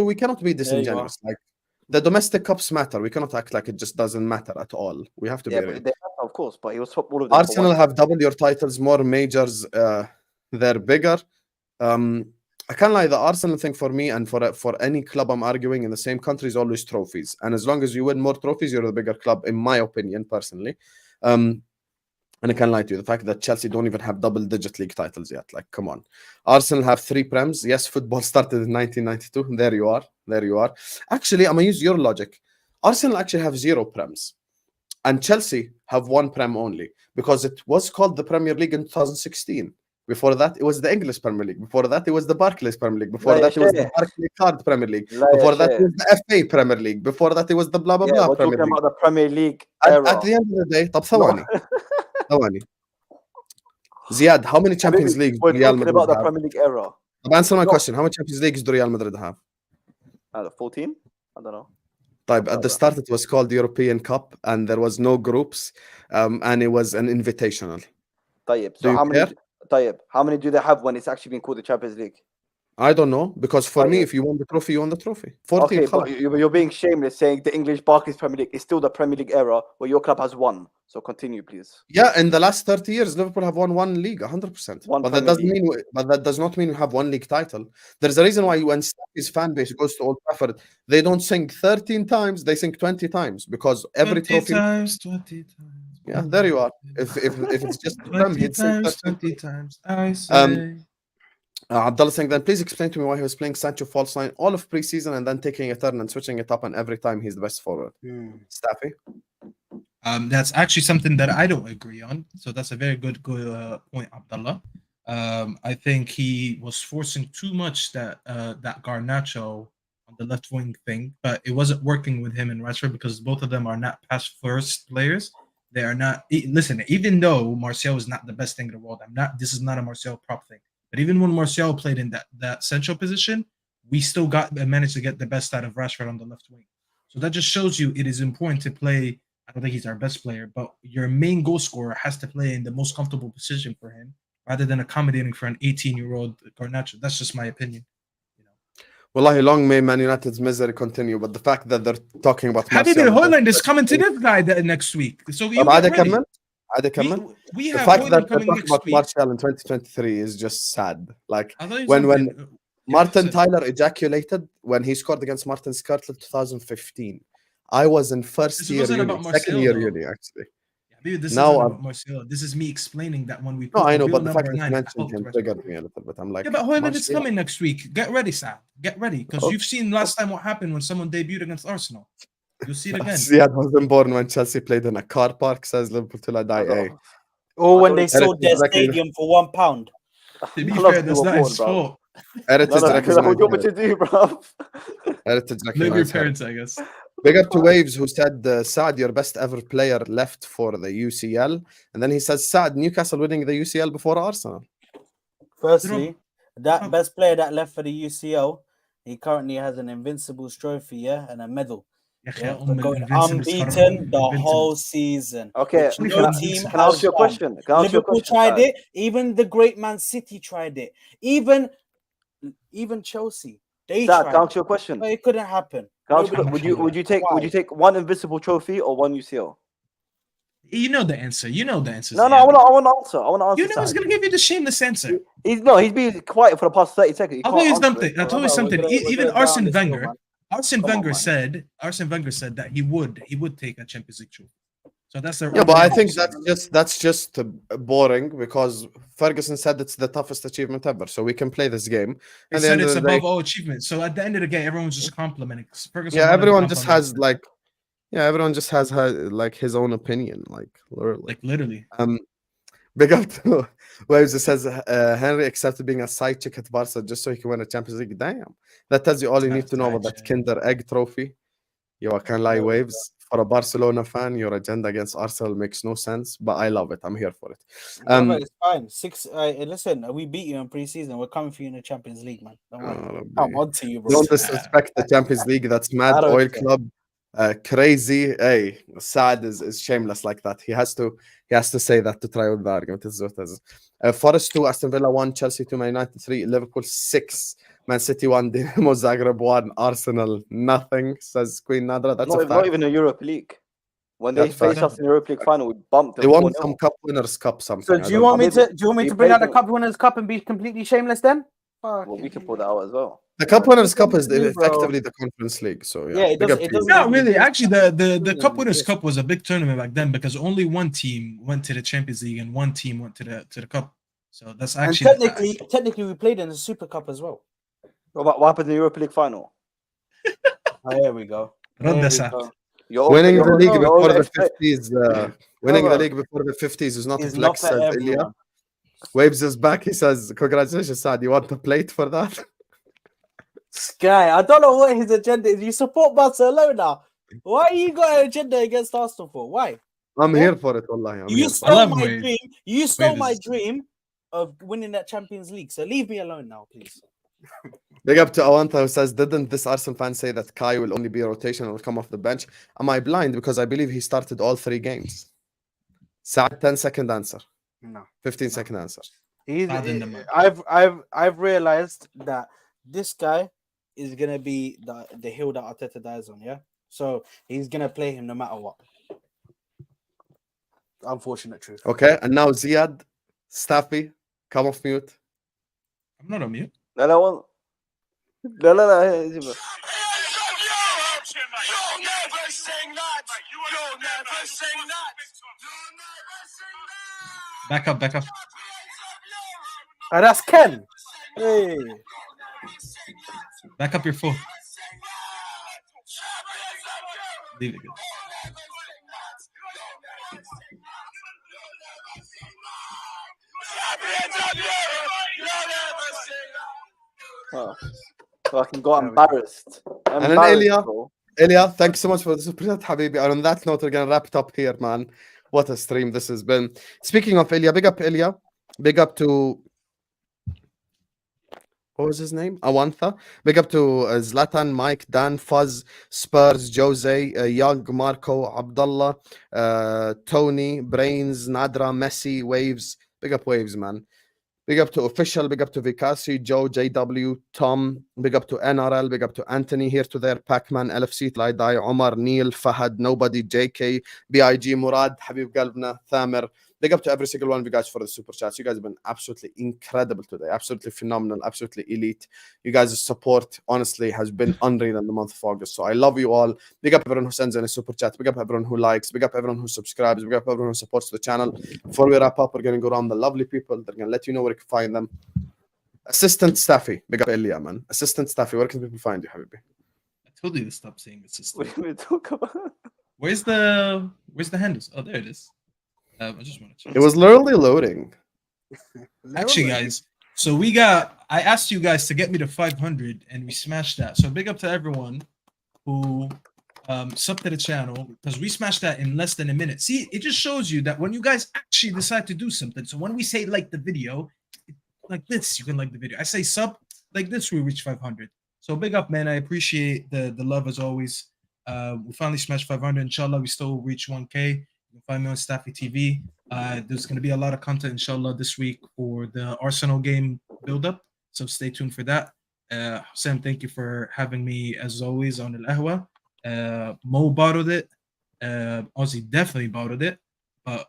we cannot be you disingenuous. Like the domestic cups matter. We cannot act like it just doesn't matter at all. We have to Yeah, be real. but they have, of course, but he was top all of them. Arsenal have double your titles, more majors. They're bigger. I can't lie. The Arsenal thing for me and for any club I'm arguing in the same country is always trophies. And as long as you win more trophies, you're the bigger club, in my opinion, personally. And I can't lie to you. The fact that Chelsea don't even have double-digit league titles yet. Like, come on. Arsenal have 3 Prems. Yes, football started in 1992. There you are. There you are. Actually, I'm going to use your logic. Arsenal actually have 0 Prems. And Chelsea have 1 Prem only. Because it was called the Premier League in 2016. Before that, it was the English Premier League. Before that, it was the Barclays Premier League. Before that, it was the Barclays Card Premier League. Before that, it was the FA Premier League. Before that, it was the blah, blah, blah we're Premier talking League. about the Premier League At era. the end of the day, طب ثواني. ثواني. Ziad, how many Champions Leagues do We're Real talking Madrid about the have? Premier League era. Answer my question. How many Champions Leagues do Real Madrid have? 14? I don't know. At the start, it was called the European Cup, and there was no groups, and it was an invitational. طيب. Do you care? How many do they have when it's actually been called the Champions League? I don't know, because for me, if you won the trophy, you won the trophy. 14. Okay, but you're being shameless saying the English Barclays Premier League is still the Premier League era where your club has won. So continue, please. Yeah, in the last 30 years, Liverpool have won 1 league, 100%. But that does not mean you have 1 league title. There's a reason why when his fan base goes to Old Trafford, they don't sing 13 times, they sing 20 times, because every 20 trophy. times, 20 times. Yeah, there you are. If it's just 20 he'd sing times, 13 20 times, I say. Abdullah saying, then please explain to me why he was playing Sancho false line all of preseason and then taking a turn and switching it up, and every time he's the best forward. Staffy? That's actually something that I don't agree on. So that's a very good point, Abdullah. I think he was forcing too much that Garnacho on the left wing thing, but it wasn't working with him and Rashford because both of them are not pass first players. They are not. Listen, even though Martial is not the best thing in the world, This is not a Martial prop thing. But even when Martial played in that central position, we still managed to get the best out of Rashford on the left wing. So that just shows you it is important to play. I don't think he's our best player, but your main goal scorer has to play in the most comfortable position for him, rather than accommodating for an 18-year-old Garnacho. That's just my opinion. Wallahi, long may Man United's misery continue, but the fact that they're talking about Habibi Hoyland is coming to this guy next week. So you get ready. We the have fact Hoyland that they're coming talking next about week. Martial in 2023 is just sad. Like I thought he was when something. Martin Tyler ejaculated when he scored against Martin Skrtel 2015. I was in first year uni, second year uni actually. Dude, this now isn't about Marcelo. This is me explaining that when we put no, I the know, real but the fact number that you 9 mentioned him triggered me a little bit. I'm like, yeah, but Hoyland is Martial. coming next week. Get ready, Saad. Get ready, because you've seen last time what happened when someone debuted against Arsenal. You'll see it again. Ziad wasn't born when Chelsea played in a car park, says Liverpool till I die. Eh? Or when they sold their stadium for £1. To be fair, that's not his fault. Heritage What do you want me to do, bro? Heritage Blame your parents, I guess. Big up to Waves, who said, Saad, your best ever player left for the UCL. And then he says, Saad, Newcastle winning the UCL before Arsenal. Firstly, that best player that left for the UCL, he currently has an Invincibles trophy, yeah, and a medal. Yeah, for going unbeaten the whole season. Okay, No team can I ask you a question? Liverpool tried it. Even the great Man City tried it. Even Chelsea. They tried. Can I ask you a question? But it couldn't happen. Would you take one Invincible trophy or one UCL? You know the answer. You know the answer. No, I want to answer. You know he's gonna give you the shameless answer. He's been quiet for the past 30 seconds. I'll tell you something. Even Arsene Wenger. Arsene Wenger said that he would take a Champions League trophy. So that's the but I think that's just boring because Ferguson said it's the toughest achievement ever. So we can play this game. He said it's above all achievements. So at the end of the game, everyone's just complimenting Ferguson. Yeah, everyone just has like his own opinion, like literally. Big up to Waves that says Henry accepted being a side chick at Barca just so he can win a Champions League. Damn, that tells you all you need to know about that Kinder Egg trophy. Yo, I can't lie, Waves. For a Barcelona fan, your agenda against Arsenal makes no sense, but I love it. I'm here for it. It's fine. Listen, we beat you in pre-season. We're coming for you in the Champions League, man. Don't worry. I'm on to you, bro. Don't disrespect the Champions League. That's mad. Oil Club, crazy. Hey, Saad is shameless like that. He has to say that to try with the argument. This is what it is. Forest 2, Aston Villa 1, Chelsea 2, Man United 3, Liverpool 6. Man City 1, Dinamo Zagreb 1, Arsenal nothing, says Queen Nadra. That's not even a Europa League. When they faced us in the Europa League final, we bumped them. They won some Cup Winners' Cup something. So do you want me to bring out the Cup Winners' Cup and be completely shameless then? Well, we can pull that out as well. The Cup Winners' Cup is effectively the Conference League. So yeah, it does not really. Actually, the Cup Winners' Cup was a big tournament back then because only one team went to the Champions League and one team went to the Cup. So that's actually technically we played in the Super Cup as well. What happened in the Europa League final? Here we go. Winning the league before the 50s. Winning the league before the 50s is not a flex, says Ilya. Waves is back. He says, "Congratulations, Saad. You want to plate for that?" Sky, I don't know what his agenda is. You support Barcelona. Why you got an agenda against Arsenal for? Why? I'm here for it, wallahi. You stole my dream. You stole my dream of winning that Champions League. So leave me alone now, please. Big up to Awanta, who says, didn't this Arsenal fan say that Kai will only be a rotation and will come off the bench? Am I blind? Because I believe he started all 3 games. Saad, 10-second answer. No. 15-second answer. I've realized that this guy is gonna be the hill that Arteta dies on, yeah? So he's gonna play him no matter what. Unfortunate truth. Okay, and now Ziad, Staffy, come off mute. I'm not on mute. No. Back up. Oh, that's Ken. Hey. Back up your phone. Leave it. Oh, fucking got embarrassed. And then Embarrassed, Elia, bro. Elia, thanks so much for the super chat, Habibi. And on that note, we're gonna wrap it up here, man. What a stream this has been. Speaking of Elia, big up Elia. Big up to what was his name? Awantha. Big up to Zlatan, Mike, Dan, Fuzz, Spurs, Jose, Young, Marco, Abdullah, Tony, Brains, Nadra, Messi, Waves. Big up Waves, man. Big up to Official, big up to Vikasi, Joe, JW, Tom, big up to NRL, big up to Anthony, here to there, Pac-Man, LFC, Tlaidai, Omar, Neil, Fahad, Nobody, JK, BIG, Murad, Habib Galvna, Thamer. Big up to every single one of you guys for the super chats. You guys have been absolutely incredible today, absolutely phenomenal, absolutely elite. You guys' support, honestly, has been unreal in the month of August. So I love you all. Big up everyone who sends in a super chat. Big up everyone who likes. Big up everyone who subscribes. Big up everyone who supports the channel. Before we wrap up, we're going to go around the lovely people. They're going to let you know where you can find them. Assistant Staffy. Big up Elia, man. Assistant Staffy. Where can people find you, Habibi? I told you to stop saying assistant. What do we talk about? Where's the handles? Oh, there it is. I just want to check. It was literally loading. Actually, guys, so I asked you guys to get me to 500 and we smashed that. So big up to everyone who subbed to the channel because we smashed that in less than a minute. See, it just shows you that when you guys actually decide to do something. So when we say like the video, like this, you can like the video. I say sub, like this, we reach 500. So big up, man. I appreciate the love as always. We finally smashed 500. Inshallah, we still reach 1K. You can find me on Staffy TV. There's going to be a lot of content, inshallah, this week for the Arsenal game build-up. So stay tuned for that. Sam, thank you for having me, as always, on Al Ahwa. Mo bottled it. Ozzy definitely bottled it. But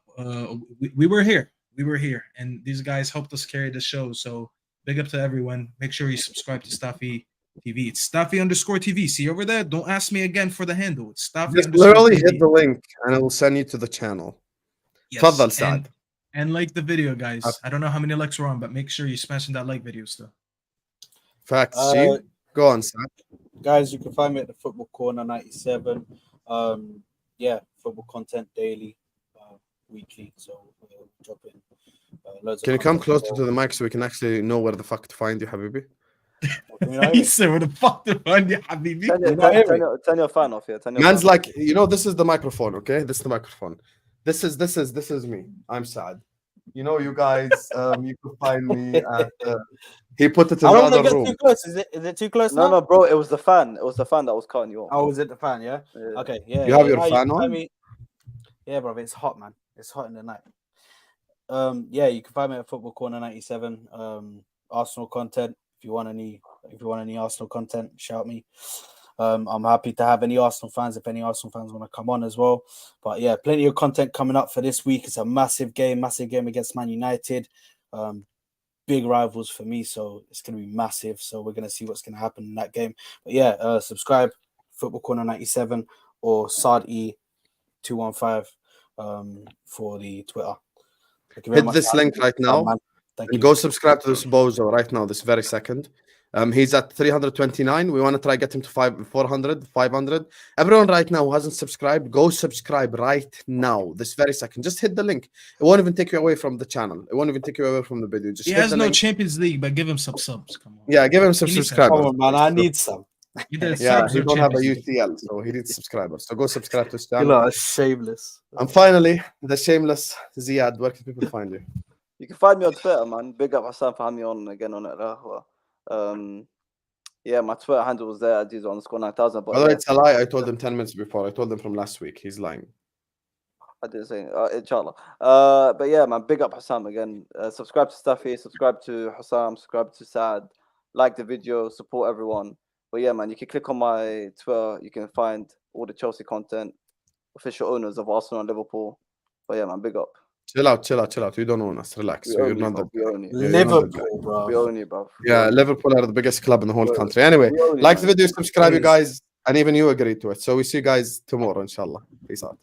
we were here. We were here. And these guys helped us carry the show. So big up to everyone. Make sure you subscribe to Staffy TV. It's Staffy_TV. See over there? Don't ask me again for the handle. It's Staffy. Just literally hit the link and it will send you to the channel. Yes. Tfaddal, Saad. And like the video, guys. I don't know how many likes we're on, but make sure you're smashing that like video still. Facts. Go on, Saad. Guys, you can find me at the Football Corner 97. Yeah, football content daily, weekly. So we're dropping loads. Can you come closer to the mic so we can actually know where the fuck to find you, Habibi? He said, "Where the fuck to find you, Habibi?" Turn your fan off here. Man's like, you know, this is the microphone, okay? This is the microphone. This is me. I'm Saad. You know, you guys, you can find me at. He put it in the other room. Too close. Is it too close? No, now? no, bro. It was the fan. It was the fan that was cutting you off. Oh, was it the fan? Yeah. Yeah. Okay. Yeah. You have your yeah, fan on? Yeah, bro. It's hot, man. It's hot in the night. Yeah, you can find me at Football Corner 97. Arsenal content. If you want any Arsenal content, shout me. I'm happy to have any Arsenal fans if any Arsenal fans want to come on as well. But yeah, plenty of content coming up for this week. It's a massive game against Man United. Big rivals for me, so it's going to be massive. So we're going to see what's going to happen in that game. But yeah, subscribe, Football Corner 97 or Saad E215 for the Twitter. Hit this link right now. And go subscribe to this bozo right now, this very second. He's at 329. We want to try get him to 400, 500. Everyone right now who hasn't subscribed, go subscribe right now, this very second. Just hit the link. It won't even take you away from the channel. It won't even take you away from the video. Just he has no Champions League, but give him some subs. Come on. Yeah, give him some subscribers. Come on, man. I need some. Yeah, he don't have a UCL, so he needs subscribers. So go subscribe to his channel. You know, shameless. And finally, the shameless Ziad. Where can people find you? You can find me on Twitter, man. Big up Hassan for having me on again on it. Yeah, my Twitter handle was there at @Ziad_9000. By the way, it's a lie. I told him 10 minutes before. I told him from last week. He's lying. I didn't say inshallah. But yeah, man, big up Hassan again. Subscribe to Staffy, subscribe to Hassan, subscribe to Saad, like the video, support everyone. But yeah, man, you can click on my Twitter. You can find all the Chelsea content, official owners of Arsenal and Liverpool. But yeah, man, big up. Chill out. You don't own us. Relax. You're not the Liverpool, bro. We own you, bro. Yeah, Liverpool are the biggest club in the whole country. Anyway, like the video, subscribe, you guys, and even you agree to it. So we see you guys tomorrow, inshallah. Peace out.